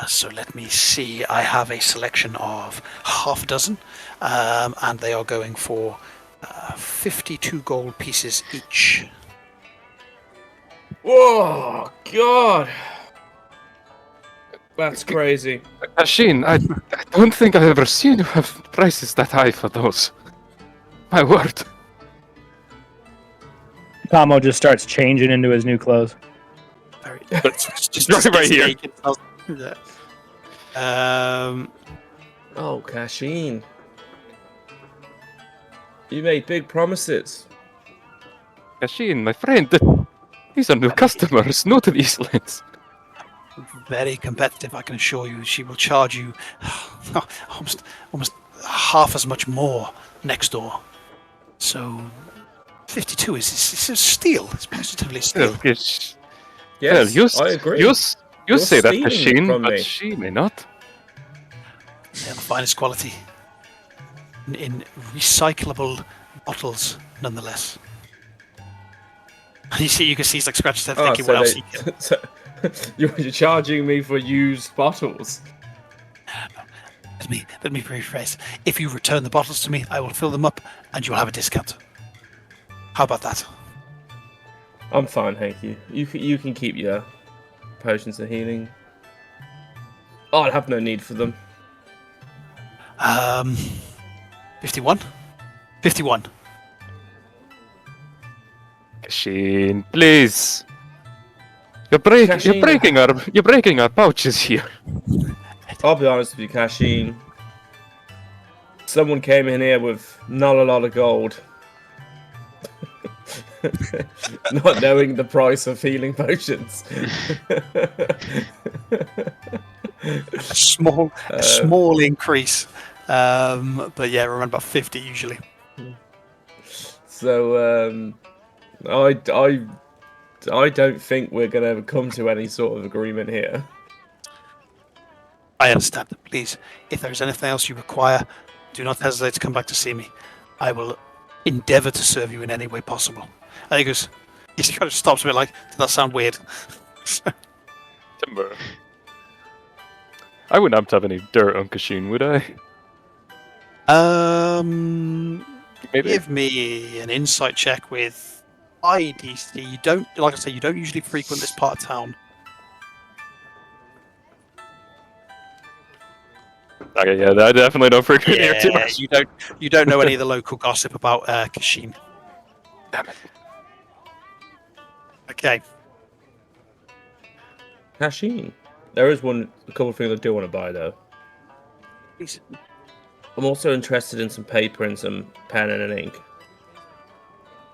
So let me see. I have a selection of half a dozen, and they are going for 52 gold pieces each. Whoa, God! That's crazy. Kashin, I don't think I've ever seen you have prices that high for those. My word. Tomo just starts changing into his new clothes. Very, Just right here. Yeah. Oh, Kashin. You made big promises. Kashin, my friend, these are new customers, new to these lands. Very competitive, I can assure you. She will charge you almost half as much more next door. So 52 is a steal. It's positively a steal. Yes. Yes, Well, I agree. You You're say that, stealing Kashin, from but me. she may not. They're the finest quality in recyclable bottles, nonetheless. You can see he's like scratching his head, thinking so what else he can. so you're charging me for used bottles. Let me rephrase. If you return the bottles to me, I will fill them up, and you'll have a discount. How about that? I'm fine, thank you. You can keep your potions of healing. I'll have no need for them. 51? 51. Kashin, please. You're Kashin. breaking our pouches here. I'll be honest with you, Kashin. Someone came in here with not a lot of gold. Not knowing the price of healing potions. A small increase. But yeah, remember about 50 usually. So, I don't think we're going to come to any sort of agreement here. I understand. Please, if there is anything else you require, do not hesitate to come back to see me. I will endeavour to serve you in any way possible. And he kind of stops a bit like, did that sound weird? Timber. I wouldn't have to have any dirt on Kashin, would I? Maybe. Give me an insight check with IDC. You don't, like I say, you don't usually frequent this part of town. Okay, yeah, I definitely don't frequent here too much. You don't know any of the local gossip about Kashin. Damn it. Okay. Kashin, There is a couple of things I do want to buy though. Please. I'm also interested in some paper and some pen and an ink.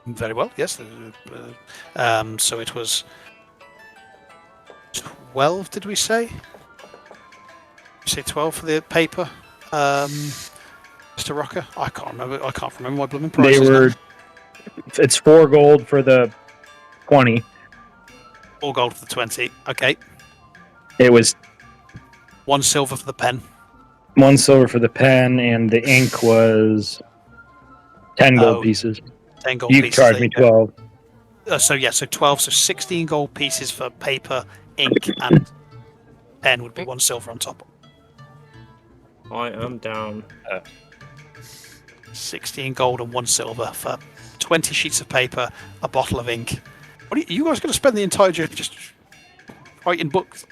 Very well. Yes. So it was 12. Did we say? Did you say 12 for the paper, Mr. Rocker? I can't remember. I can't remember my blooming prices. They were. now. It's 4 gold for the 20. 4 gold for the 20. Okay. It was 1 silver for the pen. 1 silver for the pen, and the ink was 10 gold Oh, pieces. 10 gold You pieces. charged there me you go. 12. So 12. So 16 gold pieces for paper, ink, and pen would be 1 silver on top. I am down. 16 gold and 1 silver for 20 sheets of paper, a bottle of ink. What are you guys going to spend the entire journey just writing books?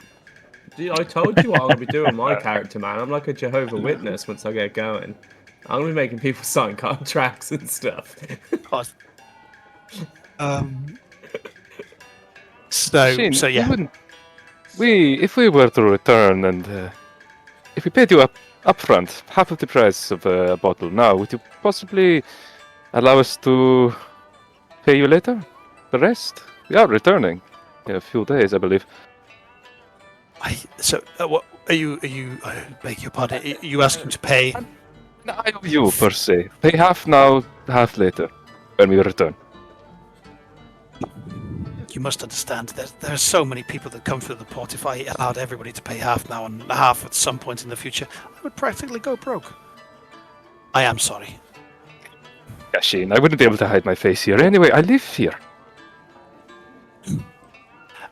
Dude, I told you what I'm going to be doing my character, man. I'm like a Jehovah Witness once I get going. I'm going to be making people sign contracts and stuff. God. So Shane, yeah. If we were to return and if we paid you up front, half of the price of a bottle now, would you possibly allow us to pay you later? The rest? We are returning in a few days, I believe. What are you? I beg your pardon. Are you asking to pay? I owe you, per se. Pay half now, half later, when we return. You must understand that there are so many people that come through the port. If I allowed everybody to pay half now and half at some point in the future, I would practically go broke. I am sorry. Yeah, Shane, I wouldn't be able to hide my face here. Anyway, I live here.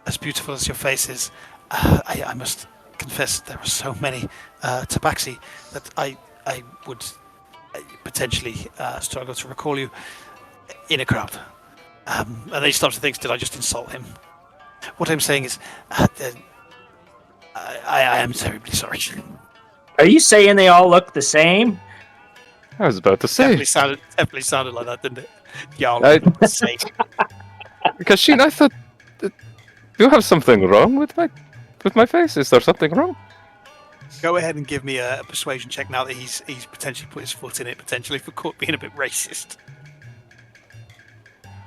As beautiful as your face is, I must confess there are so many tabaxi that I would potentially struggle to recall you in a crowd. And then he stops and thinks, did I just insult him? What I'm saying is, I am terribly sorry. Are you saying they all look the same? I was about to say. Definitely sounded like that, didn't it? Yeah, same. Because Shane, I thought, do you have something wrong with my face? Is there something wrong? Go ahead and give me a persuasion check now that he's potentially put his foot in it, potentially for caught being a bit racist.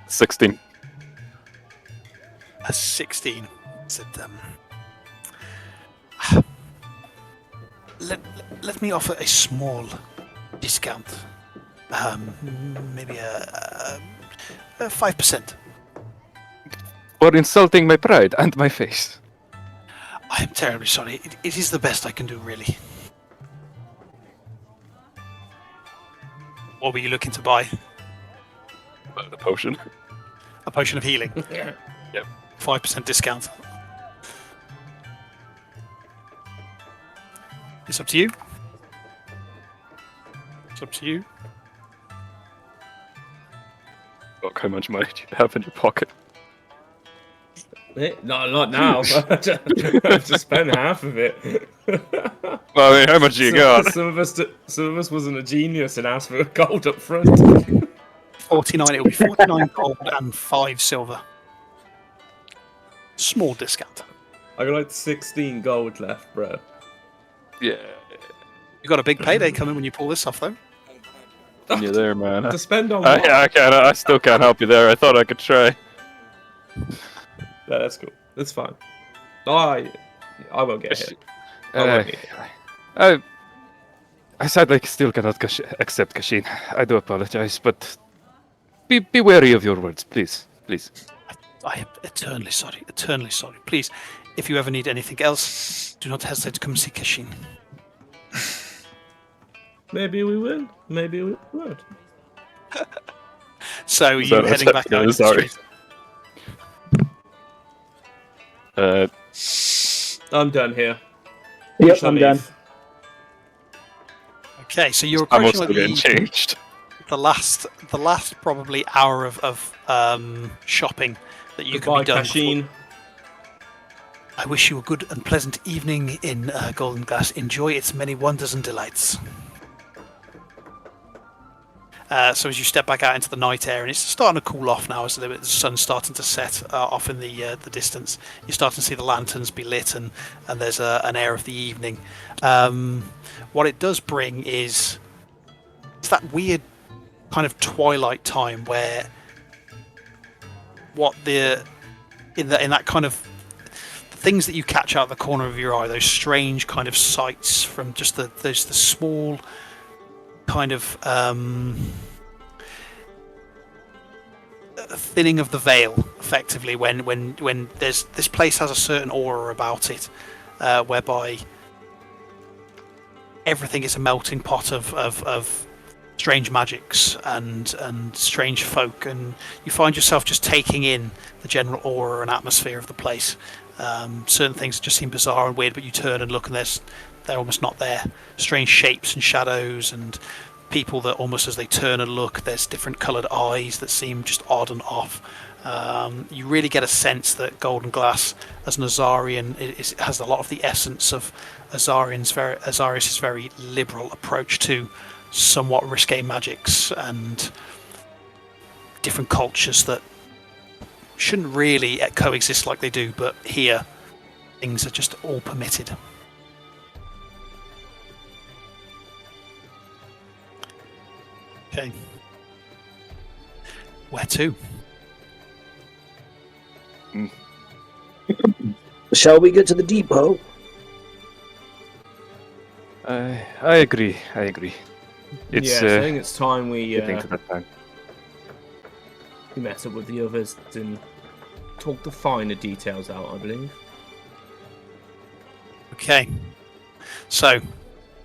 16. A 16. Said, let me offer a small discount. Maybe a 5%. For insulting my pride and my face. I am terribly sorry. It is the best I can do, really. What were you looking to buy? The potion. A potion of healing. Yeah. Yep. 5% discount. It's up to you. It's up to you. Look, how much money do you have in your pocket? Not now. But I have to spend half of it. Well, I mean, how much do you got? Some of us wasn't a genius and asked for gold up front. 49. It'll be 49 gold and 5 silver. Small discount. I got like 16 gold left, bro. Yeah. You got a big payday coming when you pull this off, though. You're there, man. To spend on Yeah, I can't. I still can't help you there. I thought I could try. No, that's cool. That's fine. I won't get hit. I won't get hit. I sadly still cannot accept Kashin. I do apologize, but be wary of your words, please. Please. I am eternally sorry. Eternally sorry. Please, if you ever need anything else, do not hesitate to come see Kashin. Maybe we will. Maybe we won't. So you're heading back out into the sorry. street. I'm done here. Yep, Shall I'm leave. done. Okay, so you're I'm approaching also getting like changed. the last probably hour of shopping that you can Goodbye, be done. Kashin. I wish you a good and pleasant evening in Golden Glass. Enjoy its many wonders and delights. So as you step back out into the night air, and it's starting to cool off now as the sun's starting to set off in the distance, you're starting to see the lanterns be lit, and there's an air of the evening. What it does bring is it's that weird kind of twilight time where in that kind of things that you catch out of the corner of your eye, those strange kind of sights from just the small kind of thinning of the veil, effectively, when there's this place has a certain aura about it, whereby everything is a melting pot of strange magics and strange folk, and you find yourself just taking in the general aura and atmosphere of the place. Certain things just seem bizarre and weird, but you turn and look, and they're almost not there. Strange shapes and shadows, and people that almost as they turn and look, there's different coloured eyes that seem just odd and off. You really get a sense that Golden Glass, as an Azarian, has a lot of the essence of Azarius' very liberal approach to somewhat risque magics and different cultures that shouldn't really coexist like they do, but here things are just all permitted. Okay. Where to? Shall we get to the depot? I agree. It's yeah, so I think it's time we getting to that time. we met up with the others and talk the finer details out, I believe. Okay. So,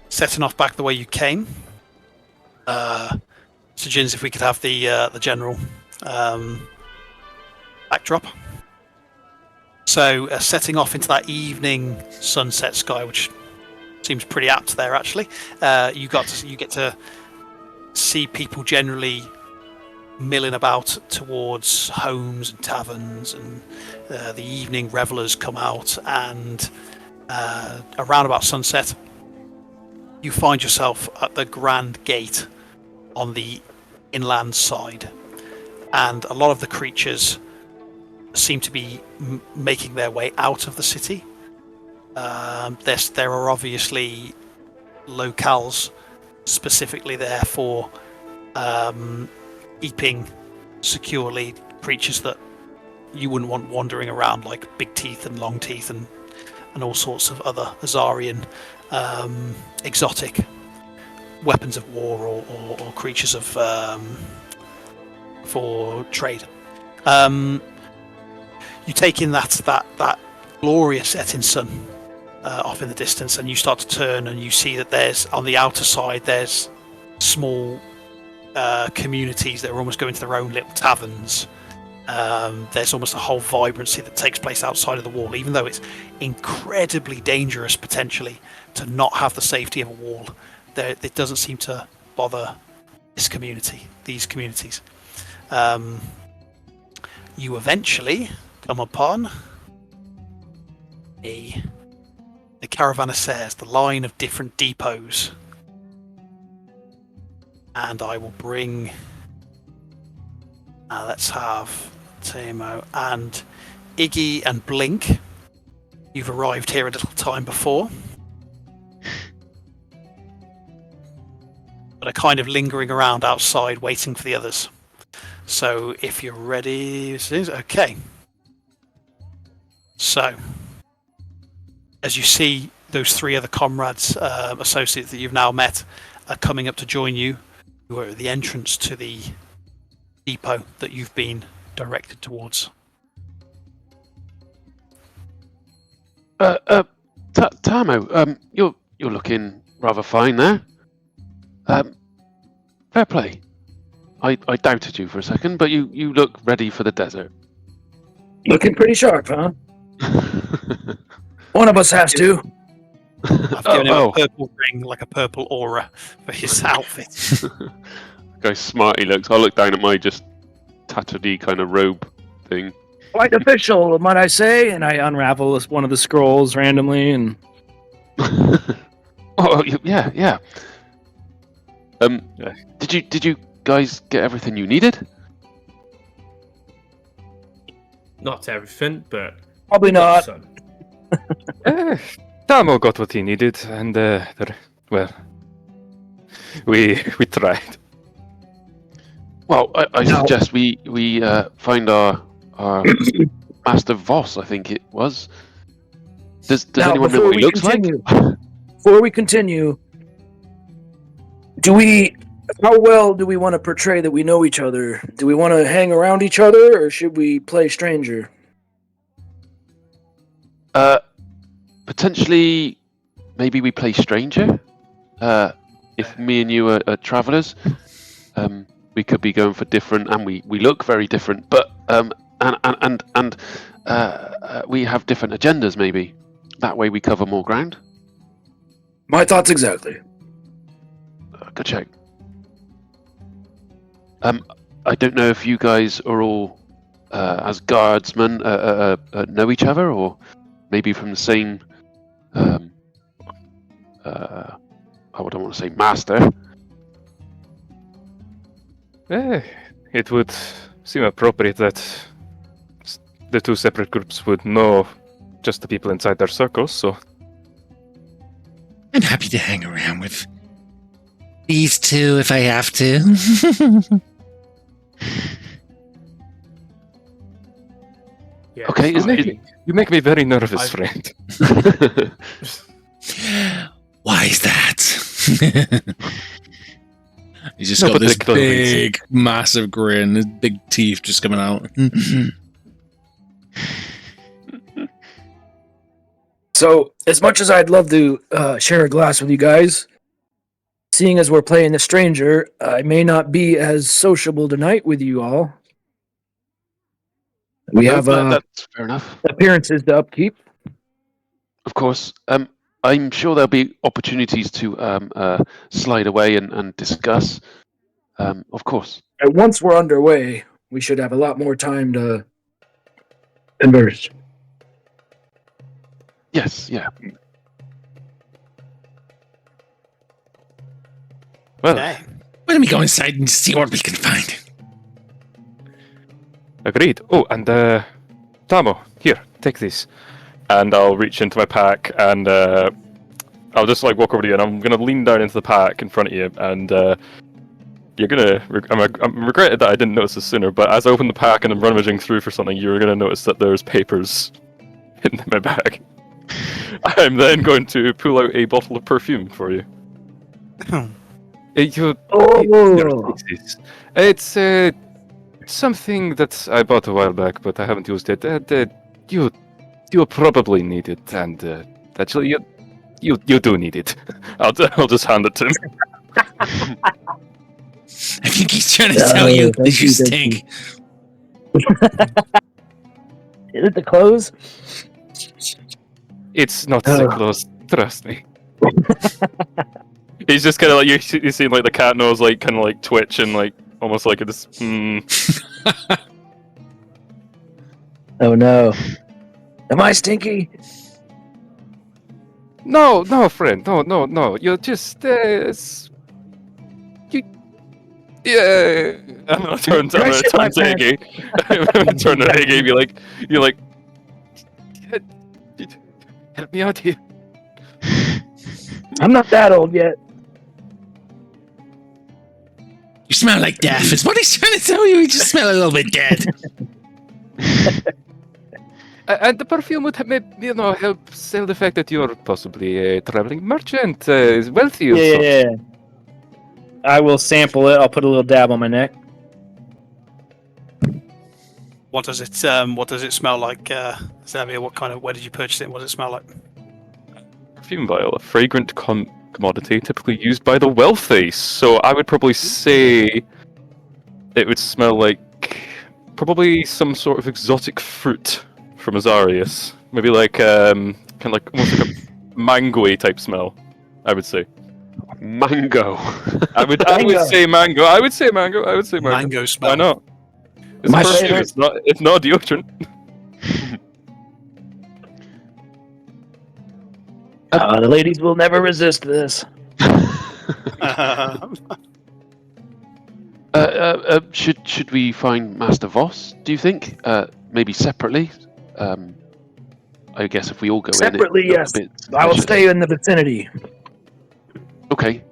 setting off back the way you came. So, Jins, if we could have the general backdrop. So, setting off into that evening sunset sky, which seems pretty apt there, actually. You get to see people generally milling about towards homes and taverns, and the evening revelers come out, and around about sunset, you find yourself at the Grand Gate on the inland side, and a lot of the creatures seem to be making their way out of the city. There are obviously locales specifically there for keeping securely creatures that you wouldn't want wandering around, like big teeth and long teeth and all sorts of other Azarian exotic weapons of war or creatures of for trade. You take in that glorious setting sun off in the distance, and you start to turn and you see that there's on the outer side there's small communities that are almost going to their own little taverns. There's almost a whole vibrancy that takes place outside of the wall, even though it's incredibly dangerous potentially to not have the safety of a wall. It doesn't seem to bother these communities. You eventually come upon the caravanserais, the line of different depots, and I will bring. Let's have Timo and Iggy and Blink. You've arrived here a little time before, but are kind of lingering around outside waiting for the others. So if you're ready, okay. So, as you see, those three other comrades, associates that you've now met, are coming up to join you. You are at the entrance to the depot that you've been directed towards. Tamo, you're looking rather fine there. Fair play. I doubted you for a second, but you look ready for the desert. Looking pretty sharp, huh? One of us has to. I've given him a purple ring, like a purple aura, for his outfit. How smart he looks. I look down at my just tattered kind of robe thing. Quite official, might I say? And I unravel one of the scrolls randomly, and Oh yeah. Did you guys get everything you needed? Not everything, but Probably we got not. some. Tamo got what he needed, and well, we tried. Well, I No. suggest we find our Master Voss. I think it was. Does Now, anyone know before what he we looks continue- like? Before we continue, how well do we want to portray that we know each other? Do we want to hang around each other, or should we play stranger? Potentially, maybe we play stranger. If me and you are travelers, we could be going for different, and we look very different. But and we have different agendas. Maybe that way we cover more ground. My thoughts exactly. Good check. I don't know if you guys are all as guardsmen know each other, or maybe from the same. I don't want to say master. It would seem appropriate that the two separate groups would know just the people inside their circles, so... I'm happy to hang around with these two if I have to. Yeah, Okay, it's isn't fine. it- You make me very nervous, I- friend. Why is that? He's just No, got but this they're close. big, massive grin, his big teeth just coming out. So, as much as I'd love to share a glass with you guys, seeing as we're playing the stranger, I may not be as sociable tonight with you all. We have that's fair enough. appearances to upkeep. Of course. I'm sure there'll be opportunities to slide away and discuss. Of course. And once we're underway, we should have a lot more time to converse. Yes. Yeah. Well, Okay. Why don't we go inside and see what we can find? agreed. Oh, and Tamo, here, take this. And I'll reach into my pack and I'll just like walk over to you and I'm gonna lean down into the pack in front of you and you're gonna. I'm regretted that I didn't notice this sooner. But as I open the pack and I'm rummaging through for something, you're gonna notice that there's papers in my bag. I'm then going to pull out a bottle of perfume for you. It's something that I bought a while back, but I haven't used it. You probably need it, and actually, you do need it. I'll just hand it to him. I think he's trying to tell you that you stink. Is it the clothes? It's not so close. Trust me. He's just kind of like you see like the cat nose like kind of like twitch and like almost like this. Oh no. Am I stinky? No, friend, no. You're just you. Yeah, I'm gonna turn to Iggy. I'm gonna turn to Iggy. Be like, help me out here. I'm not that old yet. You smell like death. It's what he's trying to tell you. You just smell a little bit dead. And the perfume would help sell the fact that you're possibly a traveling merchant, wealthy. Or such. Yeah. I will sample it. I'll put a little dab on my neck. What does it smell like, Xavier? Where did you purchase it? And what does it smell like? Perfume vial, a fragrant commodity typically used by the wealthy. So I would probably say it would smell like probably some sort of exotic fruit from Azarius. Maybe like kind of like almost like a mango-y type smell. I would say. Mango. I would say mango. I would say mango. Mango smell. Why not? It's My perfume. favorite- It's not deodorant. The ladies will never resist this. Should we find Master Voss? Do you think? Maybe separately. I guess if we all go Separately, in, it looks yes. a bit I will suspicious. stay in the vicinity. Okay.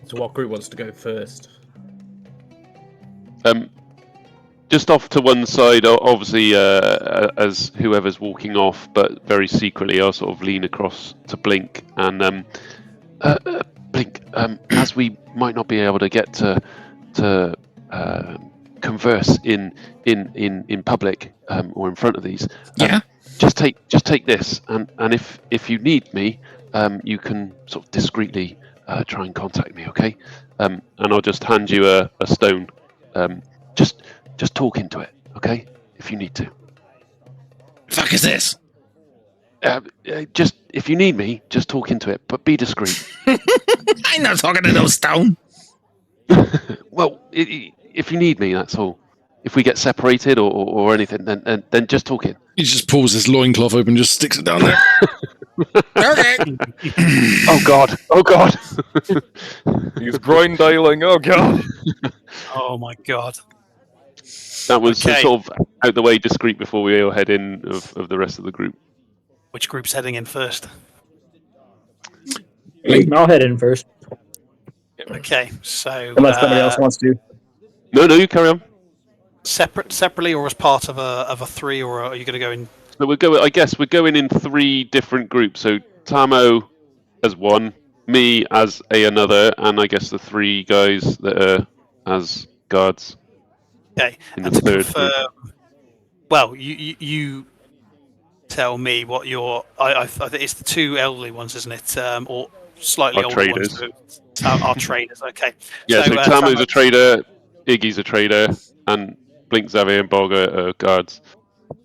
So what group wants to go first? Just off to one side, obviously, as whoever's walking off, but very secretly, I'll sort of lean across to Blink and Blink. As we might not be able to get to converse in public or in front of these. Yeah. Just take this, and if you need me, you can sort of discreetly try and contact me, okay? And I'll just hand you a stone. Just talk into it, okay? If you need to. Fuck is this? Just if you need me, just talk into it, but be discreet. I'm not talking to no stone. Well, if you need me, that's all. If we get separated or anything, then just talk in. He just pulls his loincloth open and just sticks it down there. Okay. Oh God! He's groin dialing. Oh god. Oh my god. That was Okay. sort of out the way, discreet before we all head in of the rest of the group. Which group's heading in first? I'll head in first, Okay, so unless somebody else wants to. No, you carry on. separately or as part of a three, or are you going to go in? So I guess we're going in 3 different groups. So Tamo as one, me as another, and I guess the 3 guys that are as guards. Okay, In and the to third confirm, well, you tell me what your. I think it's the 2 elderly ones, isn't it? Or slightly Our older traders. ones. Our traders. Okay. Yeah, so Tamo's Tamo- a trader, Iggy's a trader, and Blink, Xavier, and Bog are guards.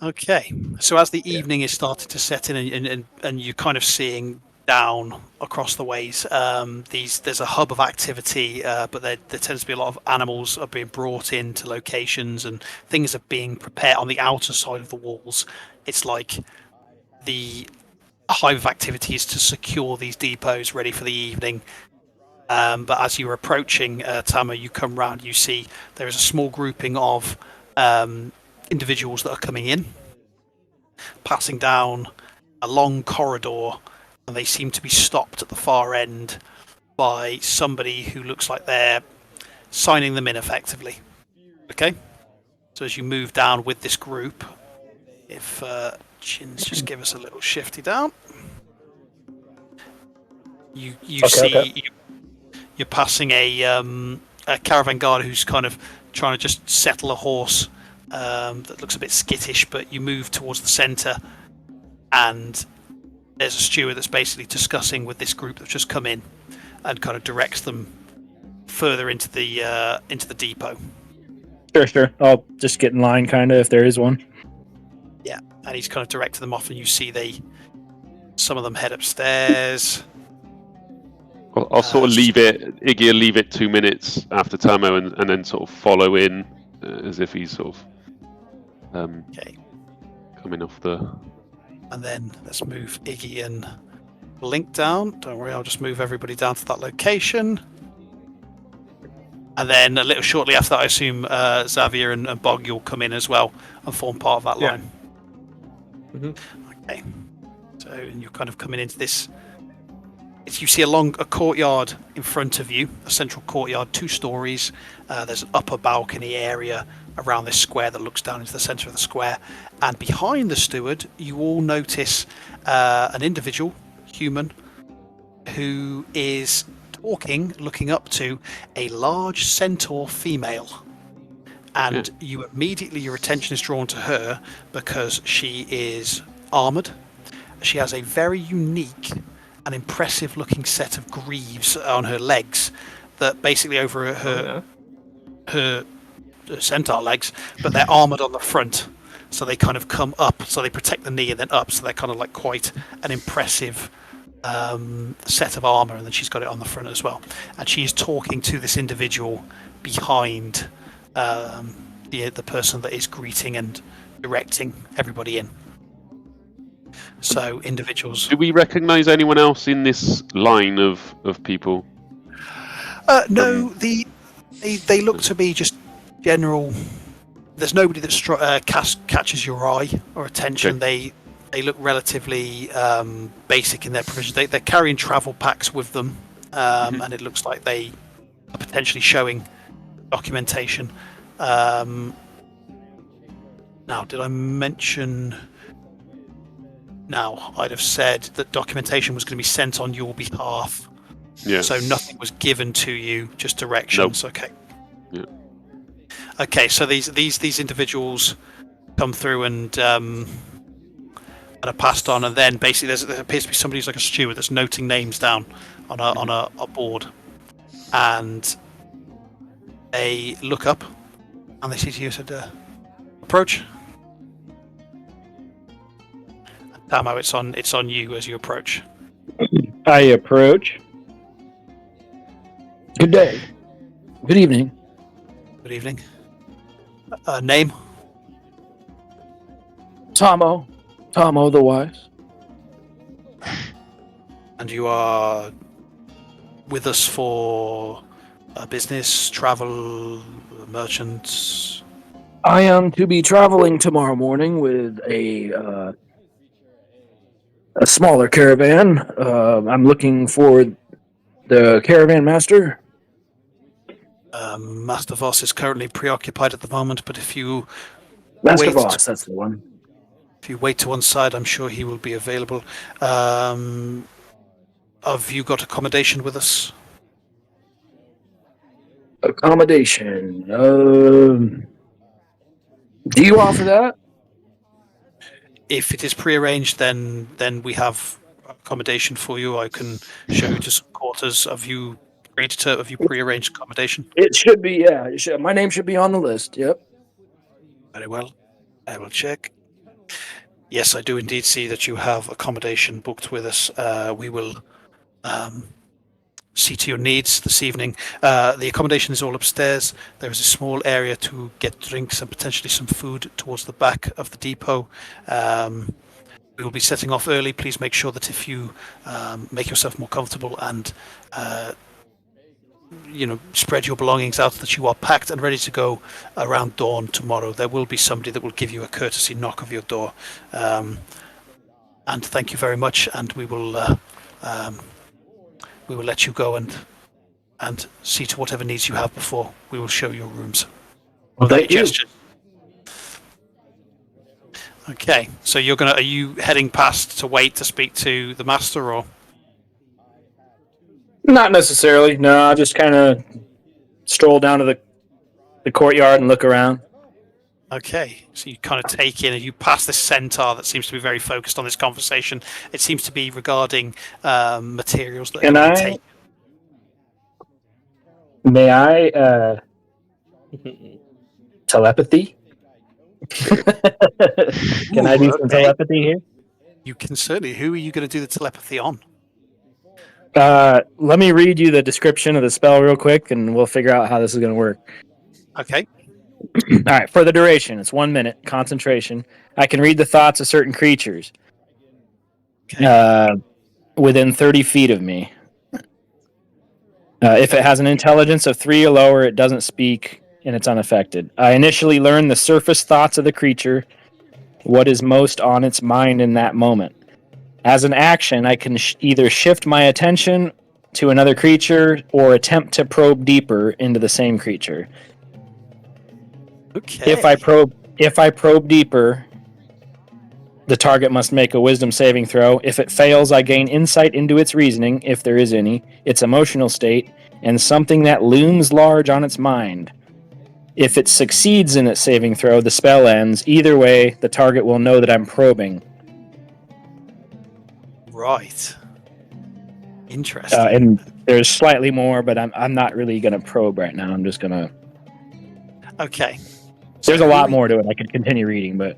Okay, so as the evening is starting to set in, and you're kind of seeing down across the ways, there's a hub of activity, but there tends to be a lot of animals are being brought into locations, and things are being prepared on the outer side of the walls. It's like the hive of activity is to secure these depots ready for the evening. But as you're approaching Tama, you come round, you see there is a small grouping of individuals that are coming in, passing down a long corridor, and they seem to be stopped at the far end by somebody who looks like they're signing them in effectively. Okay? So as you move down with this group, if Chins just give us a little shifty down, you see. Okay. You're passing a caravan guard who's kind of trying to just settle a horse that looks a bit skittish, but you move towards the centre, and there's a steward that's basically discussing with this group that's just come in, and kind of directs them further into the depot. Sure. I'll just get in line, kind of, if there is one. Yeah, and he's kind of directing them off, and you see some of them head upstairs. I'll sort of leave it. Iggy will leave it 2 minutes after Tamo, and then sort of follow in as if he's sort of Okay. coming off the. And then let's move Iggy and Blink down. Don't worry, I'll just move everybody down to that location. And then a little shortly after that, I assume Xavier and Bog, you'll come in as well and form part of that Yeah. line. Mm-hmm. Okay. So and you're kind of coming into this. You see a courtyard in front of you, a central courtyard, 2 stories. There's an upper balcony area around this square that looks down into the centre of the square. And behind the steward, you all notice an individual, human, who is talking, looking up to a large centaur female. And your attention is drawn to her because she is armoured. She has a very unique and impressive looking set of greaves on her legs that basically over her centaur legs, but they're armored on the front, so they kind of come up, so they protect the knee and then up, so they're kind of like quite an impressive set of armor, and then she's got it on the front as well, and she's talking to this individual behind the person that is greeting and directing everybody in. So individuals. Do we recognise anyone else in this line of people? No, the They look to be just general. There's nobody that catches your eye or attention. Okay. They look relatively basic in their provision. They're carrying travel packs with them, and it looks like they are potentially showing documentation. Now, did I mention? Now, I'd have said that documentation was going to be sent on your behalf. Yeah. So nothing was given to you, just directions. Nope. Okay. Yeah. Okay, so these individuals come through and are passed on, and then basically there appears to be somebody who's like a steward that's noting names down on a board, and they look up and they see you said approach. Tamo, it's on you as you approach. I approach. Good day. Good evening. Good evening. Name? Tomo the Wise. And you are with us for business, travel, merchants? I am to be traveling tomorrow morning with a smaller caravan. I'm looking for the caravan master. Master Voss is currently preoccupied at the moment, but if you Master wait, Voss, that's the one. if you wait to one side, I'm sure he will be available. Have you got accommodation with us? Accommodation. Do you offer that? If it is prearranged, then we have accommodation for you. I can show you to some quarters. Have you prearranged accommodation? It should be, yeah. It should, my name should be on the list. Yep. Very well. I will check. Yes, I do indeed see that you have accommodation booked with us. We will see to your needs this evening. The accommodation is all upstairs. There is a small area to get drinks and potentially some food towards the back of the depot. We will be setting off early. Please make sure that if you make yourself more comfortable and spread your belongings out, that you are packed and ready to go around dawn tomorrow. There will be somebody that will give you a courtesy knock of your door. And thank you very much. And we will let you go and see to whatever needs you have before we will show your rooms. Well, thank you. Okay, so are you heading past to wait to speak to the master, or? Not necessarily. No, I'll just kind of stroll down to the courtyard and look around. Okay, so you kind of take in, and you pass this centaur that seems to be very focused on this conversation. It seems to be regarding materials that Can are I? taken. May I telepathy? Can I do some okay. telepathy here? You can certainly. Who are you going to do the telepathy on? Let me read you the description of the spell real quick, and we'll figure out how this is going to work. Okay. All right, for the duration, it's 1 minute concentration. I can read the thoughts of certain creatures within 30 feet of me. If it has an intelligence of 3 or lower, it doesn't speak and it's unaffected. I initially learn the surface thoughts of the creature, what is most on its mind in that moment. As an action, I can either shift my attention to another creature or attempt to probe deeper into the same creature. Okay. If I probe deeper, the target must make a wisdom saving throw. If it fails, I gain insight into its reasoning, if there is any, its emotional state, and something that looms large on its mind. If it succeeds in its saving throw, the spell ends. Either way, the target will know that I'm probing. Right. Interesting. And there's slightly more, but I'm not really going to probe right now. I'm just going to... Okay. There's a lot more to it. I could continue reading, but...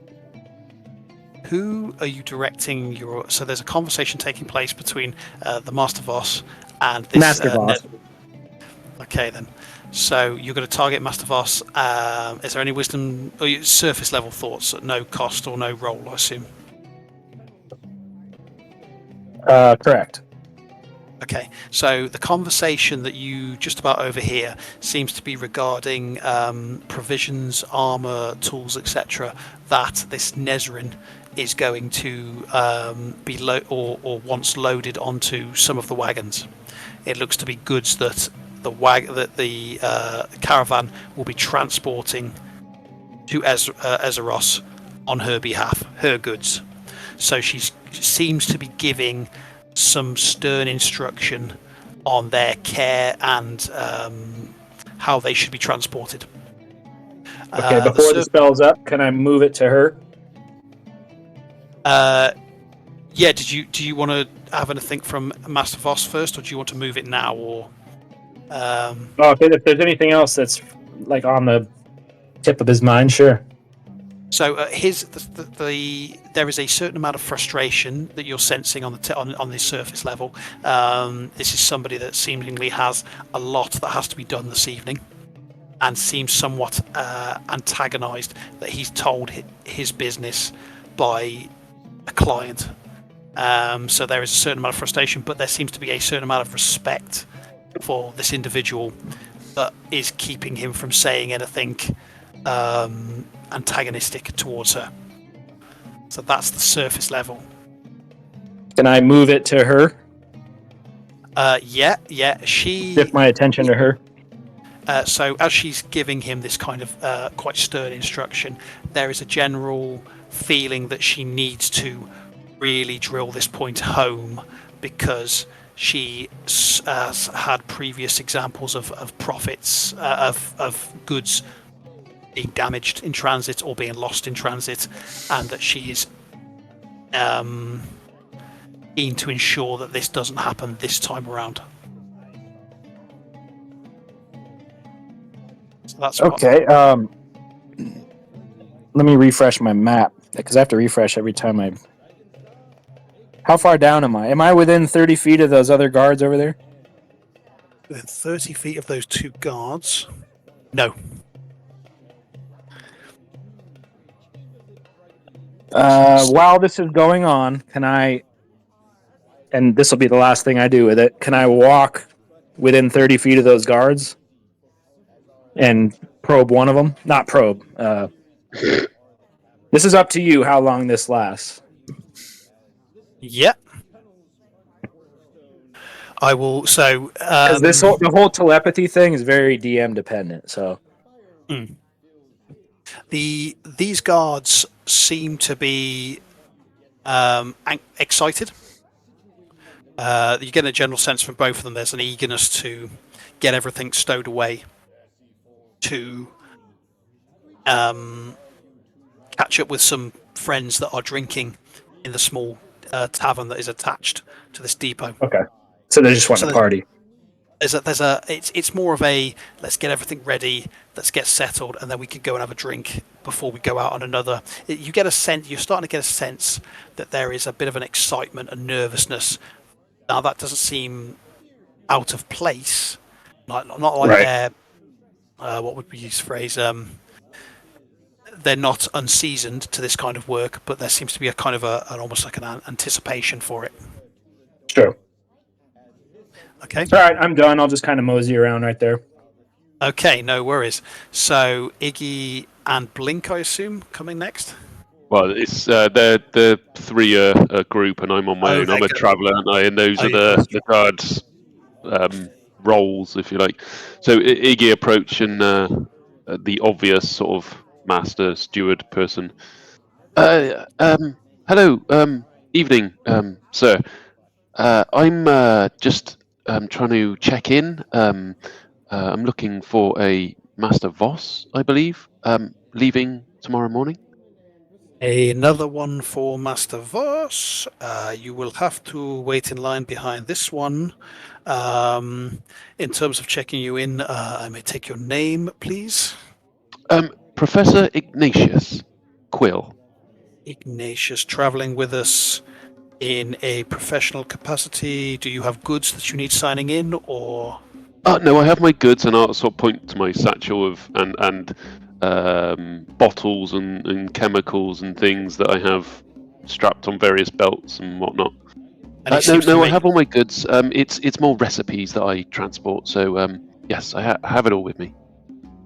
Who are you directing your... So there's a conversation taking place between the Master Voss and this... Master Voss. Okay, then. So you're going to target Master Voss. Is there any wisdom or surface level thoughts at no cost or no roll, I assume? Correct. Okay, so the conversation that you just about overhear seems to be regarding provisions, armor, tools, etc. that this Nezrin is going to be or once loaded onto some of the wagons. It looks to be goods that the caravan will be transporting to Ezeros on her behalf, her goods. So she seems to be giving some stern instruction on their care and how they should be transported. Okay, before the spell's up, can I move it to her? Yeah. Do you want to have anything from Master Voss first, or do you want to move it now? Or if there's anything else that's like on the tip of his mind, sure. so there is a certain amount of frustration that you're sensing on the surface level. This is somebody that seemingly has a lot that has to be done this evening, and seems somewhat antagonized that he's told his business by a client. So there is a certain amount of frustration, but there seems to be a certain amount of respect for this individual that is keeping him from saying anything antagonistic towards her. So that's the surface level. Can I move it to her? Yeah. She Shift my attention to her. So as she's giving him this kind of quite stern instruction, there is a general feeling that she needs to really drill this point home, because she has had previous examples of profits of goods being damaged in transit or being lost in transit, and that she is keen to ensure that this doesn't happen this time around. So that's okay. Let me refresh my map, because I have to refresh every time I. How far down am I? Am I within 30 feet of those other guards over there? Within 30 feet of those two guards? No. While this is going on, can I, and this will be the last thing I do with it, can I walk within 30 feet of those guards and probe one of them? Not probe. This is up to you how long this lasts. Yep. I will. So the whole telepathy thing is very DM dependent. So these guards seem to be excited. You get a general sense from both of them. There's an eagerness to get everything stowed away, to catch up with some friends that are drinking in the small tavern that is attached to this depot. okay, so they just want to party. It's more of a let's get everything ready, let's get settled, and then we can go and have a drink before we go out on another. You get a sense, you're starting to get a sense that there is a bit of an excitement and nervousness. Now that doesn't seem out of place, not like right. They're what would we use the phrase? They're not unseasoned to this kind of work, but there seems to be a kind of an almost like an anticipation for it. Sure. Okay. All right, I'm done. I'll just kind of mosey around right there. Okay, no worries. So Iggy and Blink, I assume, coming next. Well, it's they're three a group, and I'm on my own. I'm a traveller, aren't I? And those are the guards' roles, if you like. So Iggy approach and the obvious sort of master steward person. Hello, evening, sir. I'm just trying to check in. I'm looking for a Master Voss, I believe, leaving tomorrow morning. Another one for Master Voss. You will have to wait in line behind this one. In terms of checking you in, I may take your name, please. Professor Ignatius Quill. Ignatius, traveling with us in a professional capacity. Do you have goods that you need signing in, or? No, I have my goods, and I'll sort of point to my satchel of and bottles and chemicals and things that I have strapped on various belts and whatnot. And he No, seems to I make- have all my goods. It's more recipes that I transport. So yes, I have it all with me.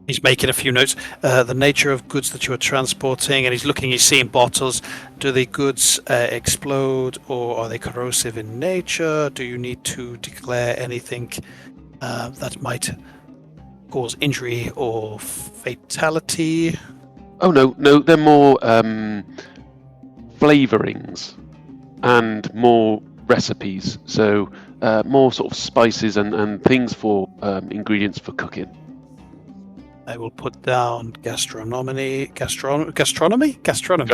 He's making a few notes. The nature of goods that you are transporting, and he's seeing bottles. Do the goods explode, or are they corrosive in nature? Do you need to declare anything that might cause injury or fatality? Oh no, they're more flavorings and more recipes. So more sort of spices and things for ingredients for cooking. I will put down gastronomy. That's the word. Gastronomy. Gastronomy.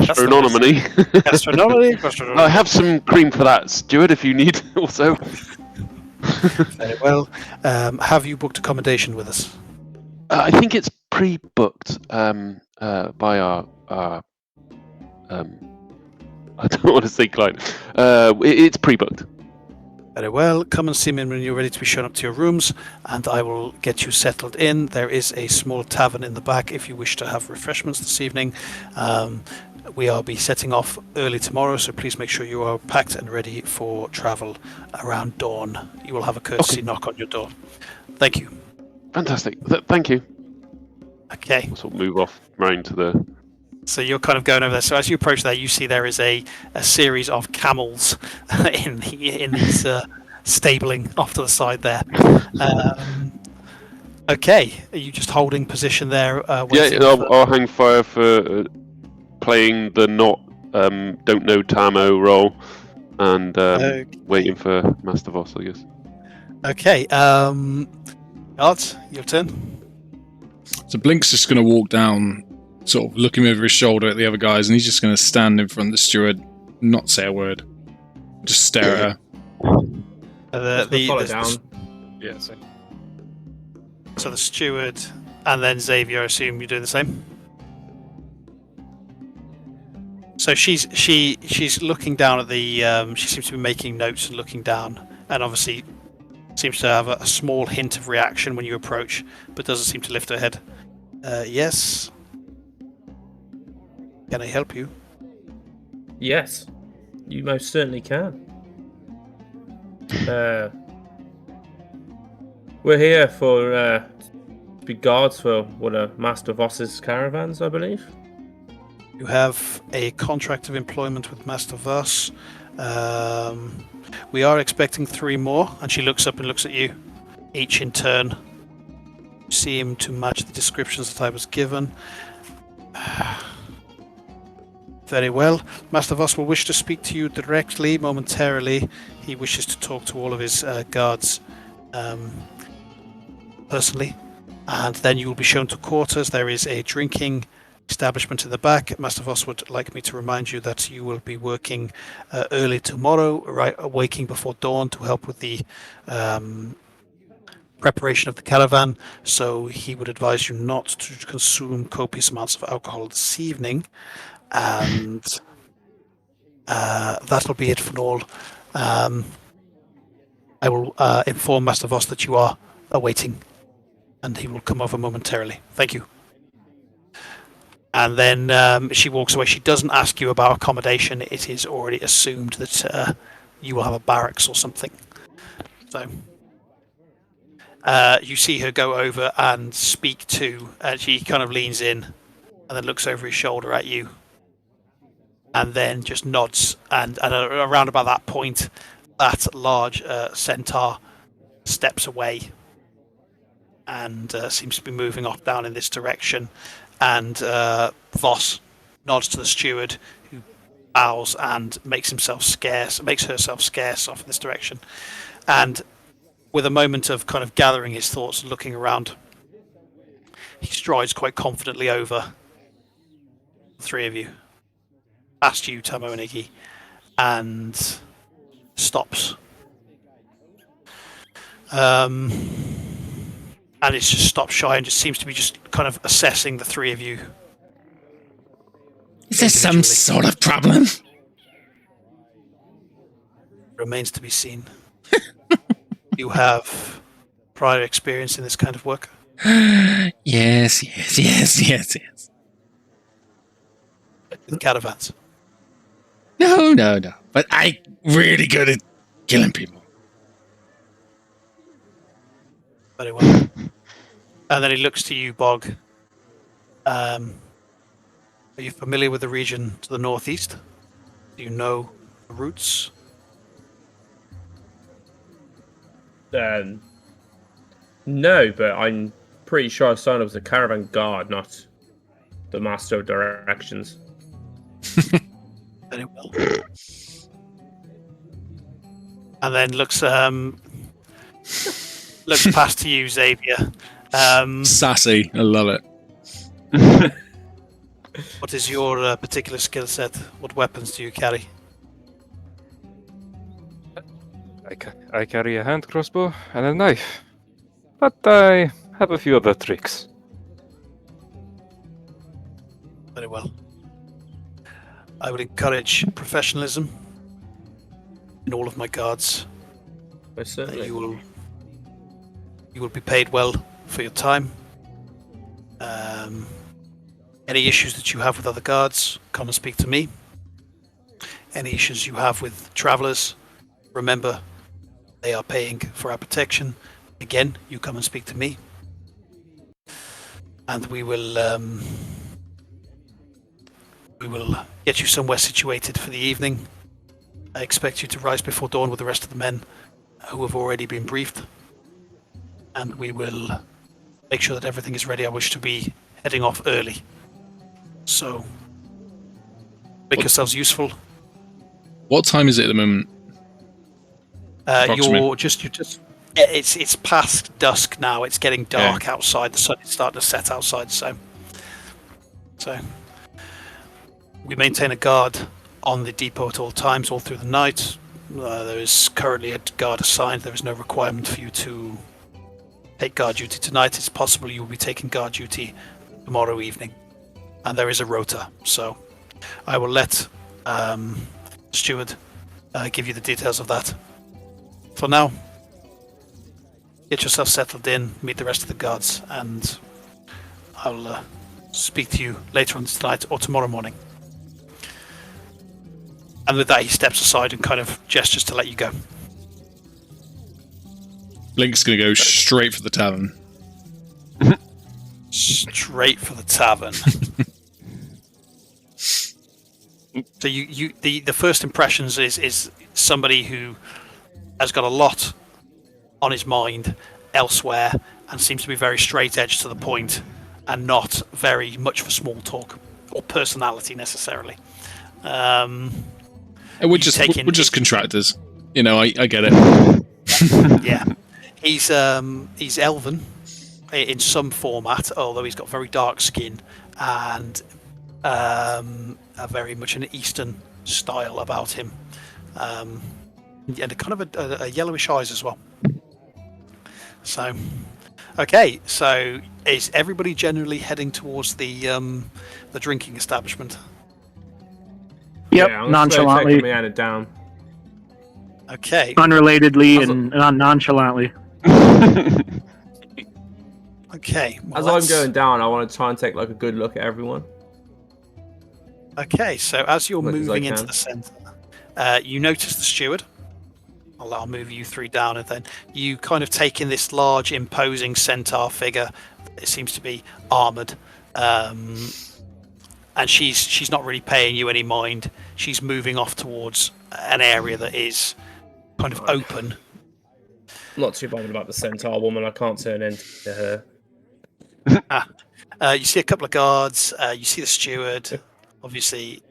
I have some cream for that, Stuart, if you need also. Very well. Have you booked accommodation with us? I think it's pre-booked by our I don't want to say client. It's pre-booked. Very well. Come and see me when you're ready to be shown up to your rooms, and I will get you settled in. There is a small tavern in the back if you wish to have refreshments this evening. We'll be setting off early tomorrow, so please make sure you are packed and ready for travel around dawn. You will have a courtesy knock on your door. Thank you. Fantastic. Thank you. Okay. I'll sort of move off round to the. So you're kind of going over there. So as you approach there, you see there is a series of camels in these stabling off to the side there. Okay, are you just holding position there? I'll hang fire for playing the don't know Tamo role and waiting for Master Voss, I guess. Okay, Arts, your turn. So Blink's just going to walk down, sort of looking over his shoulder at the other guys, and he's just going to stand in front of the steward, not say a word, just stare at her. Follow down. Yeah, same. So the steward, and then Xavier. I assume you're doing the same. So she's looking down at the. She seems to be making notes and looking down, and obviously seems to have a small hint of reaction when you approach, but doesn't seem to lift her head. Yes. Can I help you? Yes, you most certainly can. We're here for to be guards for one of Master Voss's caravans, I believe. You have a contract of employment with Master Voss. We are expecting 3 more, and she looks up and looks at you, each in turn. Seem to match the descriptions that I was given. Very well. Master Voss will wish to speak to you directly, momentarily. He wishes to talk to all of his guards personally. And then you will be shown to quarters. There is a drinking establishment in the back. Master Voss would like me to remind you that you will be working early tomorrow, waking before dawn to help with the preparation of the caravan. So he would advise you not to consume copious amounts of alcohol this evening. And that'll be it for all. I will inform Master Voss that you are awaiting, and he will come over momentarily. Thank you. And then she walks away. She doesn't ask you about accommodation. It is already assumed that you will have a barracks or something. So you see her go over and speak to, and she kind of leans in and then looks over his shoulder at you. And then just nods, and around about that point, that large centaur steps away and seems to be moving off down in this direction. And Voss nods to the steward, who bows and makes herself scarce off in this direction. And with a moment of kind of gathering his thoughts and looking around, he strides quite confidently over the 3 of you, past you, Tamo and Iggy, and stops. And it's just stopped shy and just seems to be just kind of assessing the 3 of you. Is there some sort of problem? Remains to be seen. You have prior experience in this kind of work? Yes. With caravans? No. But I really good at killing people. Very well. And then he looks to you, Bog. Are you familiar with the region to the northeast? Do you know the routes? No, but I'm pretty sure I signed up as a caravan guard, not the master of directions. Very well. And then looks past to you, Xavier. Sassy. I love it. What is your particular skill set? What weapons do you carry? I carry a hand crossbow and a knife, but I have a few other tricks. Very well. I would encourage professionalism in all of my guards. Most certainly. You will be paid well for your time. Any issues that you have with other guards, come and speak to me. Any issues you have with travelers, remember they are paying for our protection. Again, you come and speak to me. And we will get you somewhere situated for the evening. I expect you to rise before dawn with the rest of the men who have already been briefed. And we will make sure that everything is ready. I wish to be heading off early. So, make yourselves useful. What time is it at the moment? You're just. It's past dusk now. It's getting dark outside. The sun is starting to set outside. So we maintain a guard on the depot at all times, all through the night. There is currently a guard assigned. There is no requirement for you to take guard duty tonight. It's possible you will be taking guard duty tomorrow evening, and there is a rota. So I will let Steward give you the details of that. For now, get yourself settled in, meet the rest of the guards, and I'll speak to you later on tonight or tomorrow morning. And with that, he steps aside and kind of gestures to let you go. Blink's going to go straight for the tavern. Straight for the tavern. So the first impressions is somebody who has got a lot on his mind elsewhere and seems to be very straight edge to the point and not very much for small talk or personality necessarily. We're just contractors. You know, I get it. Yeah. He's elven in some format, although he's got very dark skin and a very much an Eastern style about him, and a kind of a yellowish eyes as well. So, okay, so is everybody generally heading towards the drinking establishment? Yep, Yeah, I'm nonchalantly, slowly taking down. Okay. unrelatedly, and nonchalantly. Okay. As well, I'm going down, I want to try and take like a good look at everyone. Okay, so as you're Much as I moving into can. the centre, you notice the steward. I'll move you three down, and then you kind of take in this large, imposing centaur figure. It seems to be armoured, and she's not really paying you any mind. She's moving off towards an area that is kind of open. I'm not too bothered about the centaur woman. I can't turn into her. You see a couple of guards. You see the steward, obviously,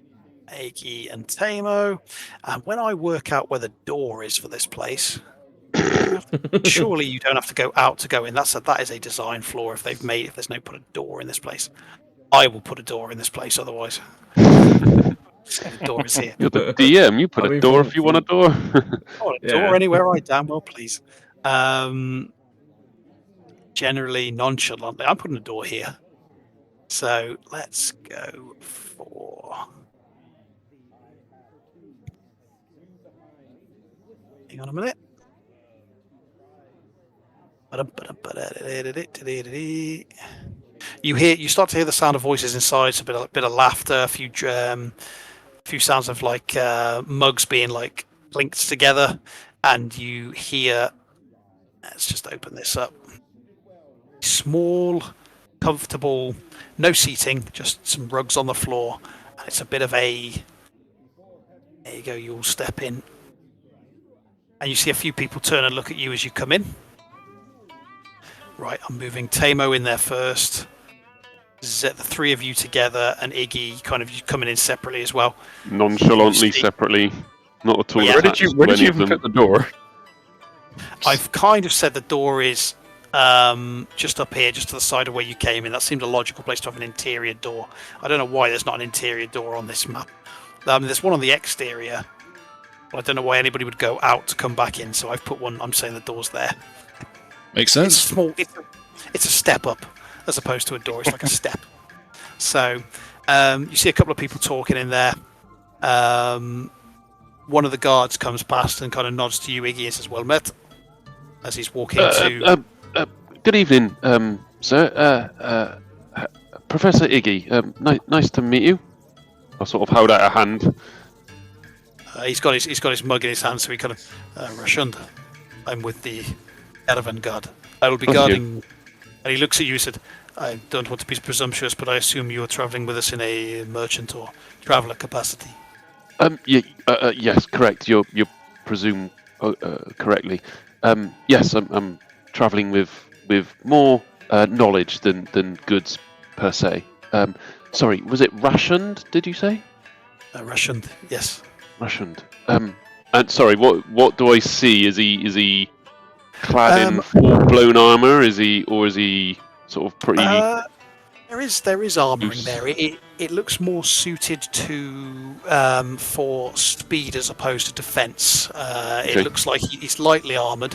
Agi and Tamo. And when I work out where the door is for this place, surely you don't have to go out to go in. That is a design flaw if there's no put a door in this place. I will put a door in this place otherwise. The door is here. You're the DM. You put a door if you want a door. I want a door anywhere I damn well please. Generally nonchalantly, I'm putting a door here. So let's go for. Hang on a minute. You start to hear the sound of voices inside. So a bit of laughter, a few sounds of like mugs being like linked together. and you hear. Let's just open this up. Small, comfortable, no seating, just some rugs on the floor, and it's a bit of a. There you go. You all step in, and you see a few people turn and look at you as you come in. Right, I'm moving Tamo in there first. The three of you together, and Iggy kind of coming in separately as well. Nonchalantly, separately, not at all. Yeah. Where did you even put the door? I've kind of said the door is just up here, just to the side of where you came in. That seemed a logical place to have an interior door. I don't know why there's not an interior door on this map. There's one on the exterior. I don't know why anybody would go out to come back in, so I've put one. I'm saying the door's there. Makes It's sense. small. It's a step up as opposed to a door. It's like a step. So you see a couple of people talking in there. One of the guards comes past and kind of nods to you, Iggy, and says, "Well met," as he's walking to. Good evening, sir. Professor Iggy. Nice to meet you. I sort of hold out a hand. He's got his mug in his hand, so he kind of Rashund. I'm with the caravan guard. I will be Thank you. guarding. And he looks at you and said, "I don't want to be presumptuous, but I assume you are travelling with us in a merchant or traveller capacity." Yes, correct. You presume correctly. Yes, I'm travelling with more knowledge than goods per se. Sorry, was it rationed? Did you say? Rashund, yes. Rationed. And sorry, what do I see? Is he clad in full-blown armor? Is he sort of pretty? There is armour in loose? there. It looks more suited to for speed as opposed to defence. Okay. It looks like he's lightly armoured,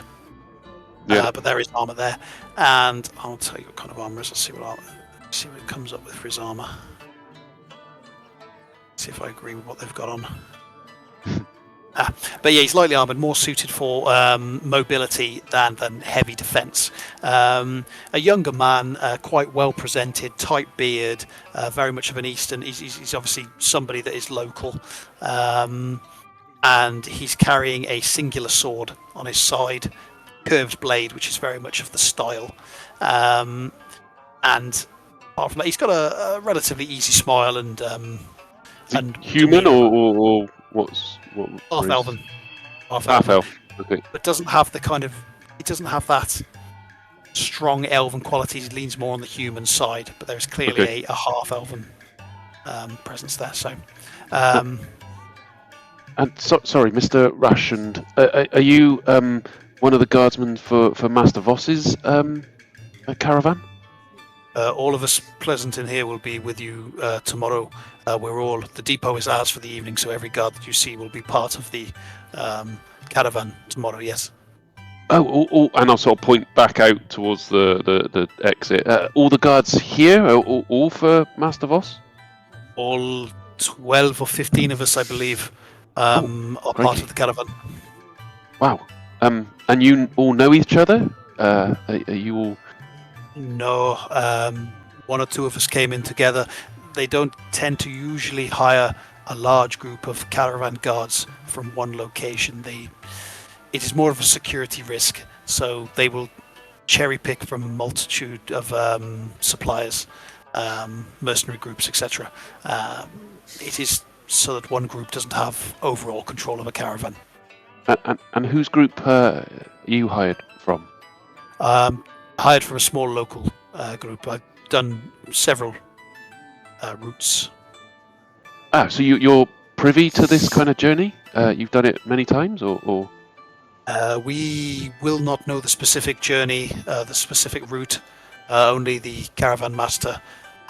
Yeah. but there is armour there. And I'll tell you what kind of armour is. Let's see what it comes up with for his armour. See if I agree with what they've got on. But yeah, he's lightly armoured, more suited for mobility than heavy defence. A younger man, quite well presented, tight beard, very much of an Eastern. He's obviously somebody that is local, and he's carrying a singular sword on his side, curved blade, which is very much of the style. And apart from that, he's got a relatively easy smile and Human demeanour. or what's what? Half race? elven. Half elf. Okay. But doesn't have the kind of it doesn't have that strong elven qualities. It leans more on the human side, but there's clearly Okay. a half elven presence there. So And sorry, Mr. Rationed, are you one of the guardsmen for Master Voss's caravan? all of us present in here will be with you tomorrow. The depot is ours for the evening, so every guard that you see will be part of the caravan tomorrow. Yes. Oh, and I'll sort of point back out towards the exit. All the guards here are all for Master Voss? All 12 or 15 of us, I believe, are part crikey. of the caravan. Wow. And you all know each other? Are you all? No, one or two of us came in together. They don't tend to usually hire a large group of caravan guards from one location. It is more of a security risk, so they will cherry pick from a multitude of suppliers, mercenary groups, etc. It is so that one group doesn't have overall control of a caravan. And whose group are you hired from? Hired from a small local group. I've done several routes. So you're privy to this kind of journey? You've done it many times, or? We will not know the specific journey, the specific route. Only the caravan master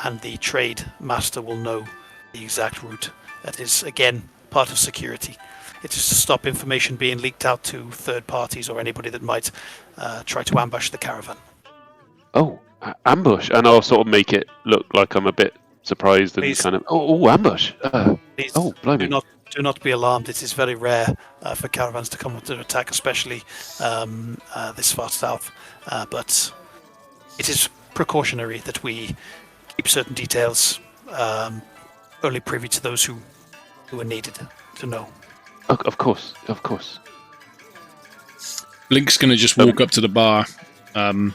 and the trade master will know the exact route. That is, again, part of security. It is to stop information being leaked out to third parties or anybody that might try to ambush the caravan. Oh, ambush! And I'll sort of make it look like I'm a bit surprised and Please. kind of, ambush! Please Blimey! do not be alarmed. It is very rare for caravans to come to attack, especially this far south. But it is precautionary that we keep certain details only privy to those who are needed to know. Of course. Blink's going to just walk up to the bar and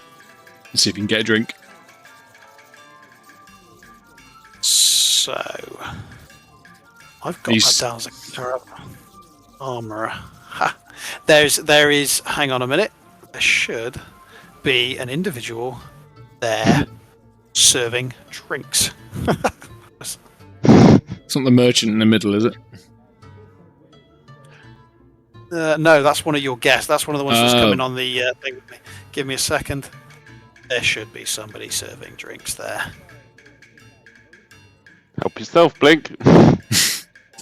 see if he can get a drink. So, I've got that down as a armourer. Ha. There is. Hang on a minute. There should be an individual there serving drinks. It's not the merchant in the middle, is it? No, that's one of your guests. That's one of the ones that's coming on the thing with me. Give me a second. There should be somebody serving drinks there. Help yourself, Blink.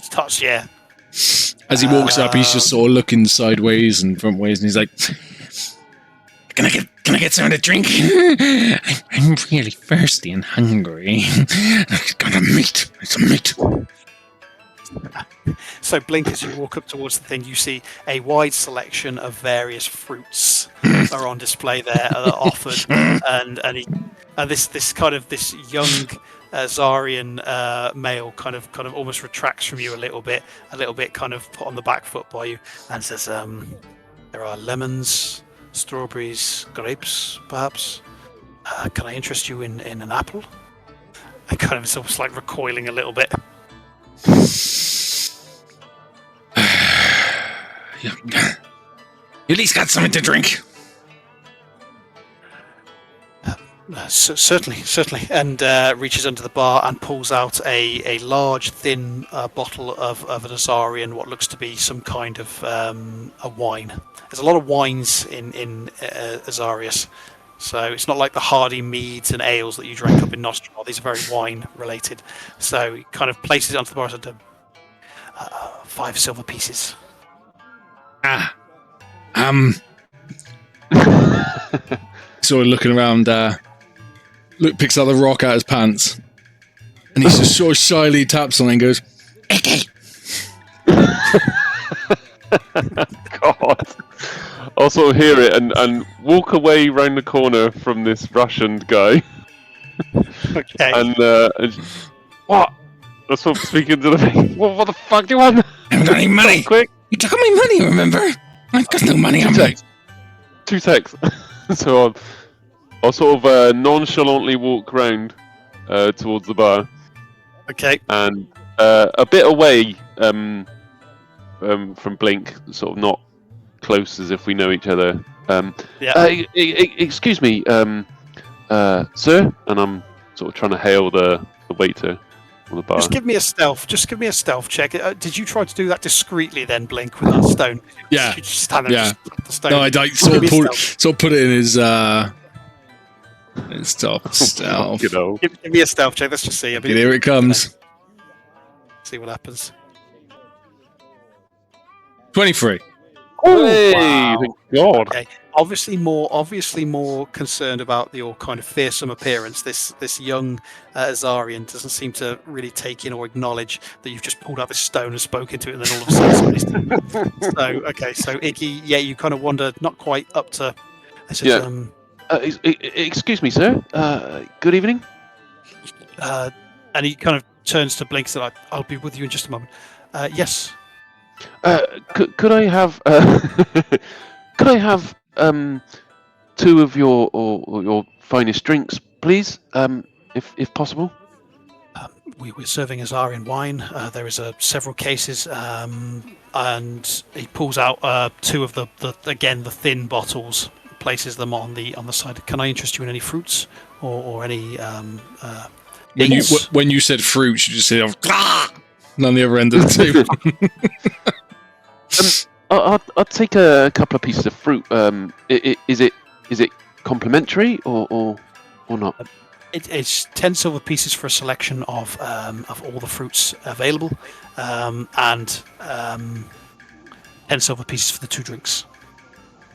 Touch, yeah. As he walks up, he's just sort of looking sideways and front ways, and he's like, Can I get something to drink? I'm really thirsty and hungry. I've got a meat. Some meat. So, Blink, as you walk up towards the thing, you see a wide selection of various fruits are on display there that are offered, and this young Zarian male kind of almost retracts from you a little bit, kind of put on the back foot by you, and says, "There are lemons, strawberries, grapes, perhaps. Can I interest you in an apple?" And kind of it's almost like recoiling a little bit. You at least got something to drink. Certainly, and reaches under the bar and pulls out a large, thin bottle of an Azarian, what looks to be some kind of a wine. There's a lot of wines in Azarius, so it's not like the hardy meads and ales that you drank up in Nostromo. These are very wine-related. So he kind of places it onto the bar and said, 5 silver pieces. sort of looking around, picks out the rock out of his pants, and he just sort of shyly taps on it and goes, Okay. God. I'll sort of hear it and walk away round the corner from this Russian guy. Okay. And what? I'm sort of speaking to the thing. What the fuck do you want? I haven't got any money. Quick. You took my money, remember? I've got no money on me. 2 secs. So I'll sort of nonchalantly walk round towards the bar. Okay. And a bit away from Blink, sort of not close as if we know each other. Excuse me, sir? And I'm sort of trying to hail the waiter on the bar. Just give me a stealth check. Did you try to do that discreetly then, Blink, with that stone? Yeah. You just stand there and just put the stone. No, I sort Give me a of put it in his stealth. You know. Give me a stealth check. Let's just see. Here it comes. See what happens. 23. Hey, wow. thank God. Okay. Obviously more concerned about your kind of fearsome appearance. This young Azarian doesn't seem to really take in or acknowledge that you've just pulled out this stone and spoken to it, and then all of a sudden so Iggy, yeah, you kind of wander not quite up to. Excuse me, sir. Good evening. And he kind of turns to Blink and says, "I'll be with you in just a moment." Yes. Could I have two of your finest drinks, please, if possible? We're serving Azarian wine. There is several cases, and he pulls out 2 of the thin bottles, places them on the side. Can I interest you in any fruits or any? When you said fruits, you just said on the other end of the table. I'll take a couple of pieces of fruit. Is it complimentary or not? It's 10 silver pieces for a selection of all the fruits available, and 10 silver pieces for the 2 drinks.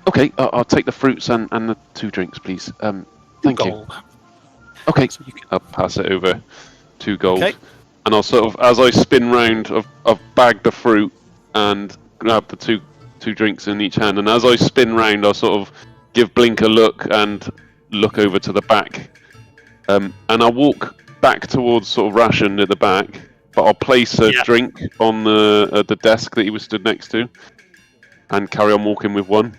Okay, I'll take the fruits and the 2 drinks, please. Thank you. Okay, so I'll pass it over. 2 gold. Okay. And I'll sort of, as I spin round, I've bagged the fruit and grab the two drinks in each hand. And as I spin round, I'll sort of give Blink a look and look over to the back. And I'll walk back towards sort of Ration at the back, but I'll place a drink on the desk that he was stood next to, and carry on walking with one.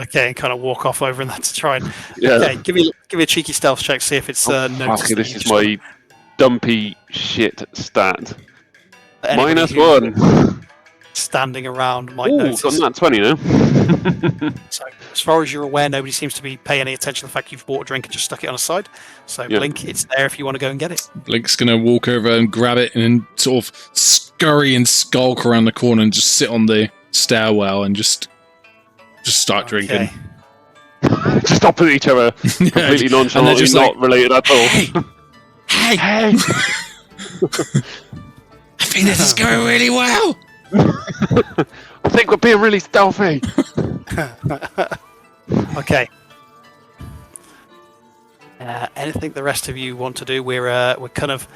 Okay, and kind of walk off over and that to try and. Yeah. Okay, give me a cheeky stealth check. See if it's noticed. Fuck, that this you is just my dumpy shit stat. got anybody -1. who's standing around might Ooh, notice. got that 20 now. So, as far as you're aware, nobody seems to be paying any attention to the fact you've bought a drink and just stuck it on a side. So, Yeah. Blink, it's there if you want to go and get it. Blink's going to walk over and grab it and then sort of scurry and skulk around the corner and just sit on the stairwell and just start drinking. Okay. Just opposite each other, completely and nonchalantly, they're just not related at all. Hey, Hey! I think this is going really well. I think we're being really stealthy. Okay. Anything the rest of you want to do? We're kind of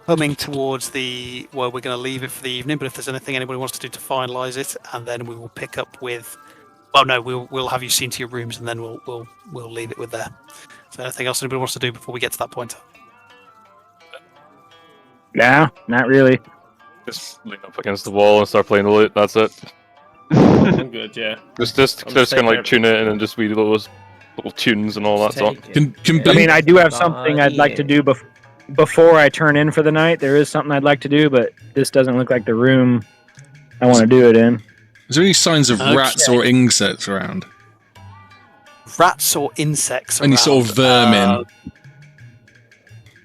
coming towards the. Well, we're going to leave it for the evening. But if there's anything anybody wants to do to finalise it, and then we will pick up with. Well, no, we'll have you seen to your rooms, and then we'll leave it with there. So, anything else anybody wants to do before we get to that point? Nah, not really. Just lean up against the wall and start playing the lute. That's it. I'm good, yeah. Just I'm kind of taking like it. tune it in and just read those little tunes and all that stuff. Take it. Can I Blink, mean, I do have something I'd like to do before I turn in for the night. There is something I'd like to do, but this doesn't look like the room I want to do it in. is there any signs of rats or insects around? Rats or insects? Any around? sort of vermin?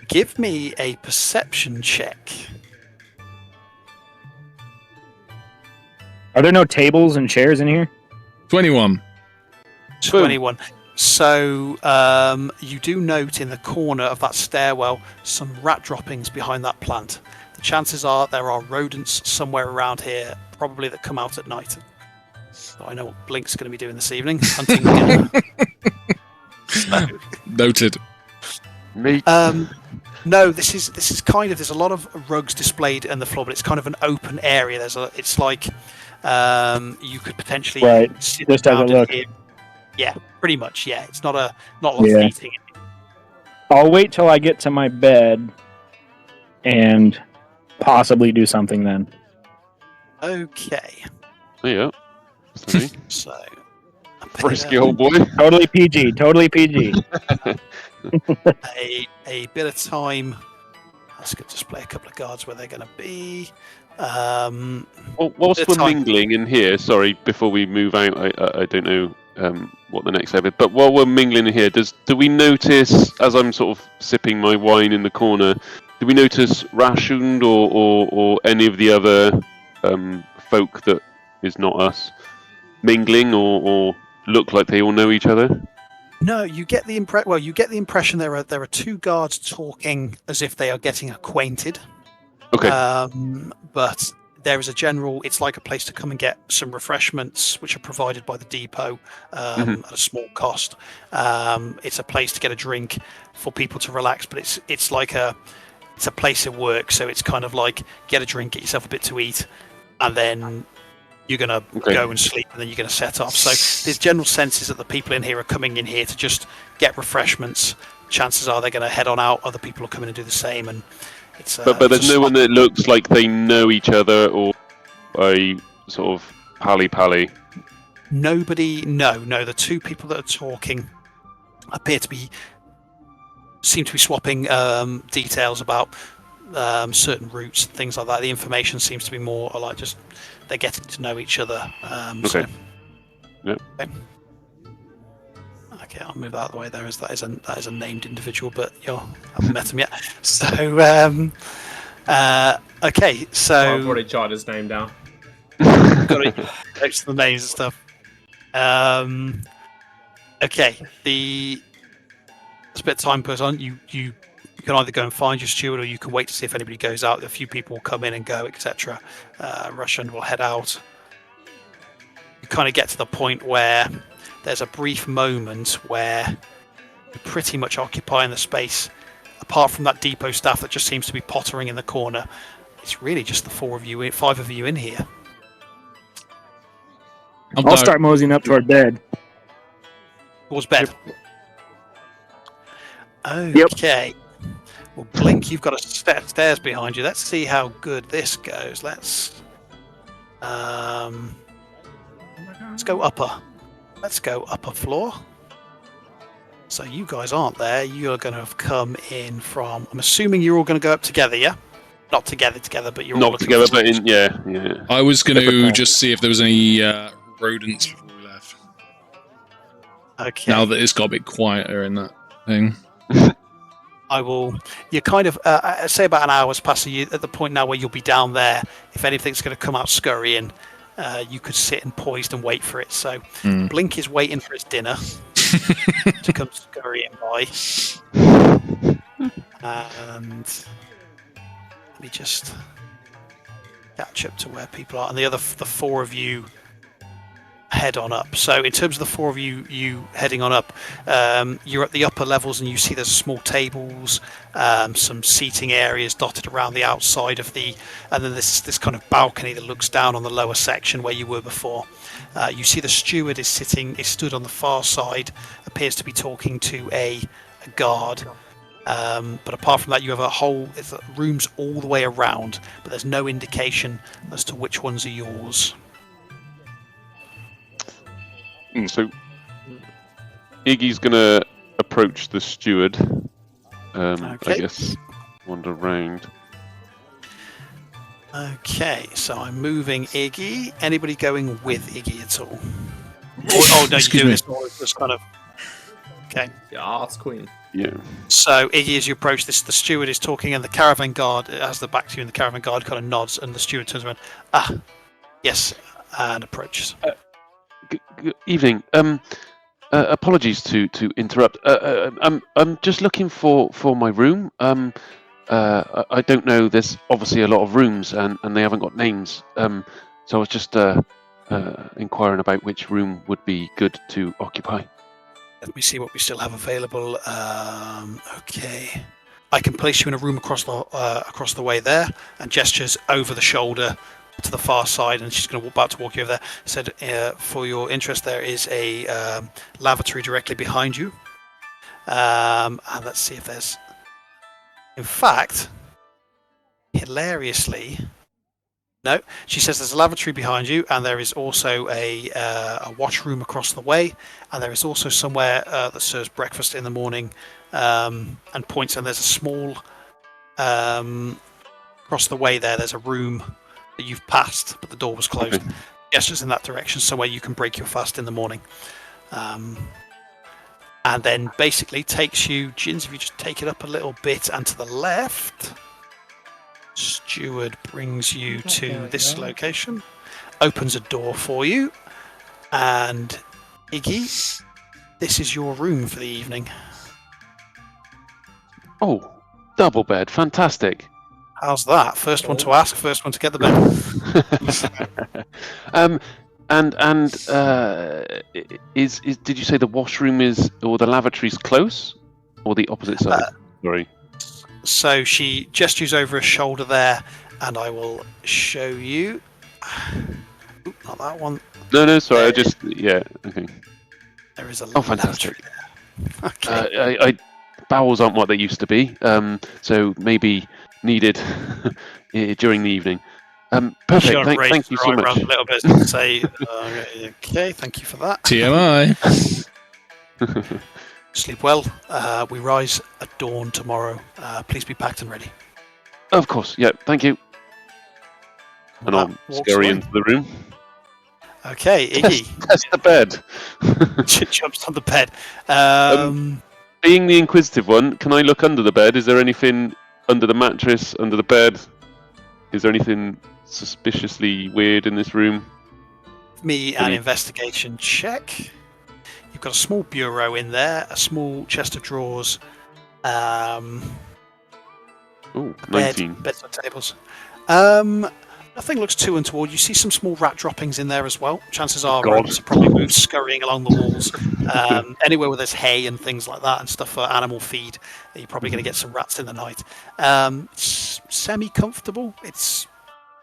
Give me a perception check. Are there no tables and chairs in here? 21. 21. So you do note in the corner of that stairwell some rat droppings behind that plant. The chances are there are rodents somewhere around here, probably that come out at night. So I know what Blink's going to be doing this evening, hunting again. Noted. Me. No, this is kind of. There's a lot of rugs displayed on the floor, but it's kind of an open area. It's like you could potentially Right, sit just as around it in look. here. Yeah, pretty much. Yeah, it's not a lot of Yeah. seating. I'll wait till I get to my bed and possibly do something then. Okay, Yeah. Sorry. so Frisky old boy. Totally PG. Totally PG. a bit of time. Let's just play a couple of cards where they're going to be. Well, whilst Bit we're of time. mingling in here, sorry, before we move out, I don't know what the next step is, but while we're mingling in here, do we notice, as I'm sort of sipping my wine in the corner, do we notice Rashund or any of the other folk that is not us mingling or look like they all know each other? No, you get the impression there are two guards talking as if they are getting acquainted. Okay. But there is a general. It's like a place to come and get some refreshments, which are provided by the depot at a small cost. It's a place to get a drink for people to relax, but it's a place of work. So it's kind of like get a drink, get yourself a bit to eat, and then you're going to go and sleep, and then you're going to set off. So there's general senses that the people in here are coming in here to just get refreshments. Chances are they're going to head on out. Other people are coming to do the same, and it's. But there's no one that looks like they know each other or a sort of pally. Nobody. No. The two people that are talking seem to be swapping details about certain routes, things like that. The information seems to be more like just they're getting to know each other. Okay. So, Yep. Okay, I'll move that out of the way. That is a named individual, but I haven't met him yet. So, okay, so I've already jotted his name down. got it next to the names and stuff. Okay, as a bit of time goes on, you can either go and find your steward, or you can wait to see if anybody goes out. A few people will come in and go, etc. Russian will head out. You kind of get to the point where there's a brief moment where you're pretty much occupying the space. Apart from that depot staff that just seems to be pottering in the corner, it's really just the five of you in here. I'll start moseying up toward bed. Towards bed. Okay. Well, Blink, you've got a set of stairs behind you. Let's see how good this goes. Let's go upper. let's go upper floor. So you guys aren't there. You're going to have come in from. I'm assuming you're all going to go up together, yeah? Not together, but you're all Not looking together, for- but in yeah. I was going to Different just see if there was any rodents before we left. Okay. Now that it's got a bit quieter in that thing. I will. You kind of say about an hour's passing. You at the point now where you'll be down there. If anything's going to come out scurrying, you could sit and poised and wait for it. So Blink is waiting for his dinner to come scurrying by. And let me just catch up to where people are. And the four of you head on up. So in terms of the four of you heading on up, you're at the upper levels and you see there's small tables, some seating areas dotted around the outside of and then this kind of balcony that looks down on the lower section where you were before. You see the steward is stood on the far side, appears to be talking to a guard. But apart from that, you have it's rooms all the way around, but there's no indication as to which ones are yours. So Iggy's gonna approach the steward. I guess wander round. Okay, so I'm moving Iggy. Anybody going with Iggy at all? Oh no, Excuse you do me. this all just kind of. Okay. The arts queen. Yeah. So Iggy, as you approach this, the steward is talking, and the caravan guard has the back to you, and the caravan guard kind of nods, and the steward turns around. Yes, and approaches. Good evening. Apologies to interrupt. I'm just looking for my room. I don't know. There's obviously a lot of rooms, and they haven't got names. So I was just inquiring about which room would be good to occupy. Let me see what we still have available. Okay, I can place you in a room across the way there, and gestures over the shoulder to the far side, and she's about to walk you over there. Said, for your interest, there is a lavatory directly behind you. And let's see if there's. In fact, hilariously, no. She says there's a lavatory behind you, and there is also a washroom across the way, and there is also somewhere that serves breakfast in the morning, and points. And there's a small across the way there. There's a room that you've passed, but the door was closed. Okay. Gestures in that direction, somewhere you can break your fast in the morning. And then basically takes you, Jins, if you just take it up a little bit and to the left, steward brings you to this location, opens a door for you, and Iggy, this is your room for the evening. Oh, double bed, fantastic. How's that? First one to ask, first one to get the bed. Is did you say the washroom or the lavatory's close, or the opposite side? Sorry. So she gestures over her shoulder there, and I will show you. Oop, not that one. No, sorry. Okay. There is a Fantastic. lavatory there. Okay. Bowels aren't what they used to be, so maybe needed during the evening. Perfect. She'll raise Thank you her so eyebrows much. a little bit and say, okay, thank you for that. TMI. Sleep well. We rise at dawn tomorrow. Please be packed and ready. Of course. Yeah. Thank you. And I'll That walks scurry away. into the room. Okay, Iggy Test the bed. jumps on the bed. Being the inquisitive one, can I look under the bed? Is there anything under the mattress, under the bed? Is there anything suspiciously weird in this room? Me an investigation check. You've got a small bureau in there, a small chest of drawers, Oh, bed, 19. bedside tables. Nothing looks too untoward. You see some small rat droppings in there as well. Chances are God. rats are probably moved scurrying along the walls. Anywhere where there's hay and things like that and stuff for animal feed, you're probably going to get some rats in the night. It's semi-comfortable. It's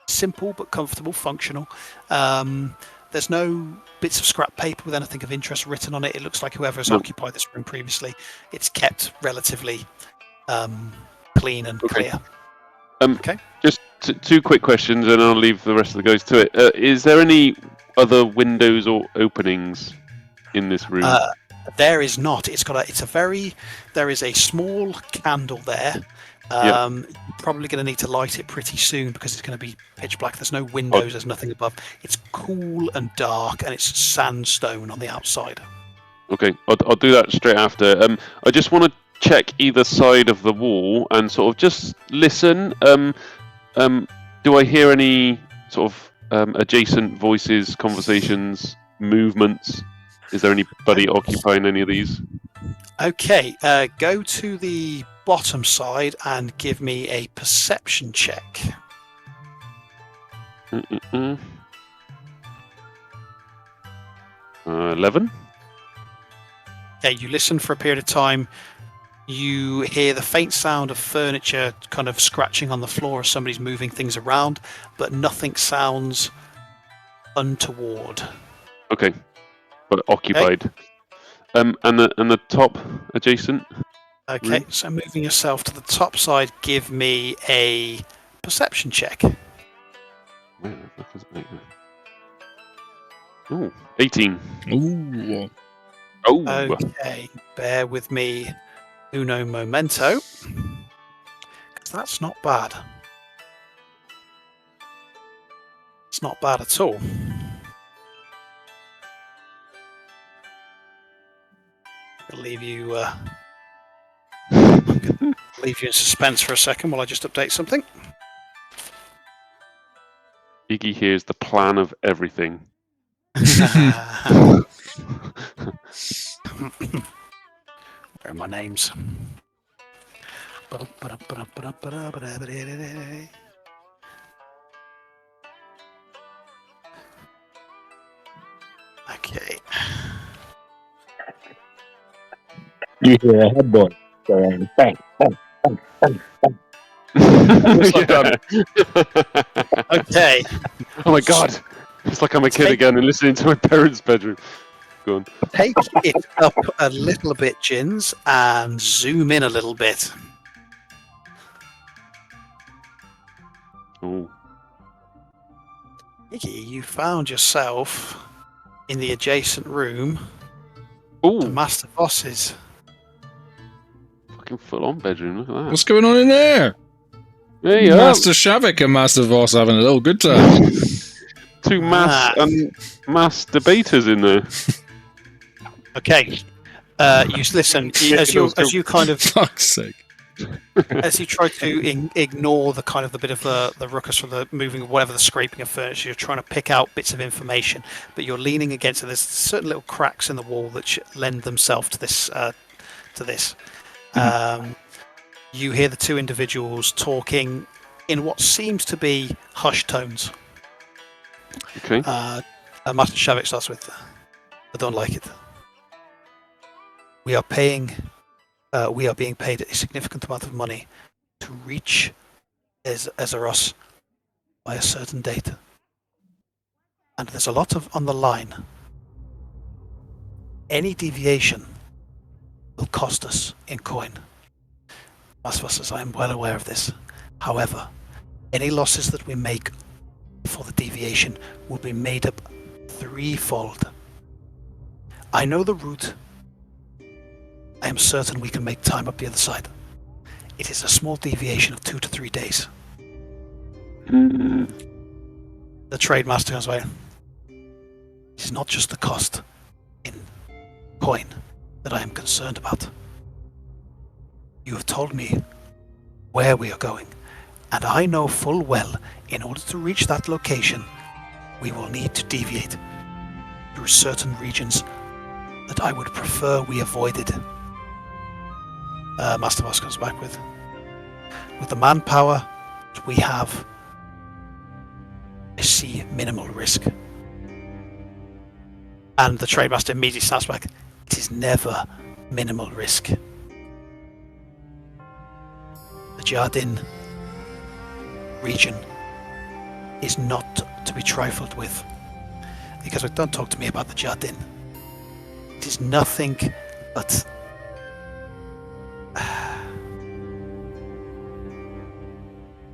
simple but comfortable, functional. There's no bits of scrap paper with anything of interest written on it. It looks like whoever's occupied this room previously, it's kept relatively clean and clear. Okay. Just two quick questions, and I'll leave the rest of the guys to it. Is there any other windows or openings in this room? There is not. There is a small candle there. You're probably going to need to light it pretty soon because it's going to be pitch black. There's no windows. There's nothing above. It's cool and dark, and it's sandstone on the outside. Okay, I'll do that straight after. I just want to check either side of the wall and sort of just listen. Do I hear any sort of adjacent voices, conversations, movements? Is there anybody occupying any of these? Okay, go to the bottom side and give me a perception check. 11. Okay, you listen for a period of time. You hear the faint sound of furniture kind of scratching on the floor as somebody's moving things around, but nothing sounds untoward. Okay, but occupied. And the top adjacent. Okay, so moving yourself to the top side, give me a perception check. Where the fuck is it? Ooh, 18. Ooh. Oh. Okay, bear with me. Uno momento. 'Cause that's not bad. It's not bad at all. I'll leave you leave you in suspense for a second while I just update something. Iggy hears the plan of everything. Where are my names? Okay. You hear a headboard going bang, bang, bang, bang, bang. Okay. Oh my god! It's like I'm a kid again and listening to my parents' bedroom. Go on. Take it up a little bit, Jins, and zoom in a little bit. Ooh. Iggy, you found yourself in the adjacent room Ooh. to Master Boss's. Fucking full-on bedroom. Look at that. What's going on in there? There you Master Shavik and Master Voss having a little good time. Two mass debaters in there. Okay. You listen as you kind of Fuck's sake. as you try to ignore the kind of the bit of the ruckus from the moving, whatever the scraping of furniture. You're trying to pick out bits of information, but you're leaning against it. There's certain little cracks in the wall that lend themselves to this. You hear the two individuals talking in what seems to be hushed tones. Okay. Master Shavik starts with, "I don't like it. We are being paid a significant amount of money to reach Azeroth by a certain date. And there's a lot on the line. Any deviation will cost us in coin." Master says, "I am well aware of this. However, any losses that we make for the deviation will be made up threefold. I know the route. I am certain we can make time up the other side. It is a small deviation of 2 to 3 days." The trade master goes away. "It is not just the cost in coin that I am concerned about. You have told me where we are going, and I know full well in order to reach that location, we will need to deviate through certain regions that I would prefer we avoided." Master Boss comes back with the manpower that we have, I see minimal risk. And the trade master immediately snaps back, "It is never minimal risk. The Jardin region is not to be trifled with." Because don't talk to me about the Jardin. It is nothing but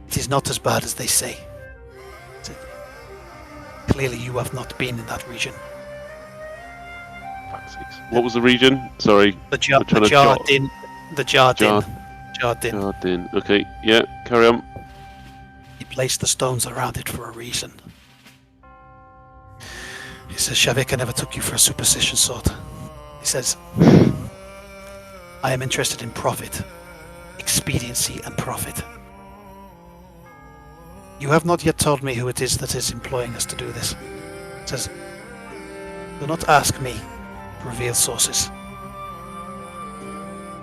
it is not as bad as they say. Clearly you have not been in that region. Fuck. What was the region? Sorry. The I'm trying to jot. Jardin. The Jardin. Jar- Jardin. Jardin. Okay, yeah, carry on. He placed the stones around it for a reason. He says, Shavika never took you for a superstition sort. He says, I am interested in profit, expediency and profit. You have not yet told me who it is that is employing us to do this. He says, do not ask me to reveal sources.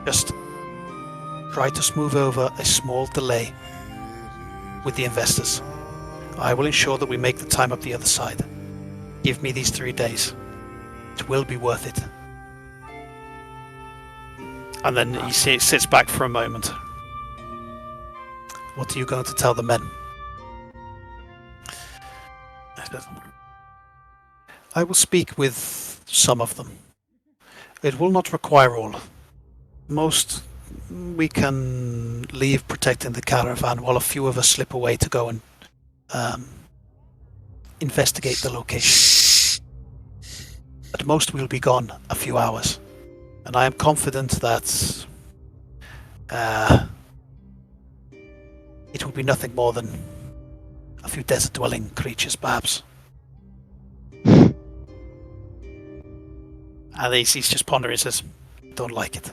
Just try to smooth over a small delay with the investors. I will ensure that we make the time up the other side. Give me these 3 days. It will be worth it. And then he sits back for a moment. What are you going to tell the men? I will speak with some of them. It will not require all. Most we can leave protecting the caravan while a few of us slip away to go and investigate the location. At most we'll be gone a few hours. And I am confident that it will be nothing more than a few desert-dwelling creatures, perhaps. And he's just pondering and says, don't like it.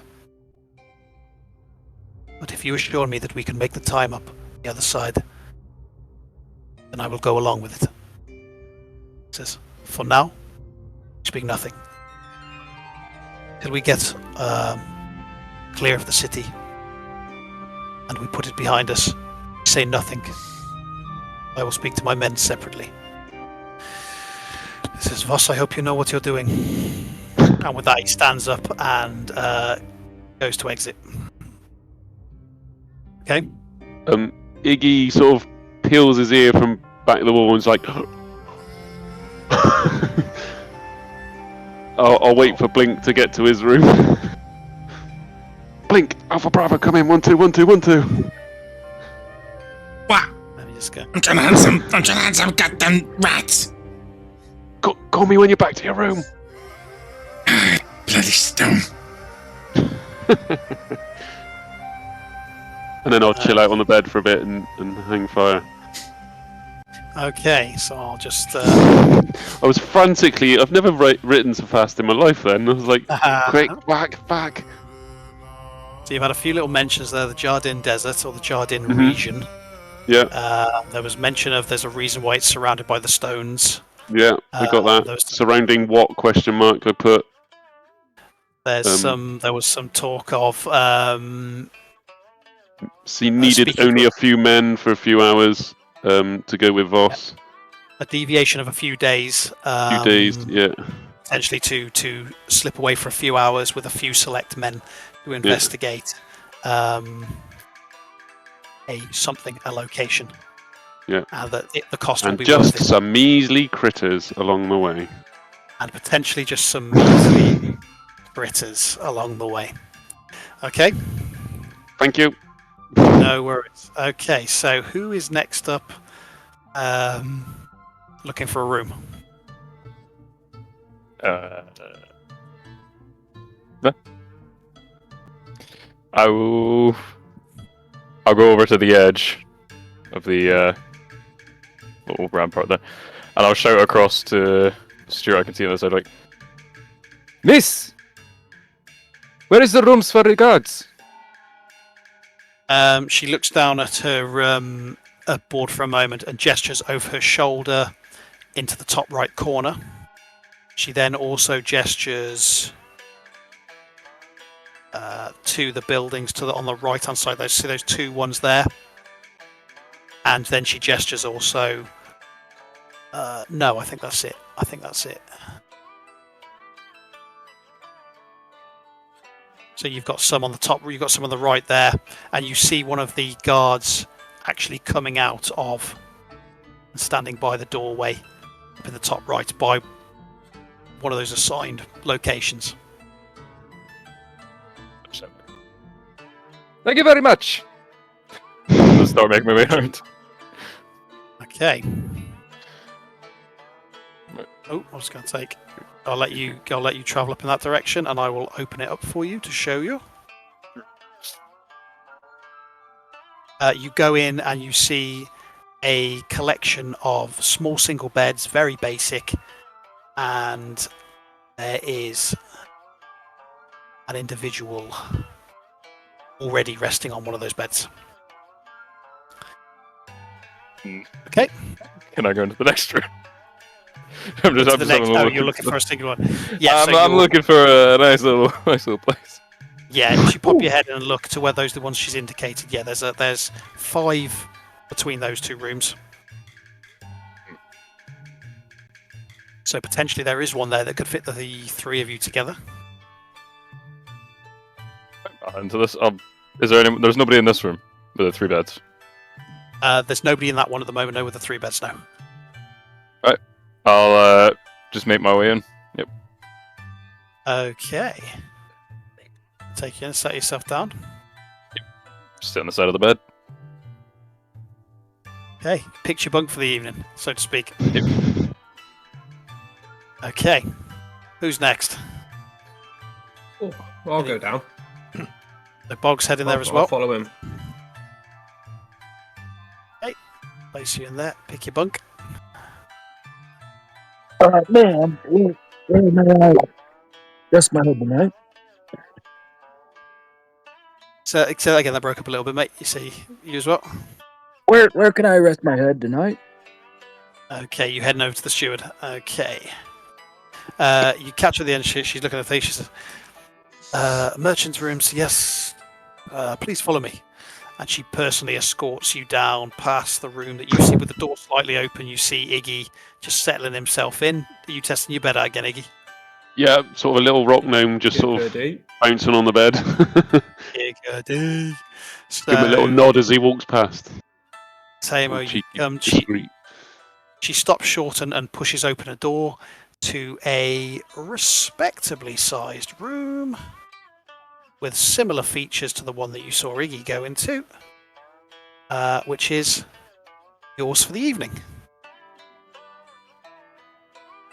But if you assure me that we can make the time up the other side, then I will go along with it. He says, for now, speak nothing. Till we get clear of the city and we put it behind us, say nothing. I will speak to my men separately. He says, Voss, I hope you know what you're doing. And with that, he stands up and goes to exit. Okay. Iggy sort of peels his ear from back of the wall and is like, I'll wait for Blink to get to his room. Blink, Alpha Bravo, come in. 1 2 1 2 1 2. What? Let me just go. I'm trying to hunt some goddamn rats. Call me when you're back to your room. Bloody stone. And then I'll chill out on the bed for a bit and hang fire. Okay, so I'll just... I was frantically... I've never written so fast in my life then. I was like, quick, back. So you've had a few little mentions there, the Jardin Desert or the Jardin region. Yeah. There was mention of there's a reason why it's surrounded by the stones. Yeah, we got that. Surrounding what question mark I put. There was some talk of so you needed only a few men for a few hours to go with Voss. A deviation of a few days. Yeah. Potentially to slip away for a few hours with a few select men to investigate a location. Yeah. And that the cost will and be just worth it. some measly critters along the way. And potentially just some measly critters along the way. Okay. Thank you. No worries. Okay, so who is next up looking for a room? I'll go over to the edge of the little rampart there, and I'll shout across to Stuart. I can see on the side, like, Miss, where is the rooms for the guards? She looks down at her board for a moment and gestures over her shoulder into the top right corner. She then also gestures to the buildings on the right hand side. See those two ones there, and then she gestures also. No, I think that's it. So you've got some on the top, you've got some on the right there, and you see one of the guards actually coming out of and standing by the doorway up in the top right by one of those assigned locations. Thank you very much. I'll start making my way out. Okay. Oh, I was going to take I'll let you travel up in that direction, and I will open it up for you to show you. You go in and you see a collection of small single beds, very basic, and there is an individual already resting on one of those beds. Okay. Can I go into the next room? I'm To the next, having a look you're at looking stuff. for a single one. Yeah, I'm looking for a nice little place. Yeah, if you pop your head in and look to where those are the ones she's indicated. Yeah, there's 5 between those 2 rooms. So potentially there is one there that could fit the 3 of you together. Into this. Is there any? There's nobody in this room with the 3 beds. There's nobody in that one at the moment. No, with the 3 beds now. I'll just make my way in. Yep. Okay. Take you in, set yourself down. Sit on the side of the bed. Okay, pick your bunk for the evening, so to speak. Yep. Okay, who's next? Oh, I'll go down. The Bog's head in there as I'll well. follow him. Place you in there. Pick your bunk. Man, where am I? Rest my head tonight. So again, that broke up a little bit, mate. You see, you as well. Where can I rest my head tonight? Okay, you heading over to the steward. Okay. You catch her at the end. She's looking at the thing. She says, "Merchant's rooms, yes. Please follow me." And she personally escorts you down past the room that you see with the door slightly open. You see Iggy just settling himself in. Are you testing your bed out again, Iggy? Yeah, sort of a little rock gnome just sort of bouncing on the bed. Iggy. So, Give him a little nod as he walks past. Tamo, she stops short and pushes open a door to a respectably sized room with similar features to the one that you saw Iggy go into, which is yours for the evening.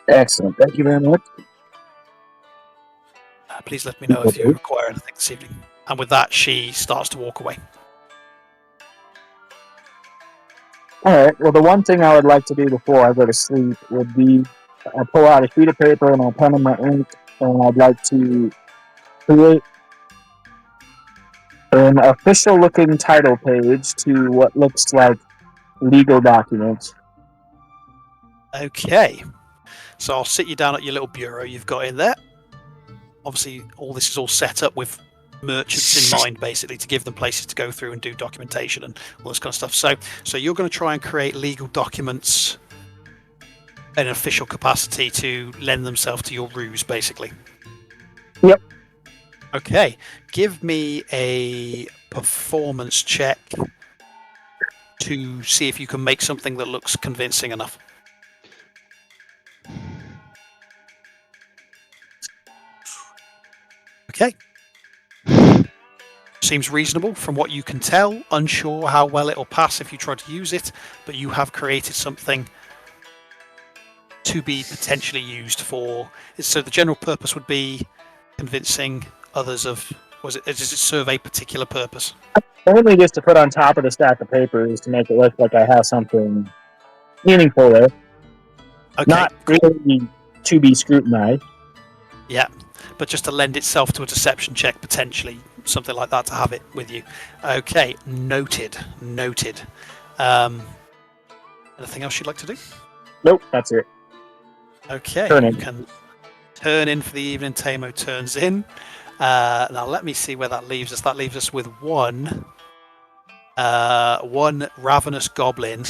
Excellent. Thank you very much. Please let me know if you require anything this evening. And with that, she starts to walk away. All right. Well, the one thing I would like to do before I go to sleep would be I pull out a sheet of paper and I'll pen in my ink, and I'd like to create an official-looking title page to what looks like legal documents. Okay. So I'll sit you down at your little bureau you've got in there. Obviously, all this is all set up with merchants in mind, basically, to give them places to go through and do documentation and all this kind of stuff. So you're going to try and create legal documents in an official capacity to lend themselves to your ruse, basically. Yep. Okay. Give me a performance check to see if you can make something that looks convincing enough. Okay. Seems reasonable from what you can tell. Unsure how well it'll pass if you try to use it, but you have created something to be potentially used for. So the general purpose would be convincing others of. Does it serve a particular purpose? Only just to put on top of the stack of papers to make it look like I have something meaningful there. Okay. Not really to be scrutinized. Yeah, but just to lend itself to a deception check, potentially, something like that, to have it with you. Okay, noted. Anything else you'd like to do? Nope, that's it. Okay, Turn in. you can turn in for the evening. Tamo turns in. Now let me see where that leaves us. That leaves us with one ravenous goblin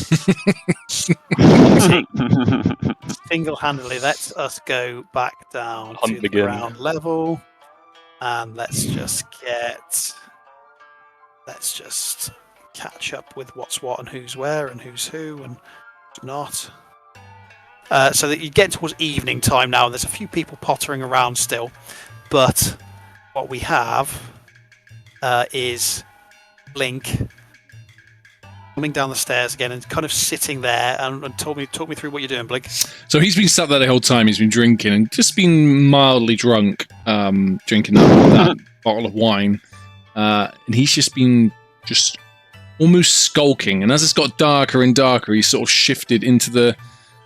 single-handedly lets us go back down to the ground level, and let's just catch up with what's what and who's where and who's who and who's not. So that you get towards evening time now, and there's a few people pottering around still, but what we have is Blink coming down the stairs again and kind of sitting there and talk me through what you're doing, Blink. So he's been sat there the whole time. He's been drinking and just been mildly drunk, drinking that bottle of wine. And he's just been almost skulking. And as it's got darker and darker, he's sort of shifted into the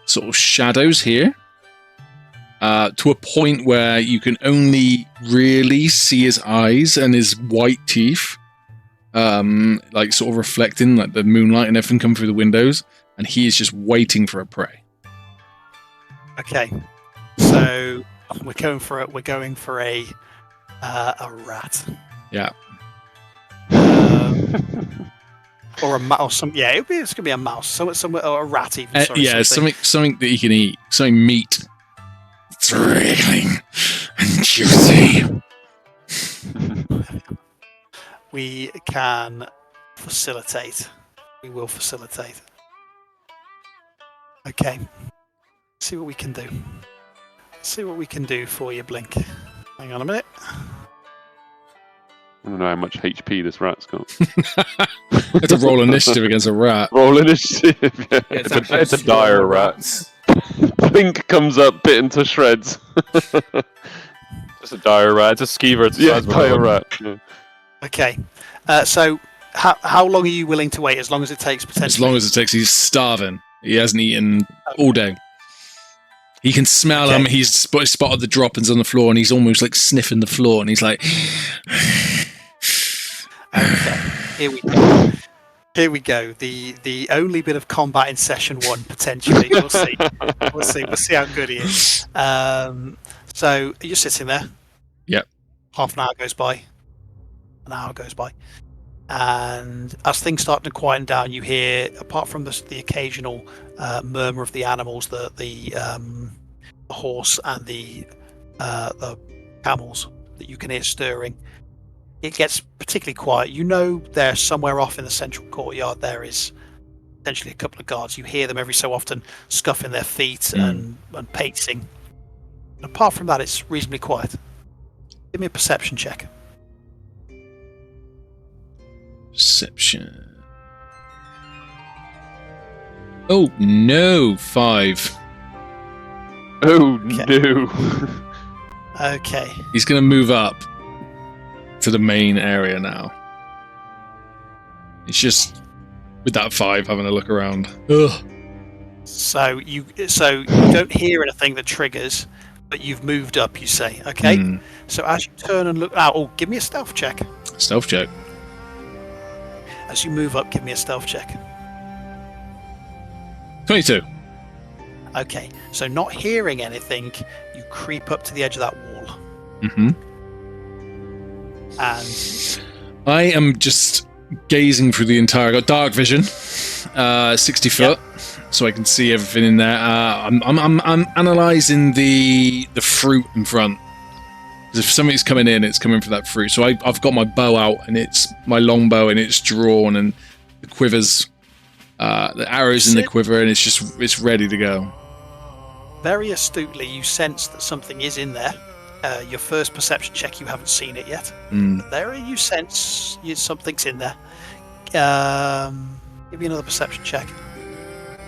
sort of shadows here. To a point where you can only really see his eyes and his white teeth. Like sort of reflecting like the moonlight and everything come through the windows, and he is just waiting for a prey. Okay, so we're going for a rat. Yeah. Or a mouse. Yeah, it's gonna be a mouse. Some or a rat even. Sorry, yeah, something that he can eat. Something meat. It's wriggling and juicy. We can facilitate. We will facilitate. Okay. See what we can do. See what we can do for you, Blink. Hang on a minute. I don't know how much HP this rat's got. It's a roll initiative against a rat. Roll initiative. Yeah. It's a dire rat. Blink comes up, bit into shreds. Just a dire rat. It's a skeever. It's the size of a dire dog. rat. Yeah. Okay. So how long are you willing to wait? As long as it takes potentially. As long as it takes, he's starving. He hasn't eaten all day. He can smell him. He's spotted the droppings on the floor, and he's almost like sniffing the floor, and he's like. Okay. Here we go. Here we go. The only bit of combat in session 1 potentially. We'll see. We'll see how good he is. So you're sitting there. Yep. Half an hour goes by. An hour goes by, and as things start to quieten down, you hear, apart from the occasional murmur of the animals, the horse and the camels that you can hear stirring, it gets particularly quiet. You know, there somewhere off in the central courtyard there is potentially a couple of guards. You hear them every so often scuffing their feet and pacing. Apart from that, it's reasonably quiet. Give me a perception check. Perception. Oh no, 5. Oh Okay. no. Okay. He's going to move up to the main area now. It's just with that 5 having a look around. Ugh. So you don't hear anything that triggers, but you've moved up, you say. Okay. So as you turn and look out, give me a stealth check. Stealth check. As you move up, give me a stealth check. 22. Okay, so not hearing anything, you creep up to the edge of that wall. Mm-hmm. And I am just gazing through the entire. I got dark vision, 60 foot, so I can see everything in there. I'm analysing the fruit in front. 'Cause if something's coming in, it's coming for that fruit. So I've got my bow out, and it's my long bow, and it's drawn, and the quivers, the arrows in the quiver, and it's ready to go. very astutely, you sense that something is in there. Your first perception check, you haven't seen it yet. But there, you sense something's in there. Give me another perception check.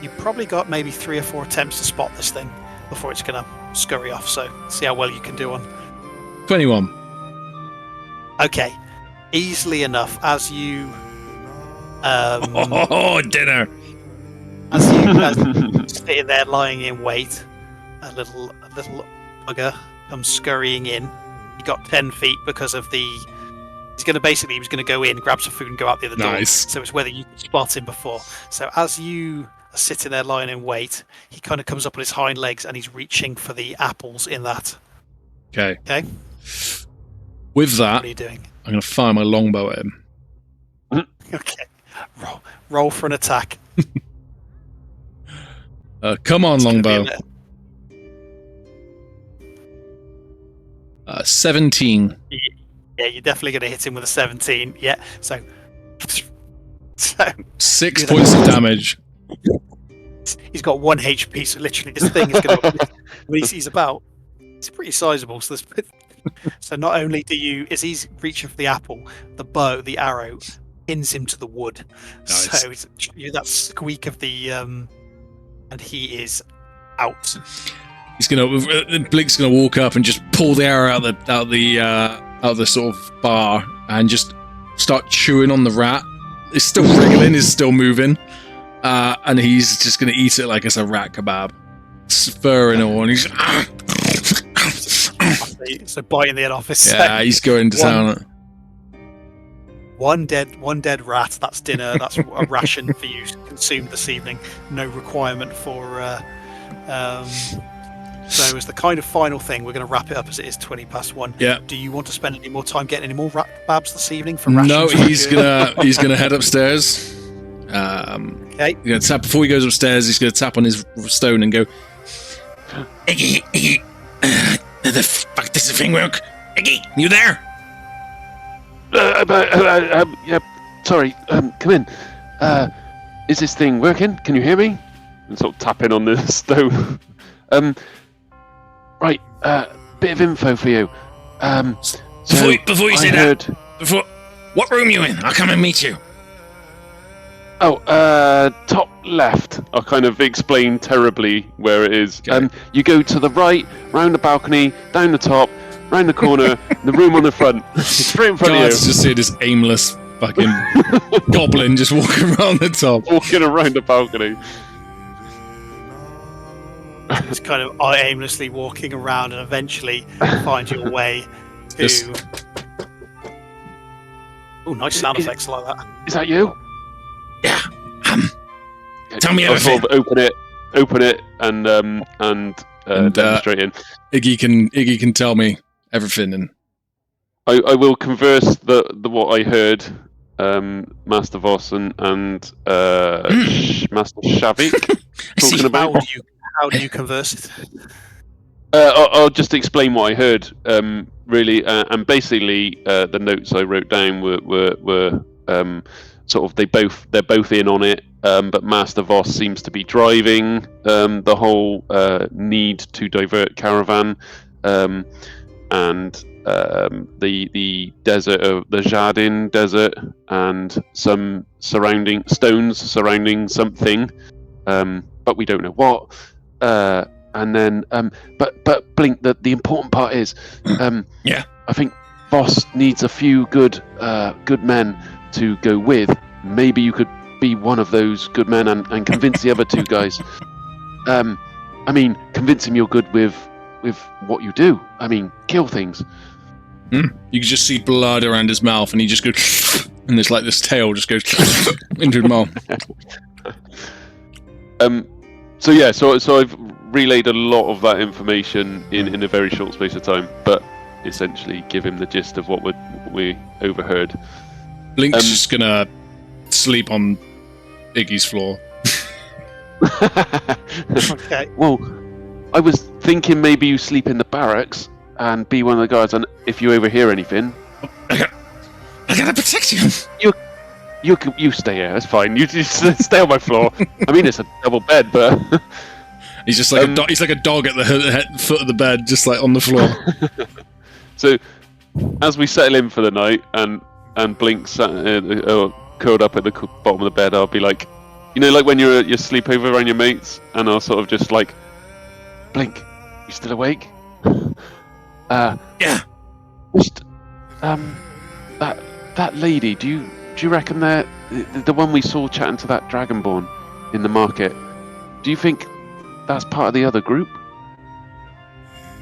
You've probably got maybe 3 or 4 attempts to spot this thing before it's going to scurry off. So see how well you can do on. 21. Okay, easily enough as you. Dinner. As you sitting there lying in wait, a little bugger comes scurrying in. He got 10 feet because of the. He was going to go in, grab some food, and go out the other door. Nice. So it's whether you could spot him before. So as you are sitting there lying in wait, he kind of comes up on his hind legs and he's reaching for the apples in that. Okay. Okay. With that, What are you doing? I'm going to fire my longbow at him. Okay. Roll for an attack. Come on, It's gonna be longbow. 17. Yeah, you're definitely going to hit him with a 17. Yeah. So 6 points of damage. he's got 1 HP. So literally, this thing is going to. He's about. It's pretty sizable. So so not only is he's reaching for the apple, the bow, the arrow pins him to the wood. Nice. So you hear that squeak of the and he is out. Blink's gonna walk up and just pull the arrow out of the sort of bar and just start chewing on the rat. It's still wriggling, it's still moving, and he's just gonna eat it like it's a rat kebab, fur and all. And he's So biting the head off his he's going to town. One dead rat. That's dinner. That's a ration for you to consume this evening. No requirement for. So as the kind of final thing, we're going to wrap it up as it is 1:20. Yeah. Do you want to spend any more time getting any more rat kebabs this evening for rations? No, he's gonna head upstairs. Okay. He's gonna tap before he goes upstairs. He's gonna tap on his stone and go, Iggy, the fuck does the thing work? Iggy, you there? Yeah, sorry, come in. Is this thing working? Can you hear me? And sort of tapping on the stone. Right, bit of info for you. So Before you say that, what room you in? I'll come and meet you. Top left. I'll kind of explain terribly where it is. Okay. You go to the right, round the balcony, down the top, round the corner, the room on the front. Straight in front of you. just see this aimless fucking goblin just walking around the top. Walking around the balcony. It's kind of aimlessly walking around and eventually find your way to. Yes. Oh, nice sound effects like that. Is that you? Yeah. Tell me I'll everything. sort of open it, and demonstrate it. Iggy can tell me everything, and I will converse the what I heard, Master Voss and Master Shavik talking about. How do you converse it? I'll just explain what I heard, really, and basically the notes I wrote down were sort of they're both in on it, but Master Voss seems to be driving the whole need to divert caravan, and the desert of the Jardin Desert and some surrounding stones surrounding something, but we don't know what. And then, but Blink. The important part is, Yeah. I think Voss needs a few good men to go with. Maybe you could be one of those good men and convince the other two guys. I mean, convince him you're good with what you do. I mean, kill things. you can just see blood around his mouth, and he just goes, and there's like this tail just goes into his mouth. So I've relayed a lot of that information in a very short space of time, but essentially give him the gist of what we overheard. Blink's just gonna sleep on Iggy's floor. Okay. Well, I was thinking maybe you sleep in the barracks and be one of the guards, and if you overhear anything, I gotta protect you. you stay here. That's fine. You just stay on my floor. I mean, it's a double bed, but He's just like he's like a dog at the foot of the bed, just like on the floor. So, as we settle in for the night, and Blink curled up at the bottom of the bed, I'll be like, like when you're at your sleepover around your mates, and I'll sort of just like, Blink, you still awake? Yeah. Just, that lady. Do you reckon that the one we saw chatting to that Dragonborn in the market? Do you think that's part of the other group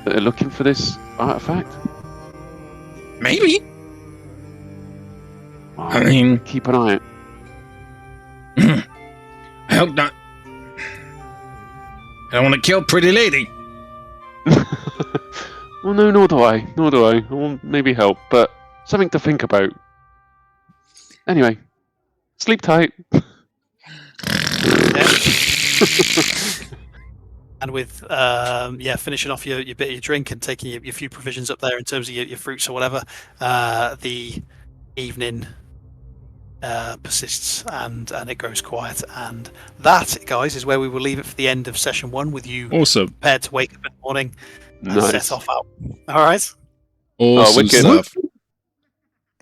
that are looking for this artifact? Maybe. Oh, I mean, keep an eye out. I hope not. I don't want to kill pretty lady. Well, no, nor do I. I will maybe help, but something to think about. Anyway, sleep tight. And with finishing off your bit of your drink and taking your few provisions up there in terms of your fruits or whatever, the evening persists and it grows quiet. And that, guys, is where we will leave it for the end of session 1, with you Awesome. prepared to wake up in the morning and Nice. set off out. All right. Awesome wicked. stuff.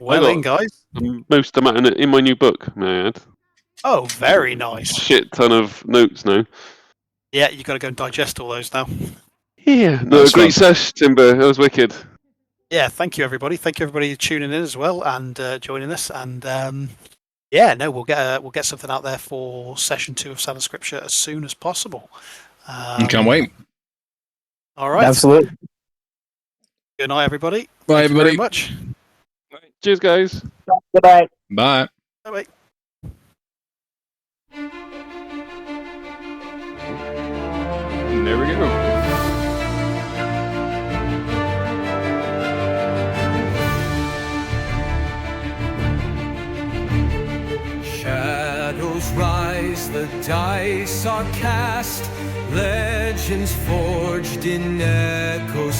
Well I got- in, guys. the most amount in my new book, may I add. Oh, very nice. Shit ton of notes now. Yeah, you got to go and digest all those now. Yeah, no, That's great fun. sesh, Timber. That was wicked. Yeah, thank you everybody. Thank you everybody tuning in as well and joining us. And yeah, no, we'll get something out there for session 2 of Sound of Scripture as soon as possible. Can't wait. All right. Absolutely. Good night, everybody. Bye, Thank you very everybody. much. Cheers, guys. Goodbye. Bye. Bye. And there we go. Shadows rise, the dice are cast, legends forged in echoes.